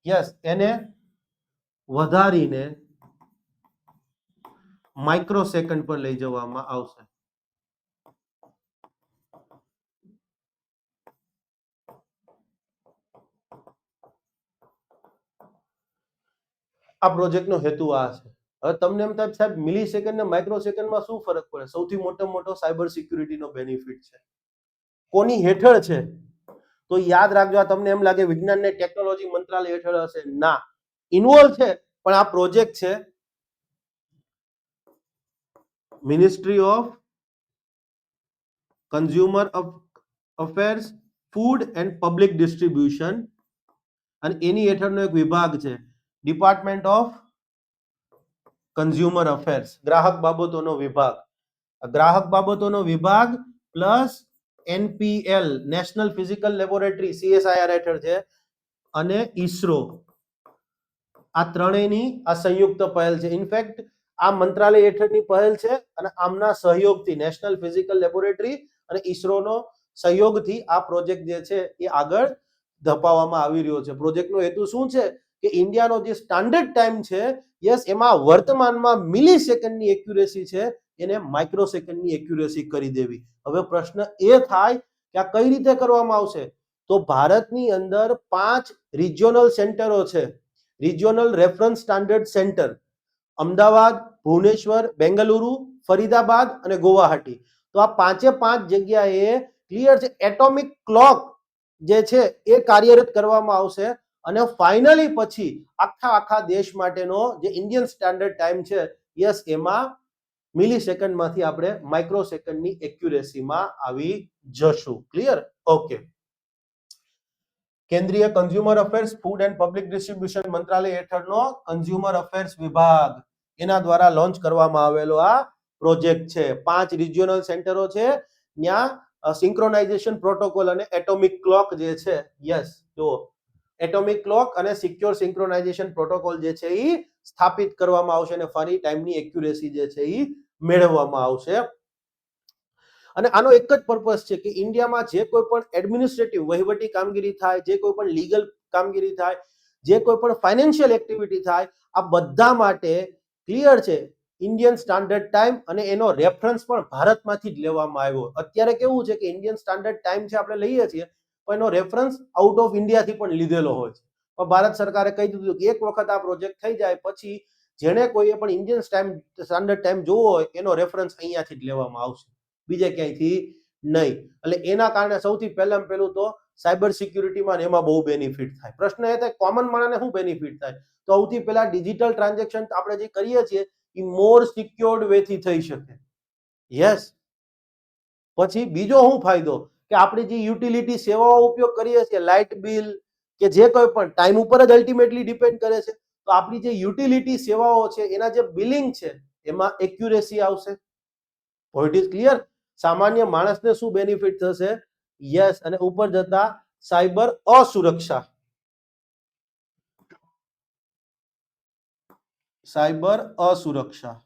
યસ, એને વધારીને માઇક્રો સેકન્ડ પર લઈ જવામાં આવશે. આ પ્રોજેક્ટનો હેતુ આ છે. હવે તમને એમ થાય સાહેબ મિલી સેકન્ડ ને માઇક્રો સેકન્ડમાં શું ફરક પડે? સૌથી મોટો સાયબર સિક્યુરિટીનો બેનિફિટ છે. કોની હેઠળ છે? તો યાદ રાખજો, આ તમને એમ લાગે વિજ્ઞાન ને ટેકનોલોજી મંત્રાલય હેઠળ હશે, ના, ઇન્વોલ્વ છે, પણ આ પ્રોજેક્ટ છે ministry of consumer affairs, food and public distribution, અને એની હેઠળનો એક વિભાગ છે ડિપાર્ટમેન્ટ ઓફ કન્ઝ્યુમર અફેર્સ, ગ્રાહક બાબતોનો વિભાગ. ગ્રાહક બાબતોનો વિભાગ plus NPL, national physical laboratory, CSIR હેઠળ છે, અને ઈસરો. આ ત્રણેયની આ સંયુક્ત પહેલ છે. ઇનફેક્ટ આ મંત્રાલય હેઠળની પહેલ છે અને આમના સહયોગથી નેશનલ ફિઝિકલ લેબોરેટરી અને ઈસરોનો સહયોગથી આ પ્રોજેક્ટ જે છે એ આગળ ધપાવવામાં આવી રહ્યો છે. પ્રોજેક્ટનો હેતુ શું છે કે ઇન્ડિયાનો જે સ્ટાન્ડર્ડ ટાઈમ છે, યસ, એમાં વર્તમાનમાં મિલી સેકન્ડની એક્યુરેસી છે, એને માઇક્રો સેકન્ડની એક્યુરેસી કરી દેવી. હવે પ્રશ્ન એ થાય કે આ કઈ રીતે કરવામાં આવશે? તો ભારતની અંદર 5 રિજિયોનલ સેન્ટરો છે, regional reference standard centre, Ahmedabad, Bhubaneswar, Bengaluru, Faridabad અને ગુવાહાટી. તો આ 5 જગ્યાએ ક્લિયર છે એટોમિક ક્લોક જે છે એ કાર્યરત કરવામાં આવશે, અને ફાઇનલી પછી આખા દેશ માટેનો જે ઇન્ડિયન સ્ટાન્ડર્ડ ટાઈમ છે, યસ, એમાં મિલી સેકન્ડમાંથી આપણે માઇક્રો સેકન્ડની એક્યુરેસીમાં આવી જશું. ક્લિયર? ઓકે. કેન્દ્રીય consumer affairs, food and public distribution મંત્રાલય હેઠળનો કન્ઝ્યુમર અફેર્સ વિભાગ, એના દ્વારા લોન્ચ કરવામાં આવેલો આ પ્રોજેક્ટ છે. 5 રિજિયોનલ સેન્ટરો છે, ત્યાં સિંક્રોનાઇઝેશન પ્રોટોકોલ અને એટોમિક ક્લોક જે છે, યસ, જો એટોમિક ક્લોક અને સિક્યોર સિંક્રોનાઇઝેશન પ્રોટોકોલ જે છે એ સ્થાપિત કરવામાં આવશે, અને ફરી ટાઈમની એક્યુરેસી જે છે એ મેળવવામાં આવશે. અને આનો એક જ પર્પસ છે કે ઇન્ડિયામાં જે કોઈ પણ એડમિનિસ્ટ્રેટિવ વહીવટી કામગીરી થાય, જે કોઈ પણ લીગલ કામગીરી થાય, જે કોઈ પણ ફાઇનાન્શિયલ એક્ટિવિટી થાય, આ બધા માટે ક્લિયર છે ઇન્ડિયન સ્ટાન્ડર્ડ ટાઈમ, અને એનો રેફરન્સ પણ ભારતમાંથી જ લેવામાં આવ્યો. અત્યારે કેવું છે કે ઇન્ડિયન સ્ટાન્ડર્ડ ટાઈમ છે આપણે લઈએ છીએ, પણ એનો રેફરન્સ આઉટ ઓફ ઇન્ડિયાથી પણ લીધેલો હોય છે. પણ ભારત સરકારે કહી દીધું કે એક વખત આ પ્રોજેક્ટ થઈ જાય પછી જેને કોઈએ પણ ઇન્ડિયન સ્ટાન્ડર્ડ ટાઈમ જોવો હોય એનો રેફરન્સ અહીંયાથી જ લેવામાં આવશે, બીજે ક્યાંયથી નહીં. એટલે એના કારણે સૌથી પહેલું તો સાયબર સિક્યુરિટીમાં એમાં બહુ બેનિફિટ થાય. પ્રશ્ન એ થાય કોમન માણસને શું બેનિફિટ થાય? તો સૌથી પહેલા ડિજિટલ ટ્રાન્ઝેક્શન આપણે જે કરીએ છીએ એ મોર સિક્યોર્ડ વે થી થઈ શકે. યસ. પછી બીજો શું ફાયદો કે આપણે જે યુટિલિટી સેવાઓ ઉપયોગ કરીએ છીએ, લાઇટ બિલ કે જે કોઈ પણ ટાઈમ ઉપર જ અલ્ટિમેટલી ડિપેન્ડ કરે છે, તો આપણી જે યુટિલિટી સેવાઓ છે એના જે બિલિંગ છે એમાં એક્યુરેસી આવશે. Point is clear? સામાન્ય માણસને શું બેનિફિટ થશે? યસ, અને ઉપર જતા સાયબર અસુરક્ષા, સાયબર અસુરક્ષા,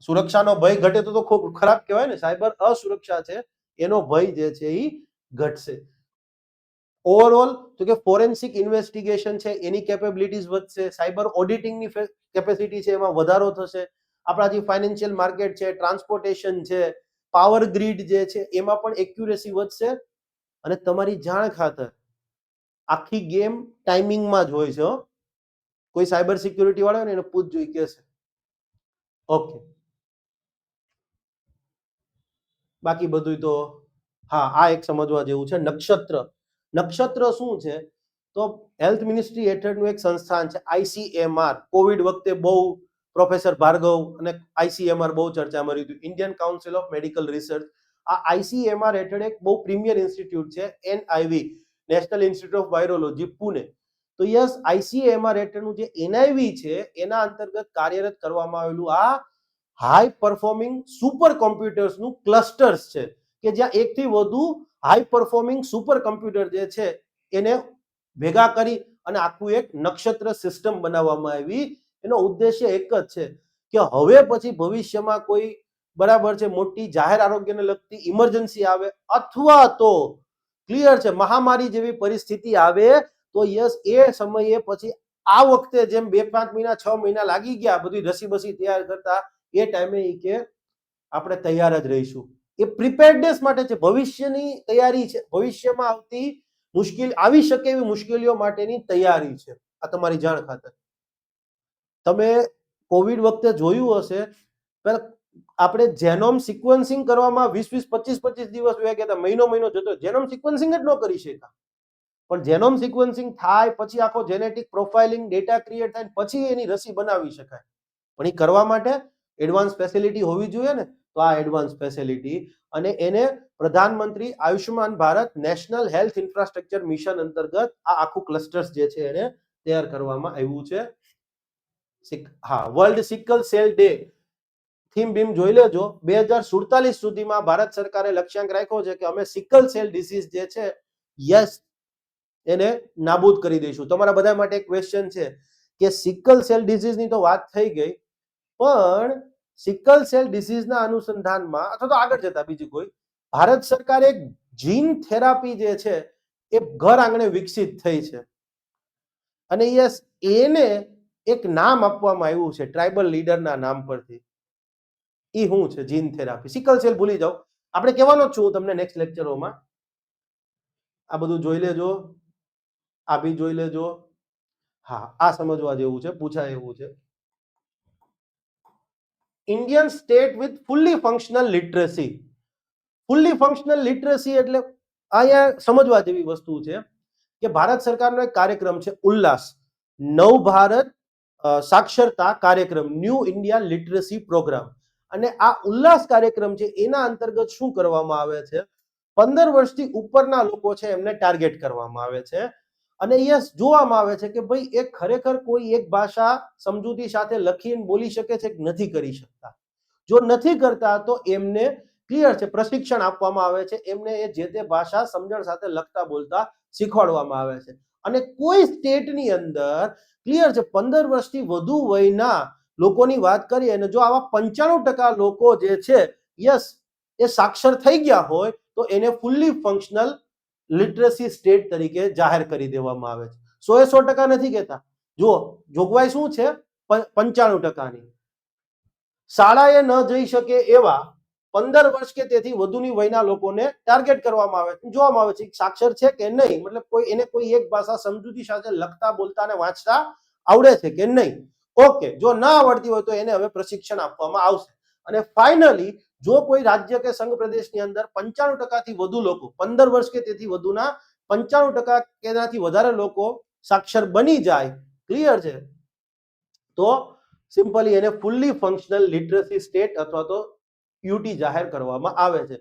સુરક્ષાનો ભય ઘટે તો ખૂબ ખરાબ કહેવાય ને. સાયબર અસુરક્ષા છે એનો ભય જે છે એ ઘટશે. ઓવરઓલ તો કે ફોરેન્સિક ઇન્વેસ્ટિગેશન છે એની કેપેબિલિટીઝ વધશે, સાયબર ઓડિટિંગની કેપેસિટી છે એમાં વધારો થશે, આપણા જે ફાઇનાન્શિયલ માર્કેટ છે, ટ્રાન્સપોર્ટેશન છે, પાવર ગ્રીડ જે છે એમાં પણ એક્યુરેસી વધશે. અને તમારી જાણ ખાતર આખી ગેમ ટાઈમિંગમાં જ હોય છે. કોઈ સાયબર સિક્યુરિટી વાળો ને એને પૂછજો, કે છે. ઓકે, બાકી બધું તો હા, આ એક સમજવા જેવું છે. નક્ષત્ર, નક્ષત્ર શું છે? તો હેલ્થ મિનિસ્ટ્રી હેઠળનું એક સંસ્થાન છે, ICMR. કોવિડ વખતે બહુ પ્રોફેસર ભાર્ગવ અને ICMR બહુ ચર્ચામાં રહ્યું હતું, Indian council of medical research. આ ICMR હેઠળ એક બહુ પ્રીમિયર ઇન્સ્ટિટ્યૂટ છે, NIV, national institute of virology, Pune. તો યસ, ICMR હેઠળનું જે NIV છે એના અંતર્ગત કાર્યરત કરવામાં આવેલું આ હાઈ પરફોર્મિંગ સુપર કોમ્પ્યુટર્સનું ક્લસ્ટર્સ છે, કે જ્યાં એકથી વધુ હાઈ પરફોર્મિંગ સુપર કોમ્પ્યુટર જે છે એને ભેગા કરી અને આખું એક નક્ષત્ર સિસ્ટમ બનાવવામાં આવી. એનો ઉદ્દેશ્ય એક જ છે કે હવે પછી ભવિષ્યમાં કોઈ બરાબર છે મોટી જાહેર આરોગ્યને લગતી ઇમરજન્સી આવે અથવા તો ક્લિયર છે મહામારી જેવી પરિસ્થિતિ આવે તો યસ એ સમયે પછી આ વખતે જેમ 2-5 મહિના 6 મહિના લાગી ગયા બધી રસી બસી તૈયાર કરતા, એ ટાઈમે કે આપણે તૈયાર જ રહીશું. એ પ્રિપેર્ડનેસ માટે છે, ભવિષ્યની તૈયારી છે, ભવિષ્યમાં આવતી આવી શકે એવી મુશ્કેલીઓ માટેની તૈયારી છે. આ તમારી જાણ ખાતર. તમે કોવિડ વખતે જોયું હશે, આપણે જેનોમ સિક્વન્સિંગ કરવામાં 20-25 દિવસ વયા ગયા હતા, મહિનો જતો, જેનોમ સિક્વન્સિંગ જ ન કરી શક્યા. પણ જેનોમ સિક્વન્સિંગ થાય પછી આખો જેનેટિક પ્રોફાઇલિંગ ડેટા ક્રિએટ થાય પછી એની રસી બનાવી શકાય. પણ એ કરવા માટે એડવાન્સ ફેસિલિટી હોવી જોઈએ ને, તો આ એડવાન્સ ફેસિલિટી અને એને પ્રધાનમંત્રી Ayushman Bharat national health infrastructure mission અંતર્ગત આ આખું ક્લસ્ટર્સ જે છે એને તૈયાર કરવામાં આવ્યું છે. હા, world sickle cell day theme beam જોઈ લેજો. 2047 સુધીમાં ભારત સરકારે લક્ષ્યાંક રાખ્યો છે કે અમે સિકલ સેલ ડિસીઝ જે છે યસ એને નાબૂદ કરી દઈશું. તમારા બધા માટે એક ક્વેશ્ચન છે કે સિકલ સેલ ડિસીઝની તો વાત થઈ ગઈ, પણ સિકલ સેલ ડિસીઝના અનુસંધાનમાં અથવા તો આગળ જતા બીજી કોઈ ભારત સરકારે એક જીન થેરાપી જે છે એ ઘર આંગણે વિકસિત થઈ છે અને યસ એને એક નામ આપવામાં આવ્યું છે ટ્રાઇબલ લીડરના નામ પરથી. એ શું છે જીન થેરાપી? સિકલ સેલ ભૂલી જાઓ, આપણે કહેવાનો જ છું તમને નેક્સ્ટ લેક્ચરોમાં. આ બધું જોઈ લેજો, આ બી જોઈ લેજો. હા, આ સમજવા જેવું છે, પૂછાય એવું છે. Indian state with fully functional literacy. Fully functional literacy એટલે અહીંયા સમજવા જેવી વસ્તુ છે કે ભારત સરકારનો એક કાર્યક્રમ છે ઉલ્લાસ, નવ ભારત સાક્ષરતા કાર્યક્રમ, ન્યૂ ઇન્ડિયા લિટરસી પ્રોગ્રામ. અને આ ઉલ્લાસ કાર્યક્રમ છે એના અંતર્ગત શું કરવામાં આવે છે, 15 વર્ષથી ઉપરના લોકો છે એમને ટાર્ગેટ કરવામાં આવે છે અને યસ જોવામાં આવે છે કે ભાઈ એ ખરેખર કોઈ એક ભાષા સમજૂતી સાથે લખીને બોલી શકે છે કે નથી કરી શકતા. જો નથી કરતા તો એમને ક્લિયર છે પ્રશિક્ષણ આપવામાં આવે છે, એમને એ જે તે ભાષા સમજણ સાથે લખતા બોલતા શીખવાડવામાં આવે છે. અને કોઈ સ્ટેટની અંદર ક્લિયર છે 15 વર્ષથી વધુ વયના લોકોની વાત કરીએ અને જો આવા 95% લોકો જે છે યસ એ સાક્ષર થઈ ગયા હોય તો એને ફુલ્લી ફંક્શનલ લિટરસી સ્ટેટ તરીકે જાહેર કરી દેવામાં આવે છે. 100% નથી કહેતા. જો જોગવાઈ શું છે 95%ની. શાળાએ ન જઈ શકે એવા 15 વર્ષ કે તેથી વધુની વયના લોકોને ટાર્ગેટ કરવામાં આવે છે, જોવામાં આવે છે સાક્ષર છે કે નહીં, મતલબ કોઈ એને કોઈ એક ભાષા સમજૂતી સાથે લખતા બોલતા અને વાંચતા આવડે છે કે નહીં. ઓકે, જો ના આવડતી હોય તો એને હવે પ્રશિક્ષણ આપવામાં આવશે. અને ફાઇનલી જો કોઈ રાજ્ય કે સંઘ પ્રદેશની અંદર 95% થી વધુ લોકો 15 વર્ષ કે તેથી વધુના 95% કે એનાથી વધારે લોકો સાક્ષર બની જાય, ક્લિયર છે, તો સિમ્પલી એને ફુલ્લી ફંક્શનલ લિટરસી સ્ટેટ અથવા તો યુટી જાહેર કરવામાં આવે છે.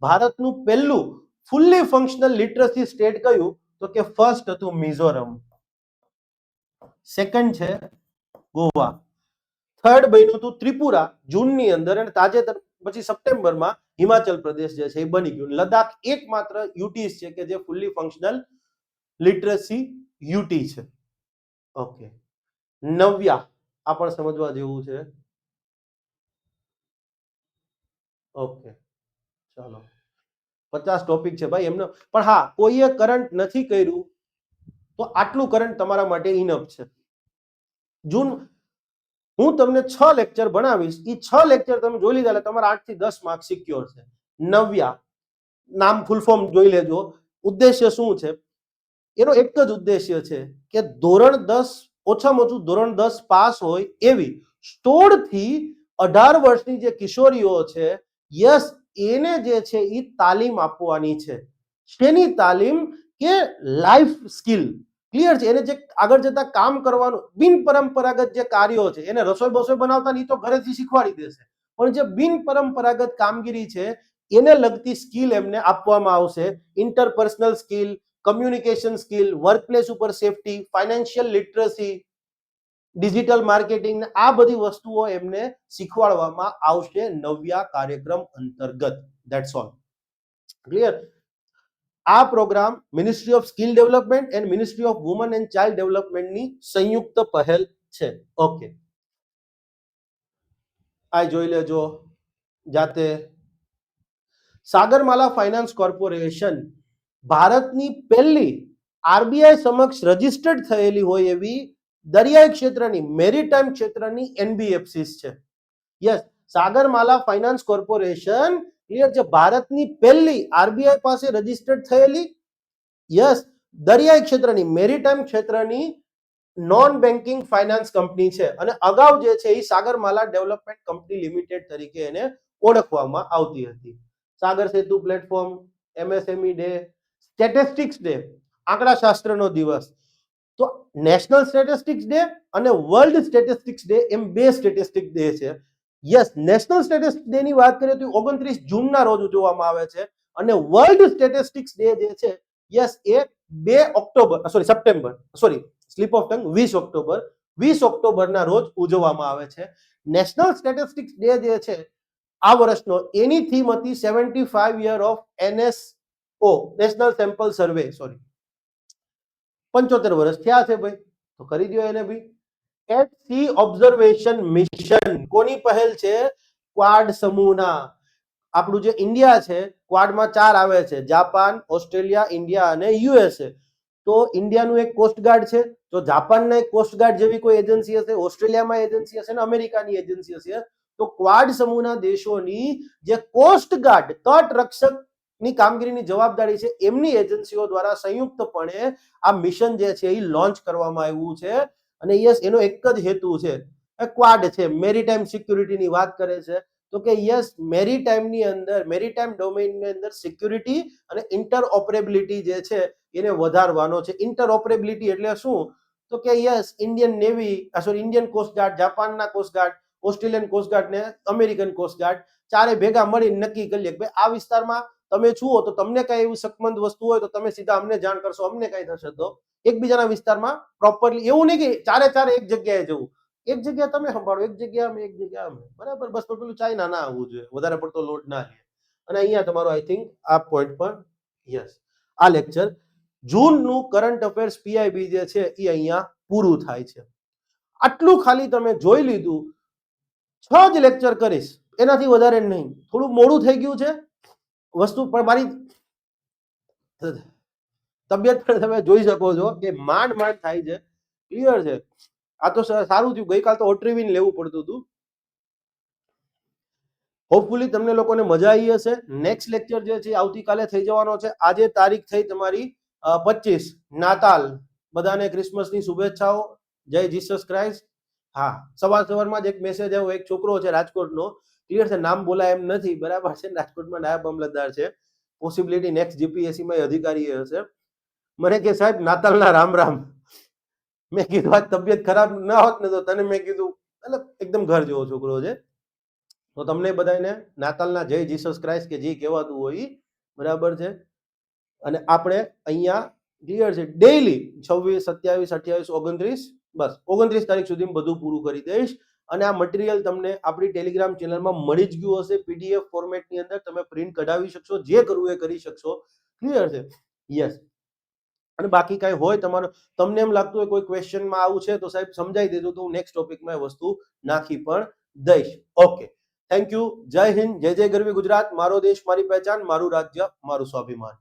ભારતનું પહેલું ફુલ્લી ફંક્શનલ લિટરસી સ્ટેટ કયું તો કે ફર્સ્ટ હતું મિઝોરમ, સેકન્ડ છે ગોવા, થર્ડ બન્યું હતું ત્રિપુરા જૂનની અંદર અને તાજેતર પછી સપ્ટેમ્બરમાં હિમાચલ પ્રદેશ જે છે એ બની ગયું. લદ્દાખ એકમાત્ર યુટી છે કે જે ફુલ્લી ફંક્શનલ લિટરસી યુટી છે. ઓકે, નવ્યા આ પણ સમજવા જેવું છે. ઓકે, ચાલો 50 ટોપિક છે ભાઈ એમનો, પણ હા કોઈએ કરંટ નથી કર્યું તો આટલું કરંટ તમારા માટે ઇનફ છે. હું તમને 6 લેક્ચર ભણાવીશ, એ 6 લેક્ચર તમે જોઈ લીધા એટલે તમારા 8 થી 10 માર્ક સિક્યોર છે. નવ્યા નામ ફૂલ ફોર્મ જોઈ લેજો. ઉદ્દેશ્ય શું છે? એનો એક જ ઉદ્દેશ્ય છે કે ધોરણ 10 ઓછામાં ઓછું ધોરણ 10 પાસ હોય એવી 16 થી 18 વર્ષની જે કિશોરીઓ છે યસ એને જે છે એ તાલીમ આપવાની છે. શેની તાલીમ? કે લાઈફ સ્કિલ ક્લિયર છે. એને જે આગળ જતા કામ કરવાનું બિન પરંપરાગત જે કાર્યો છે એને રસોઈ બસોઈ બનાવતા નહીં તો ઘરેથી શીખવાડી દેશે, પણ જે બિન પરંપરાગત કામગીરી છે એને લગતી સ્કિલ એમને આપવામાં આવશે. Interpersonal skill, communication skill, workplace ઉપર safety, financial literacy, digital marketing, આ બધી વસ્તુઓ એમને શીખવાડવામાં આવશે નવ્યા કાર્યક્રમ અંતર્ગત. That's all. ક્લિયર. આ programme ministry of skill development and ministry of woman and child ડેવલપમેન્ટની સંયુક્ત પહેલ છે. ઓકે, આ જોઈ લેજો જાતે. સાગરમાલા ફાઇનાન્સ કોર્પોરેશન ભારતની પહેલી આરબીઆઈ સમક્ષ રજીસ્ટર્ડ થયેલી હોય એવી દરિયાઈ ક્ષેત્રની મેરીટાઈમ ક્ષેત્રની એનબીએફસી છે. Yes, Sagarmala finance corporation clear છે, ભારતની પહેલી આરબીઆઈ પાસે રજીસ્ટર્ડ થયેલી યસ દરિયાઈ ક્ષેત્રની મેરીટાઈમ ક્ષેત્રની નોન બેન્કિંગ ફાઇનાન્સ કંપની છે. અને અગાઉ જે છે એ સાગરમાલા ડેવલપમેન્ટ કંપની લિમિટેડ તરીકે એને ઓળખવામાં આવતી હતી. Sagar Setu platform, MSME day, statistics day, આંકડા શાસ્ત્રનો દિવસ. તો નેશનલ સ્ટેટિસ્ટિક્સ ડે અને વર્લ્ડ સ્ટેટિસ્ટિક્સ ડે એમ બે સ્ટેટિસ્ટિક્સ ડે છે. યસ, નેશનલ સ્ટેટિસ્ટિક્સ ડે ની વાત કરીએ તો 29 જૂનના રોજ ઉજવવામાં આવે છે અને વર્લ્ડ સ્ટેટિસ્ટિક્સ ડે જે છે યસ એ 2 October September slip of tongue 20 ઓક્ટોબરના રોજ ઉજવવામાં આવે છે. નેશનલ સ્ટેટિસ્ટિક્સ ડે જે છે આ વર્ષનો એની થીમ હતી 75 યર ઓફ એનએસઓ નેશનલ સેમ્પલ સર્વે. 75 વર્ષ થયા છે ભાઈ, તો કરી દો એને ભાઈ. એટ સી ઓબ્ઝર્વેશન મિશન કોની પહેલ છે? ક્વાડ સમૂહના. આપણું જે ઇન્ડિયા છે ક્વાડમાં 4 આવે છે, જાપાન, ઓસ્ટ્રેલિયા, ઇન્ડિયા અને યુએસએ. તો ઇન્ડિયાનું એક કોસ્ટગાર્ડ છે, તો જાપાનના એક કોસ્ટગાર્ડ જેવી કોઈ એજન્સી હશે, ઓસ્ટ્રેલિયામાં એજન્સી હશે ને અમેરિકાની એજન્સી હશે. તો ક્વાડ સમૂહના દેશોની જે કોસ્ટગાર્ડ તટ રક્ષક ની કામગીરીની જવાબદારી છે એમની એજન્સીઓ દ્વારા સંયુક્તપણે આ મિશન જે છે એ લોન્ચ કરવામાં આવ્યું છે. અને યસ, એનો એક જ હેતુ છે, ક્વાડ છે, મેરીટાઈમ સિક્યુરિટીની વાત કરે છે. તો કે યસ, મેરીટાઈમની અંદર મેરીટાઈમ ડોમેઇનની અંદર સિક્યુરિટી અને ઇન્ટરઓપરેબિલિટી જે છે એને વધારવાનો છે. ઇન્ટરઓપરેબિલિટી એટલે શું? તો કે yes, Indian navy Indian coastguard, જાપાનના કોસ્ટગાર્ડ, ઓસ્ટ્રેલિયન કોસ્ટગાર્ડ ને અમેરિકન કોસ્ટગાર્ડ ચારે ભેગા મળીને નક્કી કરીએ કે ભાઈ આ વિસ્તારમાં તમે છુઓ તો તમને કઈ એવી શકમંદ વસ્તુ હોય તો તમે સીધા અમને જાણ કરશો, અમને કઈ થશે તો એકબીજાના વિસ્તારમાં પ્રોપરલી. એવું નહીં કે ચારે એક જગ્યાએ જવું, એક જગ્યા તમે સંભાળો, એક જગ્યા અમે, એક જગ્યા અમે, બરાબર. બસ તો પેલું ચાઇના ના આવવું જોઈએ, વધારે પડતો લોડ ના લે. અને અહીંયા તમારો આઈ થિંક આ પોઈન્ટ પર યસ, આ લેક્ચર જૂનનું કરંટ અફેર્સ પીઆઈબી જે છે એ અહીંયા પૂરું થાય છે. આટલું ખાલી તમે જોઈ લીધું. 6 જ લેક્ચર કરીશ, એનાથી વધારે નહીં. થોડું મોડું થઈ ગયું છે વસ્તુ, પણ મારી તબિયત પણ તમે જોઈ શકો છો કે માંડ થાય છે. ક્લિયર છે. આ તો સારું થયું, ગઈકાલ તો ઓટ્રીવિન લેવું પડતું હતું. હોપફુલી તમને લોકોને મજા આવી હશે. નેક્સ્ટ લેક્ચર જે છે આવતીકાલે થઈ જવાનો છે. આજે તારીખ થઈ તમારી 25 નાતાલ. બધાને ક્રિસમસની શુભેચ્છાઓ. જય જીસસ ક્રાઇસ્ટ. હા, સવારમાં જ એક મેસેજ આવ્યો, એક છોકરો છે રાજકોટનો, ક્લિયર છે, નામ બોલાય એમ નથી, બરાબર છે, રાજકોટમાં નાયબ મામલતદાર છે, પોસિબિલિટી નેક્સ્ટ જીપીએસસી માં અધિકારી હશે. મને કે સાહેબ નાતાલના રામ રામ. મેં કીધું આજ તબિયત ખરાબ ના હોત ને તો તને મેં કીધું, એટલે એકદમ ઘર જેવો છોકરો છે. તો તમને બધાને નાતાલના જય જીસસ ક્રાઇસ્ટ કે જે કહેવાતું હોય, બરાબર છે. અને આપણે અહીંયા ક્લિયર છે ડેઈલી 26, 27, 28, 29, બસ 29 તારીખ સુધીમાં બધું પૂરું કરી દઈશ. અને આ મટીરિયલ તમને આપણી ટેલિગ્રામ ચેનલમાં મળી જ ગયું હશે પીડીએફ ફોર્મેટની અંદર. તમે પ્રિન્ટ કઢાવી શકશો, જે કરવું એ કરી શકશો. ક્લિયર છે. યસ. અને બાકી કઈ હોય તમારો, તમને એમ લાગતું હોય કોઈ ક્વેશ્ચનમાં આવું છે તો સાહેબ સમજાઈ દેજો, તો હું નેક્સ્ટ ટોપિકમાં એ વસ્તુ નાખી પણ દઈશ. Okay, thank you. જય હિન્દ, જય જય ગરવી ગુજરાત. મારો દેશ મારી પહેચાન, મારું રાજ્ય મારું સ્વાભિમાન.